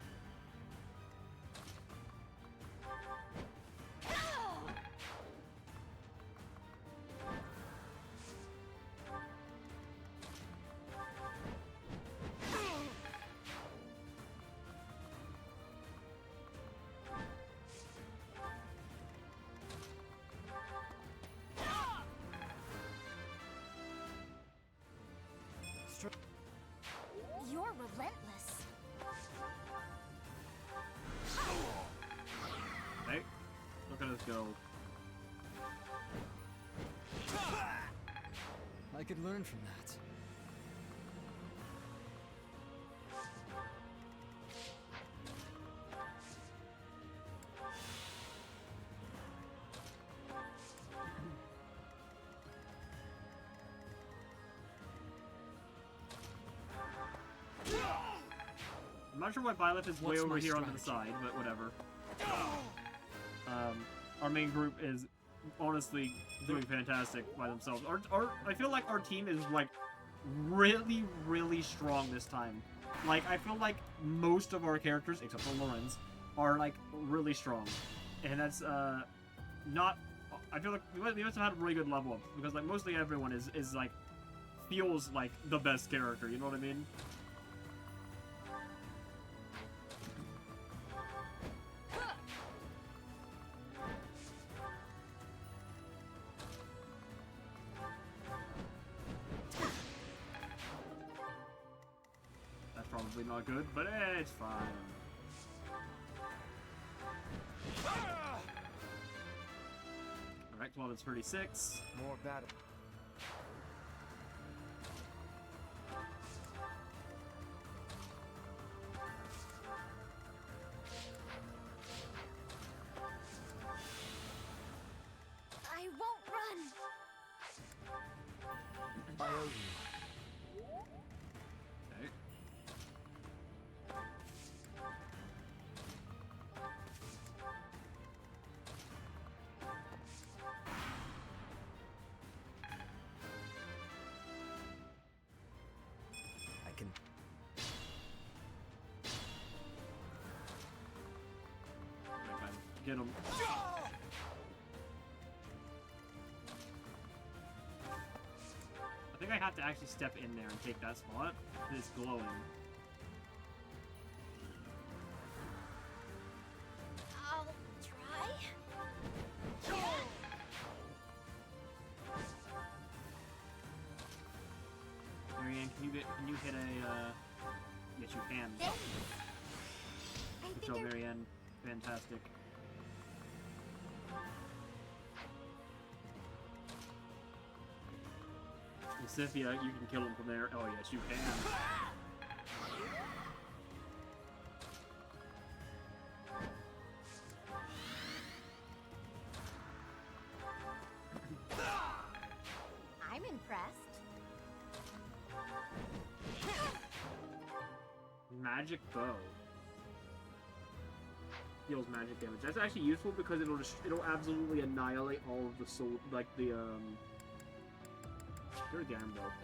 You're relentless. Okay, look at us go. I could learn from that. I'm not sure why Byleth is way What's over my here on the strategy? side, but whatever. Our main group is honestly doing fantastic by themselves. I feel like our team is like really, really strong this time. Like, I feel like most of our characters, except for Lorenz, are like really strong. And that's not... I feel like we must have had a really good level up, because like mostly everyone is like feels like the best character, you know what I mean? That's probably not good, but it's fine. Alright, 12 is 36. More battle. I won't run. I owe you. Okay. I can. Get him. I think I have to actually step in there and take that spot. It's glowing. I'll try. Marianne, can you hit a yes you can. Good job, Marianne. Fantastic. Scythia, you can kill him from there. Oh yes, you can. I'm impressed. Magic bow. Deals magic damage. That's actually useful because it'll absolutely annihilate all of the soul, like the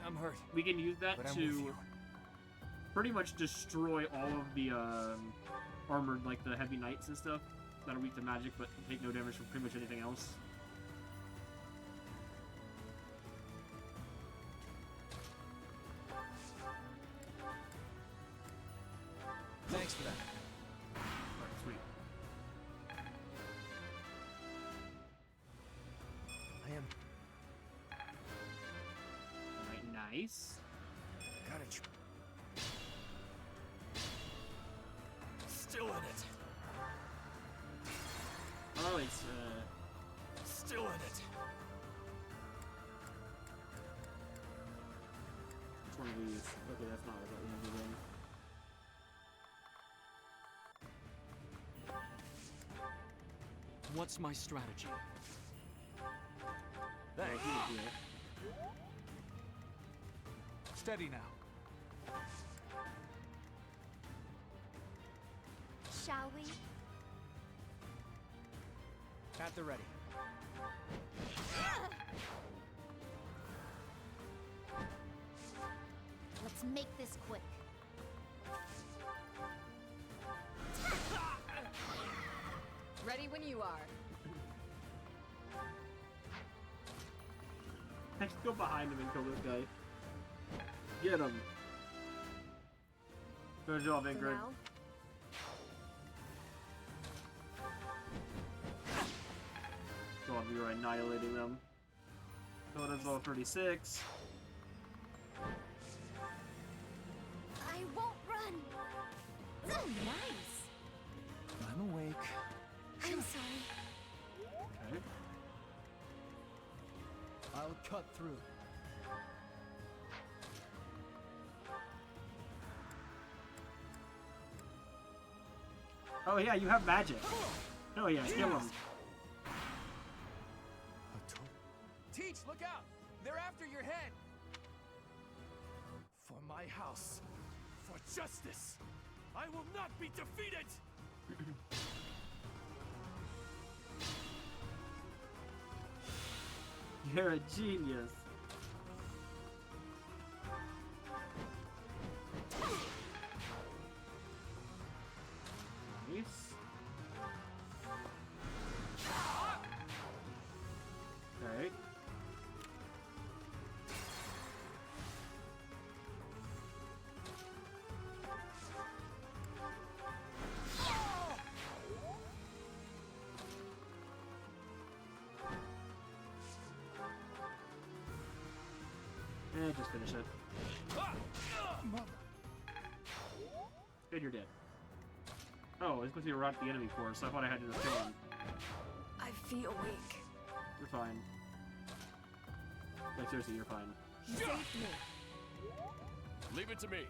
I'm hurt. We can use that but I'm with to you. pretty much destroy all of the armored, like the heavy knights and stuff that are weak to magic but take no damage from pretty much anything else. Thanks for that. Alright, sweet. I am. Alright, nice. Gotta Still in it. Oh, it's Still in it. which one of these? Okay, that's not what I want to do then. What's my strategy? Thanks. Steady now. Shall we? At the ready. Let's Let's make this quick. Ready when you are. Let's go behind him and kill this guy. Get him. Good job, Ingrid. God, we were annihilating them. So that's all 36. I won't run. Oh, nice. I'm awake. I'm sorry. Okay. I'll cut through. Oh yeah, you have magic. Oh yeah, kill him. Teach, look out! They're after your head! For my house, for justice, I will not be defeated! You're a genius. Nice. Okay. Just finish it. And you're dead. Oh, it's supposed to be right at the enemy force, so I thought I had to just kill him. I feel weak. You're fine. Like, seriously, you're fine. You saved me. Leave it to me.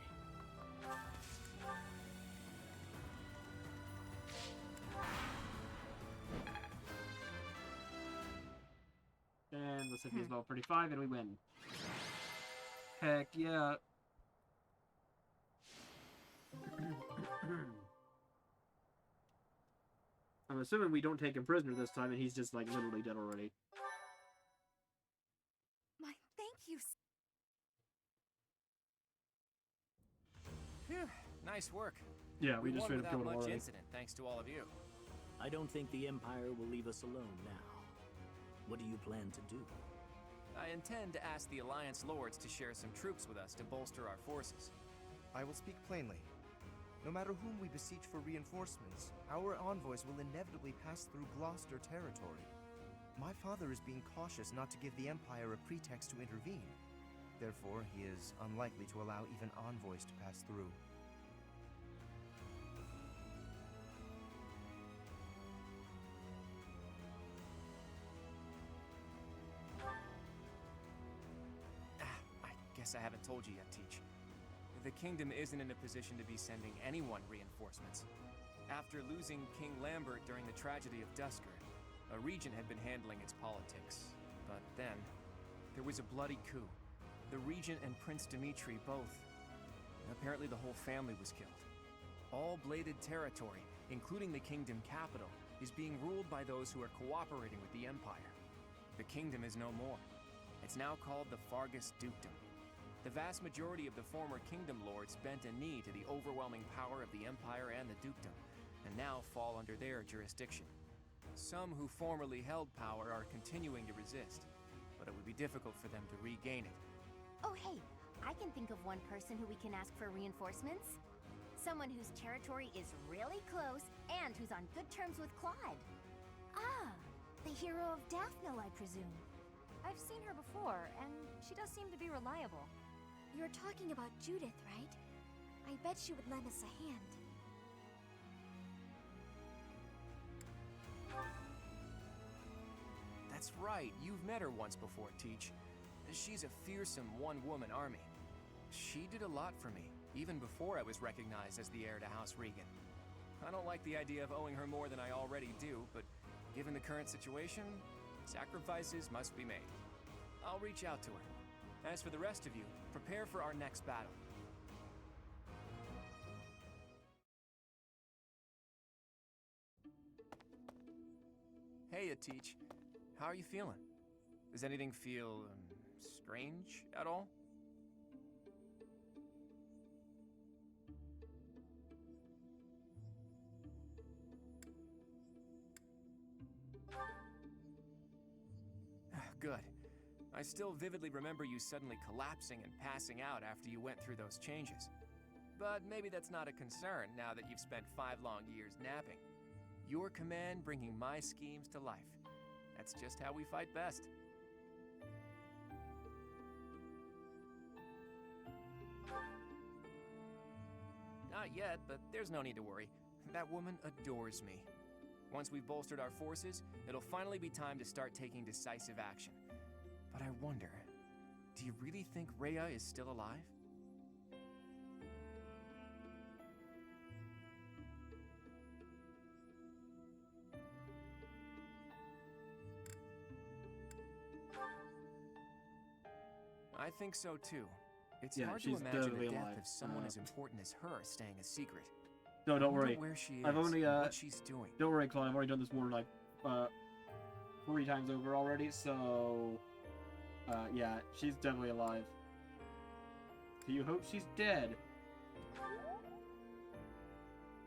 And the city is level 35, and we win. Heck yeah. I'm assuming we don't take him prisoner this time, and he's just, like, literally dead already. My thank you. Phew, nice work. Yeah, we just won straight up without killed him much already. incident, thanks to all of you. I don't think the Empire will leave us alone now. What do you plan to do? I intend to ask the Alliance Lords to share some troops with us to bolster our forces. I will speak plainly. No matter whom we beseech for reinforcements, our envoys will inevitably pass through Gloucester territory. My father is being cautious not to give the Empire a pretext to intervene. Therefore, he is unlikely to allow even envoys to pass through. I guess I haven't told you yet, Teach. The kingdom isn't in a position to be sending anyone reinforcements. After losing King Lambert during the tragedy of Dusker, a regent had been handling its politics. But then, there was a bloody coup. The regent and Prince Dimitri both. Apparently the whole family was killed. All bladed territory, including the kingdom capital, is being ruled by those who are cooperating with the Empire. The kingdom is no more. It's now called the Fargus Dukedom. The vast majority of the former kingdom lords bent a knee to the overwhelming power of the Empire and the dukedom, and now fall under their jurisdiction. Some who formerly held power are continuing to resist, but it would be difficult for them to regain it. Oh hey, I can think of one person who we can ask for reinforcements. Someone whose territory is really close and who's on good terms with Claude. Ah, the hero of Daphne, I presume. I've seen her before, and she does seem to be reliable. You're talking about Judith, right? I bet she would lend us a hand. That's right, you've met her once before, Teach. She's a fearsome one-woman army. She did a lot for me, even before I was recognized as the heir to House Regan. I don't like the idea of owing her more than I already do, but given the current situation, sacrifices must be made. I'll reach out to her. As for the rest of you, prepare for our next battle. Hey, Teach. How are you feeling? Does anything feel strange at all? good. I still vividly remember you suddenly collapsing and passing out after you went through those changes. But maybe that's not a concern now that you've spent 5 long years napping. Your command bringing my schemes to life. That's just how we fight best. Not yet, but there's no need to worry. That woman adores me. Once we've bolstered our forces, it'll finally be time to start taking decisive action. But I wonder, do you really think Rhea is still alive? I think so too. It's hard to imagine the death of someone as important as her staying a secret. No, don't worry. Where she is, I've only what she's doing. Don't worry, Claude. I've already done this more like 3 times over already. So yeah, she's definitely alive. Do you hope she's dead?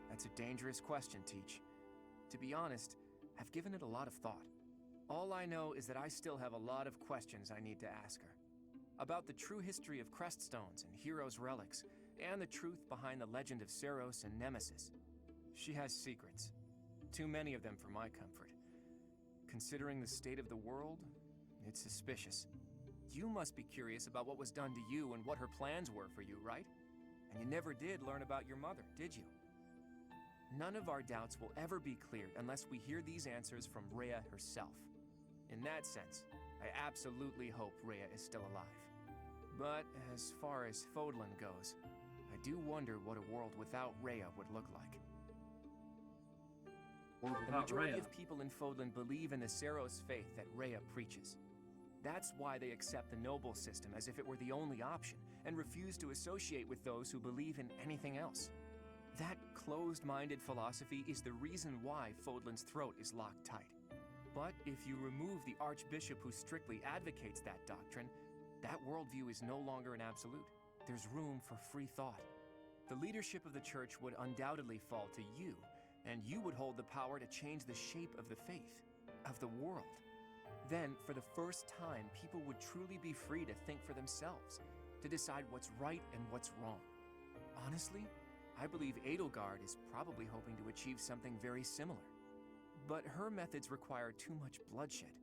That's a dangerous question, Teach. To be honest, I've given it a lot of thought. All I know is that I still have a lot of questions I need to ask her. About the true history of Creststones and Heroes' relics, and the truth behind the legend of Seros and Nemesis. She has secrets. Too many of them for my comfort. Considering the state of the world, it's suspicious. You must be curious about what was done to you and what her plans were for you, right? And you never did learn about your mother, did you? None of our doubts will ever be cleared unless we hear these answers from Rhea herself. In that sense, I absolutely hope Rhea is still alive. But as far as Fodlan goes, I do wonder what a world without Rhea would look like. The majority of people in Fodlan believe in the Seros faith that Rhea preaches. That's why they accept the noble system as if it were the only option, and refuse to associate with those who believe in anything else. That closed-minded philosophy is the reason why Fodlan's throat is locked tight. But if you remove the Archbishop who strictly advocates that doctrine, that worldview is no longer an absolute. There's room for free thought. The leadership of the Church would undoubtedly fall to you, and you would hold the power to change the shape of the faith, of the world. Then, for the first time, people would truly be free to think for themselves, to decide what's right and what's wrong. Honestly, I believe Edelgard is probably hoping to achieve something very similar. But her methods require too much bloodshed.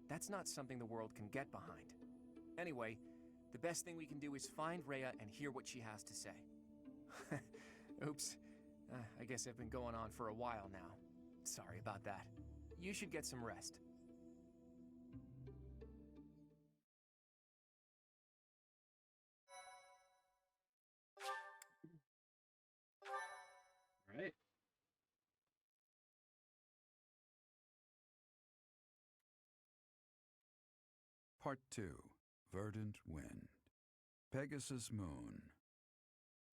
That's not something the world can get behind. Anyway, the best thing we can do is find Rhea and hear what she has to say. Oops. I guess I've been going on for a while now. Sorry about that. You should get some rest. Right. Part 2. Verdant Wind. Pegasus Moon.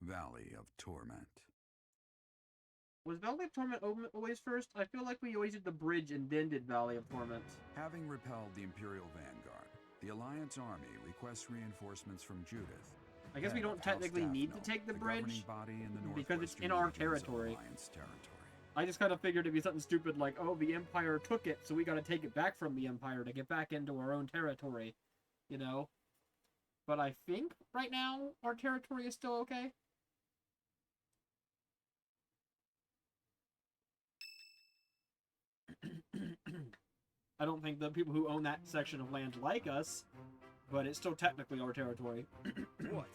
Valley of Torment. Was Valley of Torment always first? I feel like we always did the bridge and then did Valley of Torment. Having repelled the Imperial Vanguard, the Alliance army requests reinforcements from Judith. I guess we don't technically need to take the bridge because it's in our territory. I just kind of figured it'd be something stupid like, oh, the Empire took it, so we gotta take it back from the Empire to get back into our own territory, you know? But I think right now our territory is still okay. I don't think the people who own that section of land like us, but it's still technically our territory. What?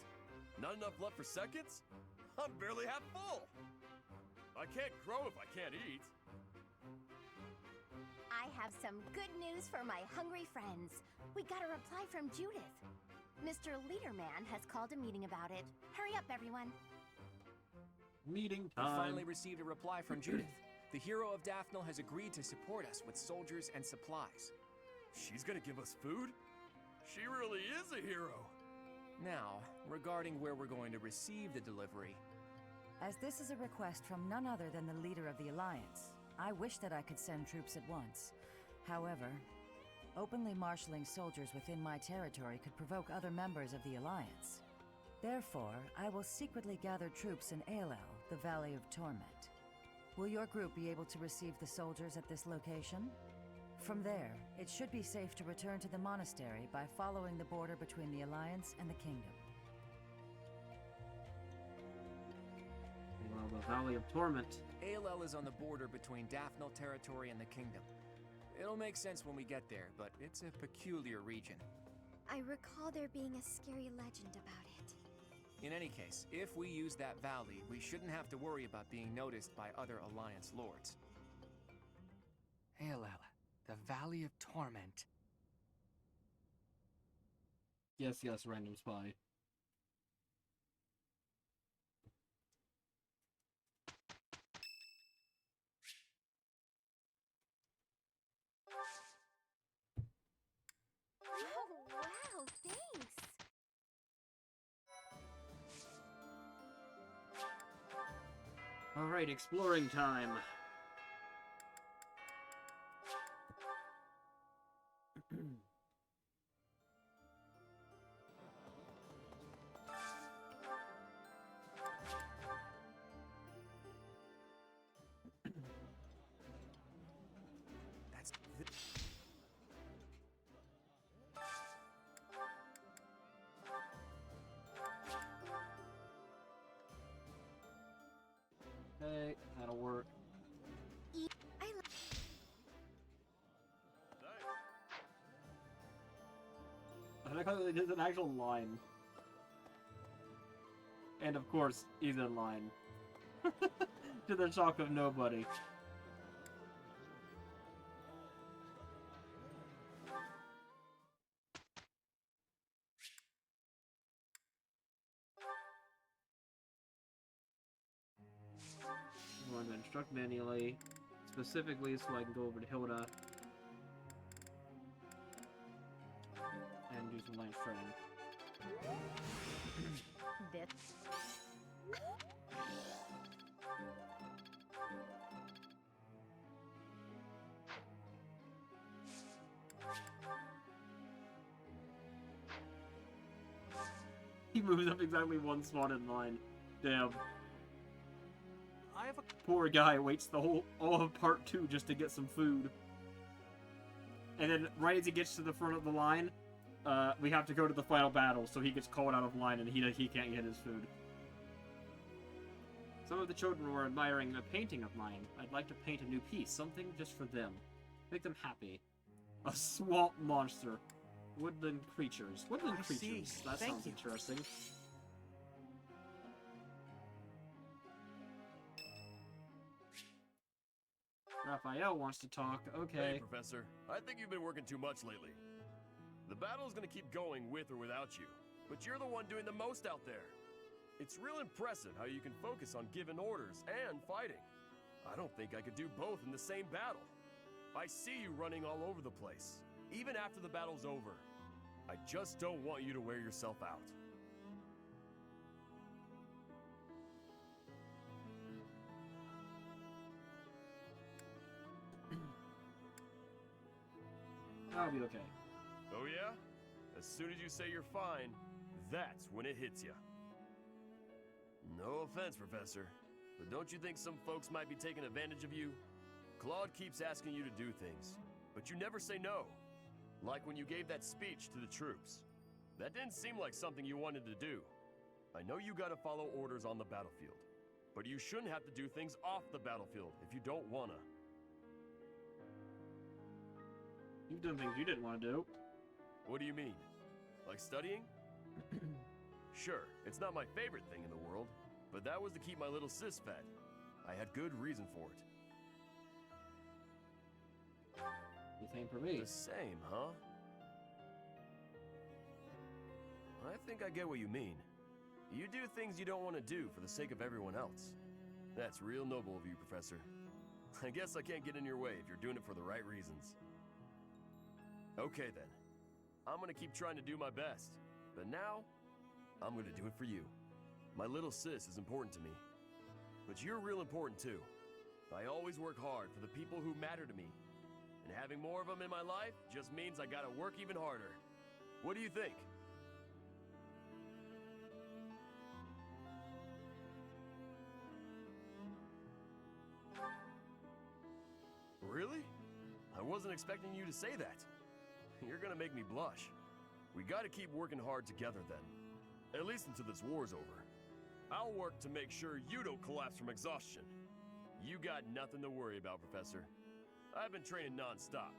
Not enough left for seconds? I'm barely half full. I can't grow if I can't eat. I have some good news for my hungry friends. We got a reply from Judith. Mr. Leaderman has called a meeting about it. Hurry up, everyone. Meeting We time. finally received a reply from Judith. The hero of Daphnel has agreed to support us with soldiers and supplies. She's gonna give us food? She really is a hero. Now, regarding where we're going to receive the delivery. As this is a request from none other than the leader of the Alliance, I wish that I could send troops at once. However, openly marshaling soldiers within my territory could provoke other members of the Alliance. Therefore, I will secretly gather troops in Aelel, the Valley of Torment. Will your group be able to receive the soldiers at this location? From there, it should be safe to return to the monastery by following the border between the Alliance and the Kingdom. Well, the Valley of Torment. ALL is on the border between Daphnel territory and the Kingdom. It'll make sense when we get there, but it's a peculiar region. I recall there being a scary legend about it. In any case, if we use that valley, we shouldn't have to worry about being noticed by other Alliance lords. ALL, the Valley of Torment. Yes, yes, random spy. Oh, wow, thanks! Alright, exploring time. That's Okay, that'll work. I like how there's an actual line. And of course, he's in line. To the shock of nobody. I'm going to instruct manually, specifically so I can go over to Hilda and do some lance training. He moves up exactly one spot in line. Damn. I have a Poor guy waits the whole all of part 2 just to get some food. And then right as he gets to the front of the line, we have to go to the final battle, so he gets called out of line and he can't get his food. Some of the children were admiring a painting of mine. I'd like to paint a new piece, something just for them. Make them happy. A swamp monster. Woodland creatures. Woodland I see. creatures. That Thank sounds you. interesting. Raphael wants to talk. Okay. Hey, Professor. I think you've been working too much lately. The battle's gonna keep going with or without you, but you're the one doing the most out there. It's real impressive how you can focus on giving orders and fighting. I don't think I could do both in the same battle. I see you running all over the place, even after the battle's over. I just don't want you to wear yourself out. I'll be okay. Oh yeah? As soon as you say you're fine, that's when it hits you. No offense, Professor, but don't you think some folks might be taking advantage of you? Claude keeps asking you to do things, but you never say no. Like when you gave that speech to the troops. That didn't seem like something you wanted to do. I know you gotta follow orders on the battlefield, but you shouldn't have to do things off the battlefield if you don't wanna. You've done things you didn't want to do. What do you mean? Like studying? Sure, it's not my favorite thing in the world, but that was to keep my little sis fed. I had good reason for it. The same for me. The same, huh? I think I get what you mean. You do things you don't want to do for the sake of everyone else. That's real noble of you, Professor. I guess I can't get in your way if you're doing it for the right reasons. Okay then. I'm gonna keep trying to do my best. But now, I'm gonna do it for you. My little sis is important to me. But you're real important too. I always work hard for the people who matter to me. And having more of them in my life just means I gotta work even harder. What do you think? Really? I wasn't expecting you to say that. You're gonna make me blush. We gotta keep working hard together then. At least until this war's over. I'll work to make sure you don't collapse from exhaustion. You got nothing to worry about, Professor. I've been training non-stop.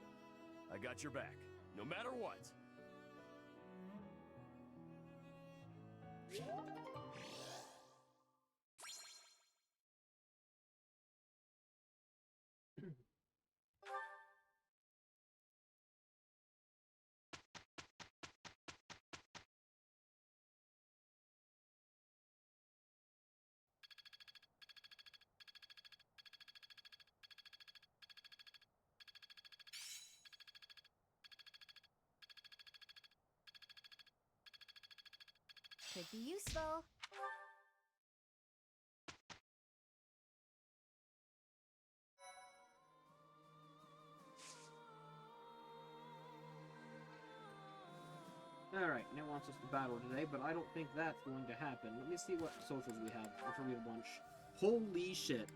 I got your back, no matter what. Could be useful. Alright, Nick wants us to battle today, but I don't think that's going to happen. Let me see what socials we have. I'm sure we have a bunch. Holy shit.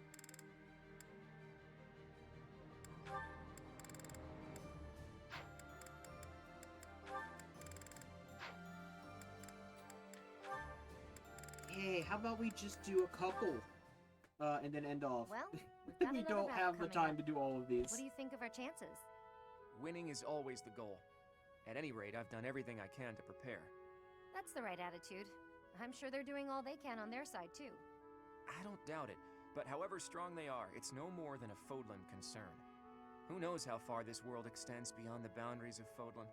Hey, how about we just do a couple? And then end off. Well, we've got we another don't round have the coming time up. to do all of these. What do you think of our chances? Winning is always the goal. At any rate, I've done everything I can to prepare. That's the right attitude. I'm sure they're doing all they can on their side, too. I don't doubt it, but however strong they are, it's no more than a Fodlan concern. Who knows how far this world extends beyond the boundaries of Fodlan?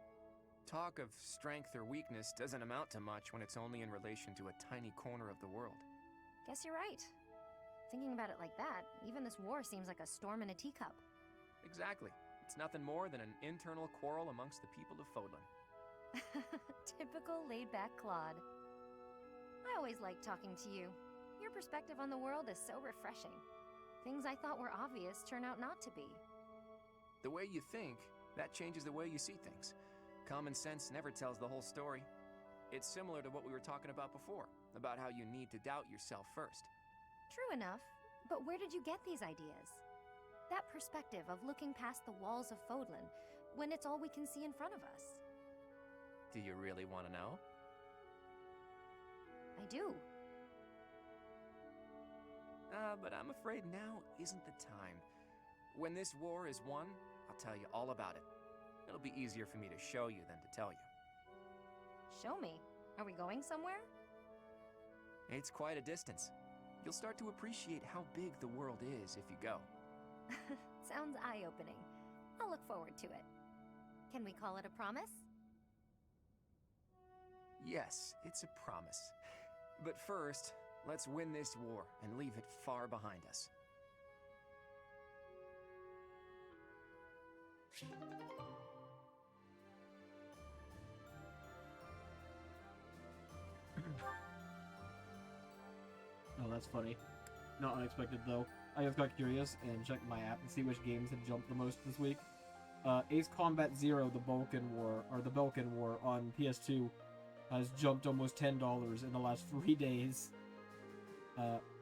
Talk of strength or weakness doesn't amount to much when it's only in relation to a tiny corner of the world. Guess you're right. Thinking about it like that, even this war seems like a storm in a teacup. Exactly. It's nothing more than an internal quarrel amongst the people of Fodlan. Typical laid-back Claude. I always like talking to you. Your perspective on the world is so refreshing. Things I thought were obvious turn out not to be. The way you think, that changes the way you see things. Common sense never tells the whole story. It's similar to what we were talking about before, about how you need to doubt yourself first. True enough, but where did you get these ideas? That perspective of looking past the walls of Fodlan, when it's all we can see in front of us. Do you really want to know? I do. But I'm afraid now isn't the time. When this war is won, I'll tell you all about it. It'll be easier for me to show you than to tell you. Show me. Are we going somewhere? It's quite a distance. You'll start to appreciate how big the world is if you go. Sounds eye-opening. I'll look forward to it. Can we call it a promise? Yes, it's a promise. But first, let's win this war and leave it far behind us. Oh, that's funny. Not unexpected, though. I just got curious and checked my app and see which games had jumped the most this week. Ace Combat Zero, the Balkan War on PS2 has jumped almost $10 in the last 3 days.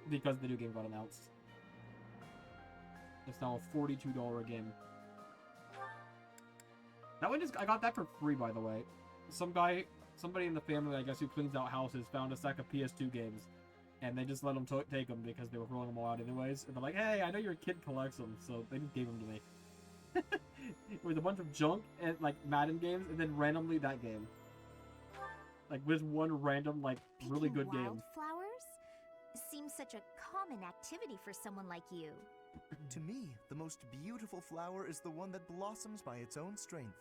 Because the new game got announced. It's now a $42 game. That one I got that for free, by the way. Somebody in the family, I guess, who cleans out houses, found a stack of PS2 games. And they just let them take them because they were throwing them all out anyways. And they're like, hey, I know your kid collects them, so they just gave them to me. It was a bunch of junk and like Madden games, and then randomly that game. Like with one random really good game. Wildflowers seems such a common activity for someone like you. To me, the most beautiful flower is the one that blossoms by its own strength.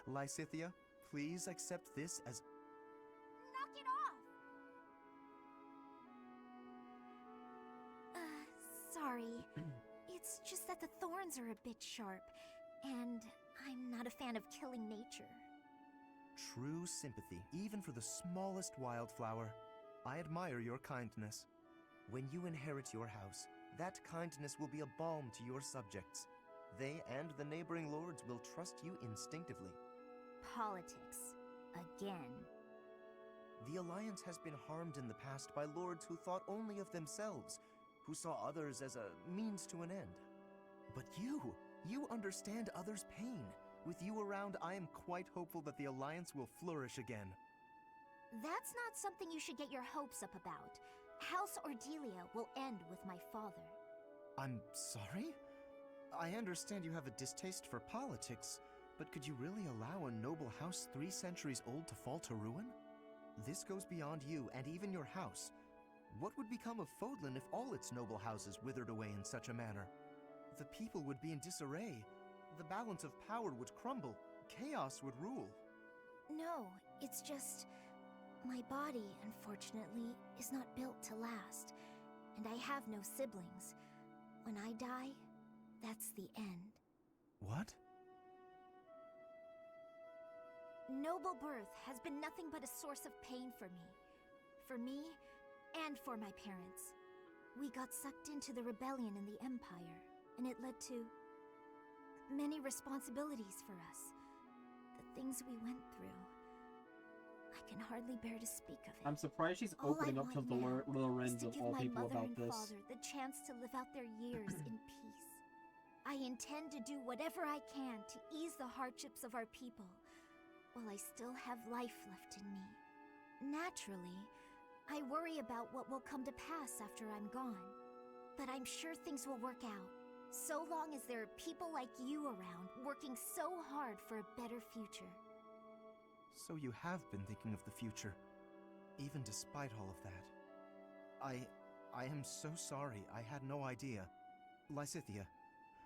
Lysithia, please accept this as... Knock it off! Sorry. It's just that the thorns are a bit sharp, and I'm not a fan of killing nature. True sympathy, even for the smallest wildflower. I admire your kindness. When you inherit your house, that kindness will be a balm to your subjects. They and the neighboring lords will trust you instinctively. Politics. Again. The Alliance has been harmed in the past by lords who thought only of themselves, who saw others as a means to an end. But you You understand others' pain. With you around, I am quite hopeful that the Alliance will flourish again. That's not something you should get your hopes up about. House Ordelia will end with my father. I'm sorry? I understand you have a distaste for politics, but could you really allow a noble house 3 centuries old to fall to ruin? This goes beyond you and even your house. What would become of Fodlan if all its noble houses withered away in such a manner? The people would be in disarray. The balance of power would crumble. Chaos would rule. No, it's just... my body, unfortunately, is not built to last. And I have no siblings. When I die, that's the end. What? Noble birth has been nothing but a source of pain for me. For me, and for my parents. We got sucked into the rebellion in the Empire, and it led to many responsibilities for us. The things we went through. I can hardly bear to speak of it. I'm surprised she's opening up to the Lorenz of all people about this. Give my mother and father the chance to live out their years in peace. I intend to do whatever I can to ease the hardships of our people, while I still have life left in me. Naturally, I worry about what will come to pass after I'm gone. But I'm sure things will work out, so long as there are people like you around working so hard for a better future. So you have been thinking of the future, even despite all of that. I am so sorry. I had no idea. Lysithea,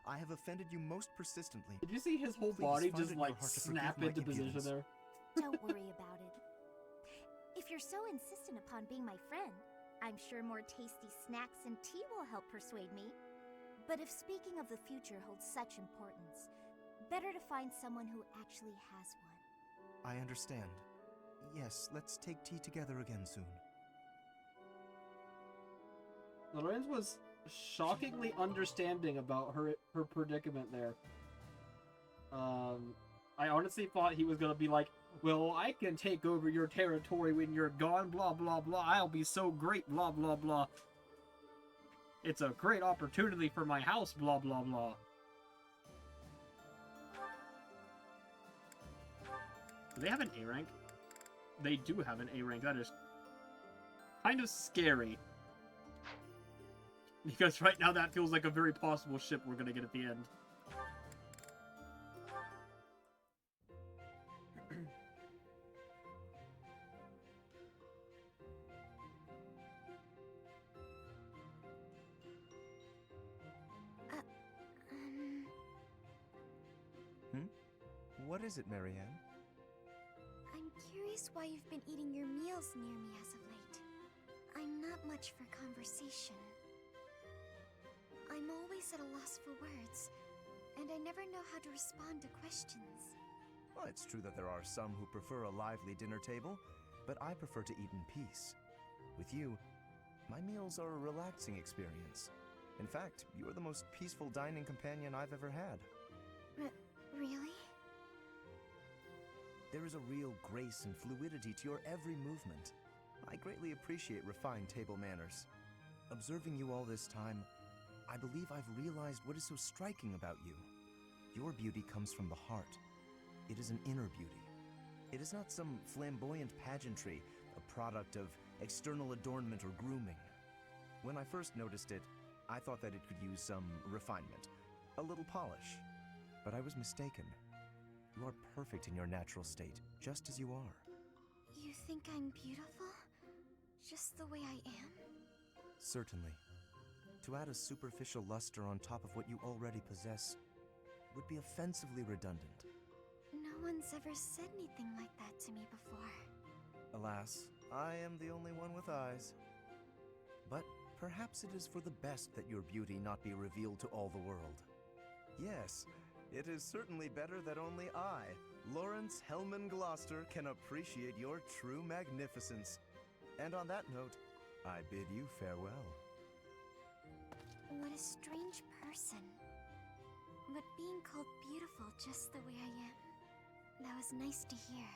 I have offended you most persistently. Did you see his whole body just like snap into position there? Don't worry about it. If you're so insistent upon being my friend, I'm sure more tasty snacks and tea will help persuade me. But if speaking of the future holds such importance, better to find someone who actually has one. I understand. Yes, let's take tea together again soon. Lorenz was shockingly understanding about her predicament there. I honestly thought he was gonna be like, well, I can take over your territory when you're gone, blah blah blah, I'll be so great, blah blah blah. It's a great opportunity for my house, blah blah blah. Do they have an A rank? They do have an A rank. That is kind of scary. Because right now that feels like a very possible ship we're gonna get at the end. What is it, Marianne? I'm curious why you've been eating your meals near me as of late. I'm not much for conversation. I'm always at a loss for words, and I never know how to respond to questions. Well, it's true that there are some who prefer a lively dinner table, but I prefer to eat in peace. With you, my meals are a relaxing experience. In fact, you are the most peaceful dining companion I've ever had. Really? There is a real grace and fluidity to your every movement. I greatly appreciate refined table manners. Observing you all this time, I believe I've realized what is so striking about you. Your beauty comes from the heart. It is an inner beauty. It is not some flamboyant pageantry, a product of external adornment or grooming. When I first noticed it, I thought that it could use some refinement, a little polish. But I was mistaken. You are perfect in your natural state, just as you are. You think I'm beautiful? Just the way I am? Certainly. To add a superficial luster on top of what you already possess would be offensively redundant. No one's ever said anything like that to me before. Alas, I am the only one with eyes. But perhaps it is for the best that your beauty not be revealed to all the world. Yes, it is certainly better that only I, Lawrence Hellman Gloucester, can appreciate your true magnificence. And on that note, I bid you farewell. What a strange person. But being called beautiful just the way I am, that was nice to hear.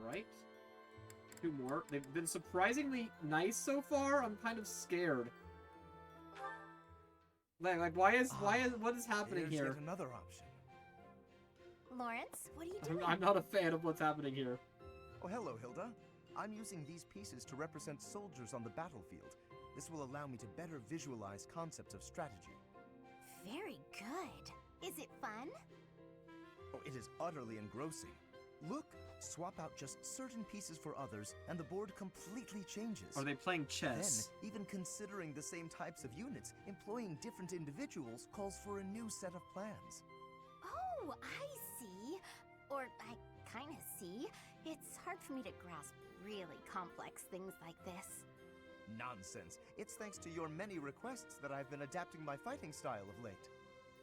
Alright. 2 more. They've been surprisingly nice so far. I'm kind of scared. Like, what is happening There's here? yet another option. Lawrence, what are you doing? I'm not a fan of what's happening here. Oh, hello, Hilda. I'm using these pieces to represent soldiers on the battlefield. This will allow me to better visualize concepts of strategy. Very good. Is it fun? Oh, it is utterly engrossing. Look, swap out just certain pieces for others, and the board completely changes. Are they playing chess? Then, even considering the same types of units, employing different individuals calls for a new set of plans. Oh, I see. Or I kind of see. It's hard for me to grasp really complex things like this. Nonsense. It's thanks to your many requests that I've been adapting my fighting style of late.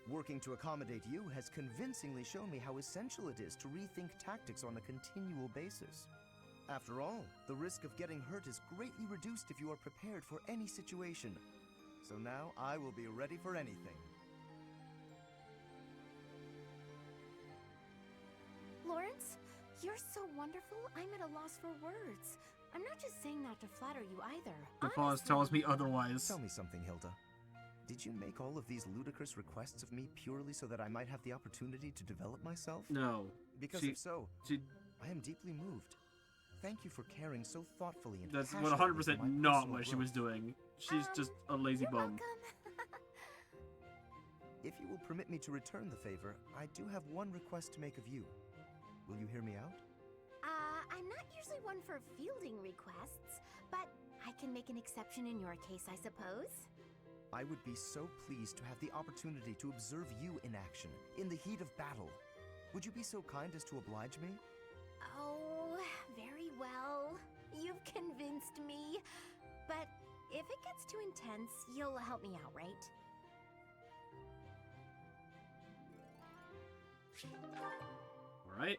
Working to accommodate you has convincingly shown me how essential it is to rethink tactics on a continual basis. After all, the risk of getting hurt is greatly reduced if you are prepared for any situation. So now I will be ready for anything. Lawrence, you're so wonderful, I'm at a loss for words. I'm not just saying that to flatter you either. The pause tells me otherwise. Tell me something, Hilda. Did you make all of these ludicrous requests of me purely so that I might have the opportunity to develop myself? No. Because if so, I am deeply moved. Thank you for caring so thoughtfully and That's passionately 100% for my not personal what she growth. was doing. She's just a lazy bum. If you will permit me to return the favor, I do have one request to make of you. Will you hear me out? I'm not usually one for fielding requests, but I can make an exception in your case, I suppose. I would be so pleased to have the opportunity to observe you in action, in the heat of battle. Would you be so kind as to oblige me? Oh, very well. You've convinced me. But if it gets too intense, you'll help me out, right? Alright.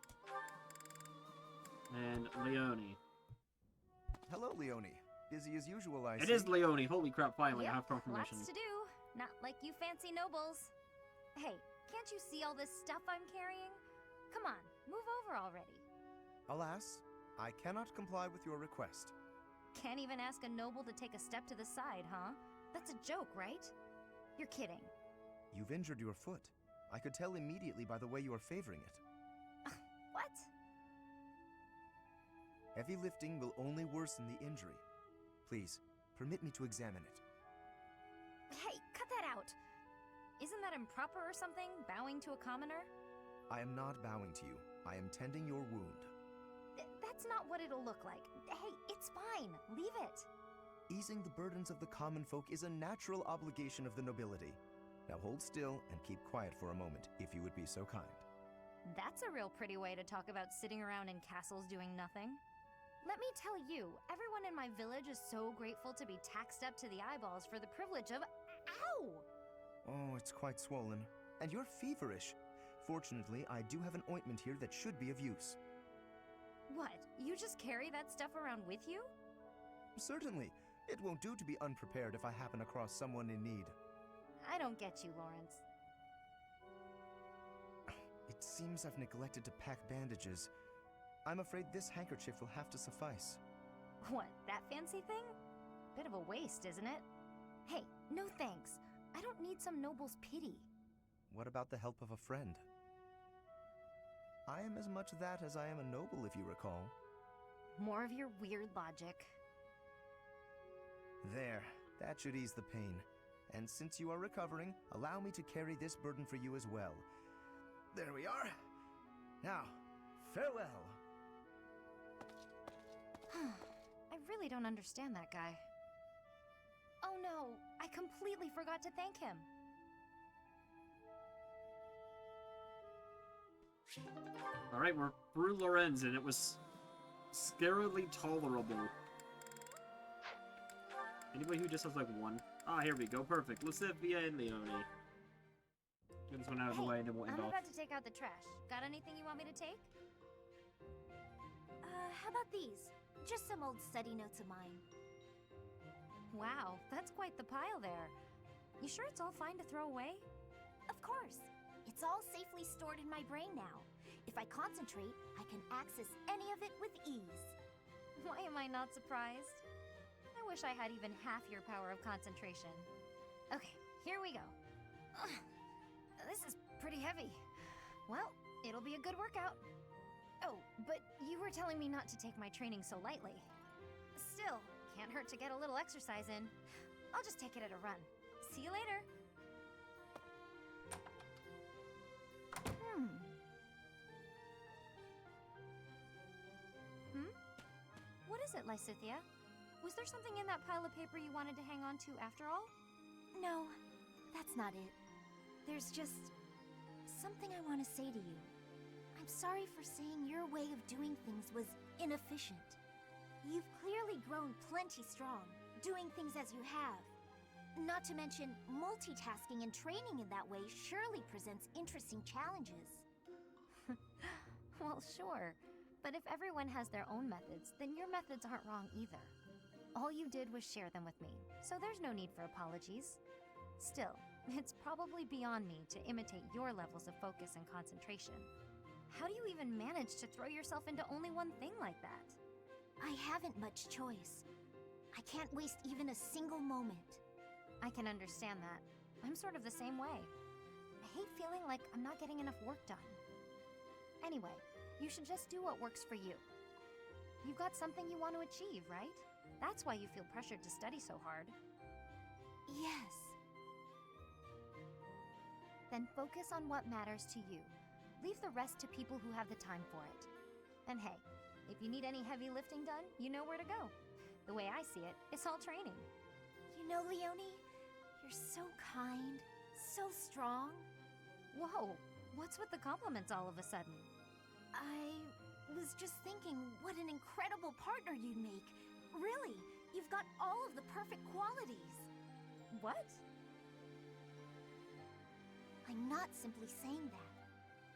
And Leone. Hello, Leone. Busy as usual, I see. It is Leone. Holy crap, finally, I have Yep, confirmation. lots to do. Not like you fancy nobles. Hey, can't you see all this stuff I'm carrying? Come on, move over already. Alas, I cannot comply with your request. Can't even ask a noble to take a step to the side, huh? That's a joke, right? You're kidding. You've injured your foot. I could tell immediately by the way you are favoring it. What? Heavy lifting will only worsen the injury. Please, permit me to examine it. Hey, cut that out. Isn't that improper or something, bowing to a commoner? I am not bowing to you. I am tending your wound. That's not what it'll look like. Hey, it's fine. Leave it. Easing the burdens of the common folk is a natural obligation of the nobility. Now hold still and keep quiet for a moment, if you would be so kind. That's a real pretty way to talk about sitting around in castles doing nothing. Let me tell you, everyone in my village is so grateful to be taxed up to the eyeballs for the privilege of— Ow! Oh, it's quite swollen. And you're feverish. Fortunately, I do have an ointment here that should be of use. What? You just carry that stuff around with you? Certainly. It won't do to be unprepared if I happen across someone in need. I don't get you, Lawrence. It seems I've neglected to pack bandages. I'm afraid this handkerchief will have to suffice. What, that fancy thing? Bit of a waste, isn't it? Hey, no thanks. I don't need some noble's pity. What about the help of a friend? I am as much that as I am a noble, if you recall. More of your weird logic. There, that should ease the pain. And since you are recovering, allow me to carry this burden for you as well. There we are. Now, farewell. I really don't understand that guy. Oh no, I completely forgot to thank him. Alright, we're through Lorenz, and it was scarily tolerable. Anybody who just has like one? Ah, here we go. Perfect. Lascivia and Leone. Get this one out of the way, and then we'll end I'm off. about to take out the trash. Got anything you want me to take? How about these? Just some old study notes of mine. Wow, that's quite the pile there. You sure it's all fine to throw away? Of course. It's all safely stored in my brain now. If I concentrate, I can access any of it with ease. Why am I not surprised? I wish I had even half your power of concentration. Okay, here we go. Ugh, this is pretty heavy. Well, it'll be a good workout. Oh, but you were telling me not to take my training so lightly. Still, can't hurt to get a little exercise in. I'll just take it at a run. See you later. What is it, Lysithia? Was there something in that pile of paper you wanted to hang on to after all? No, that's not it. There's just something I want to say to you. I'm sorry for saying your way of doing things was inefficient. You've clearly grown plenty strong, doing things as you have. Not to mention, multitasking and training in that way surely presents interesting challenges. Well, sure. But if everyone has their own methods, then your methods aren't wrong either. All you did was share them with me, so there's no need for apologies. Still, it's probably beyond me to imitate your levels of focus and concentration. How do you even manage to throw yourself into only one thing like that? I haven't much choice. I can't waste even a single moment. I can understand that. I'm sort of the same way. I hate feeling like I'm not getting enough work done. Anyway, you should just do what works for you. You've got something you want to achieve, right? That's why you feel pressured to study so hard. Yes. Then focus on what matters to you. Leave the rest to people who have the time for it. And hey, if you need any heavy lifting done, you know where to go. The way I see it, it's all training. You know, Leonie, you're so kind, so strong. Whoa, what's with the compliments all of a sudden? I was just thinking what an incredible partner you'd make. Really, you've got all of the perfect qualities. What? I'm not simply saying that.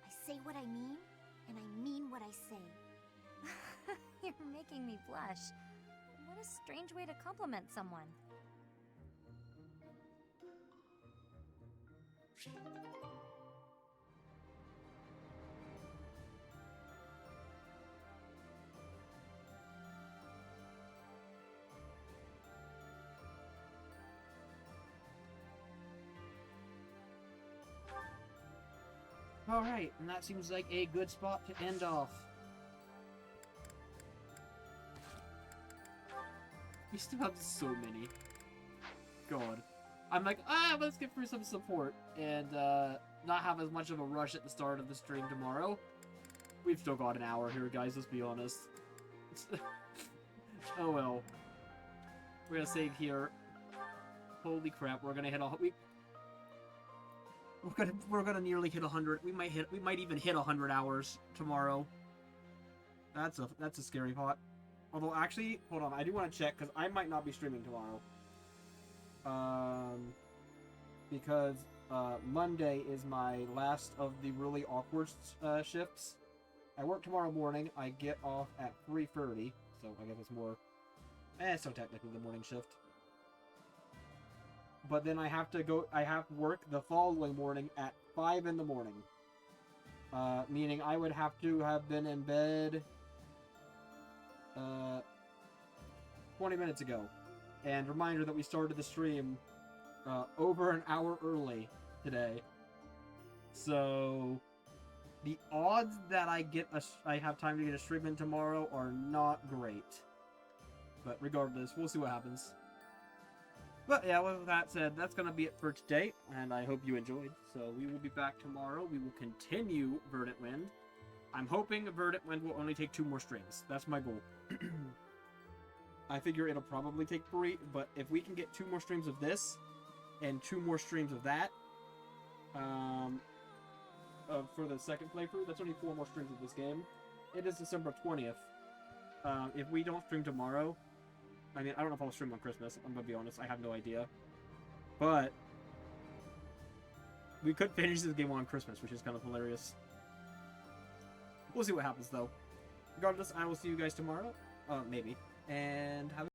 I say what I mean, and I mean what I say. You're making me blush. What a strange way to compliment someone. Alright, and that seems like a good spot to end off. We still have so many. God. I'm like, let's get through some support and not have as much of a rush at the start of the stream tomorrow. We've still got an hour here, guys, let's be honest. Oh well. We're gonna save here. Holy crap, we're gonna hit we're gonna nearly hit 100. We might even hit 100 hours tomorrow. That's a scary thought. Although actually, hold on, I do want to check because I might not be streaming tomorrow. Because Monday is my last of the really awkward shifts. I work tomorrow morning. I get off at 3:30, so I guess it's more. So technically the morning shift. But then I have to work the following morning at 5 in the morning. Meaning I would have to have been in bed 20 minutes ago. And reminder that we started the stream over an hour early today. So the odds that I have time to get a stream in tomorrow are not great. But regardless, we'll see what happens. But yeah, with that said, that's going to be it for today, and I hope you enjoyed. So we will be back tomorrow. We will continue Verdant Wind. I'm hoping Verdant Wind will only take 2 more streams. That's my goal. I figure it'll probably take 3, but if we can get 2 more streams of this, and 2 more streams of that, for the second playthrough, that's only 4 more streams of this game. It is December 20th. If we don't stream tomorrow, I mean, I don't know if I'll stream on Christmas, I'm gonna be honest, I have no idea. But we could finish this game on Christmas, which is kind of hilarious. We'll see what happens, though. Regardless, I will see you guys tomorrow. Maybe. And have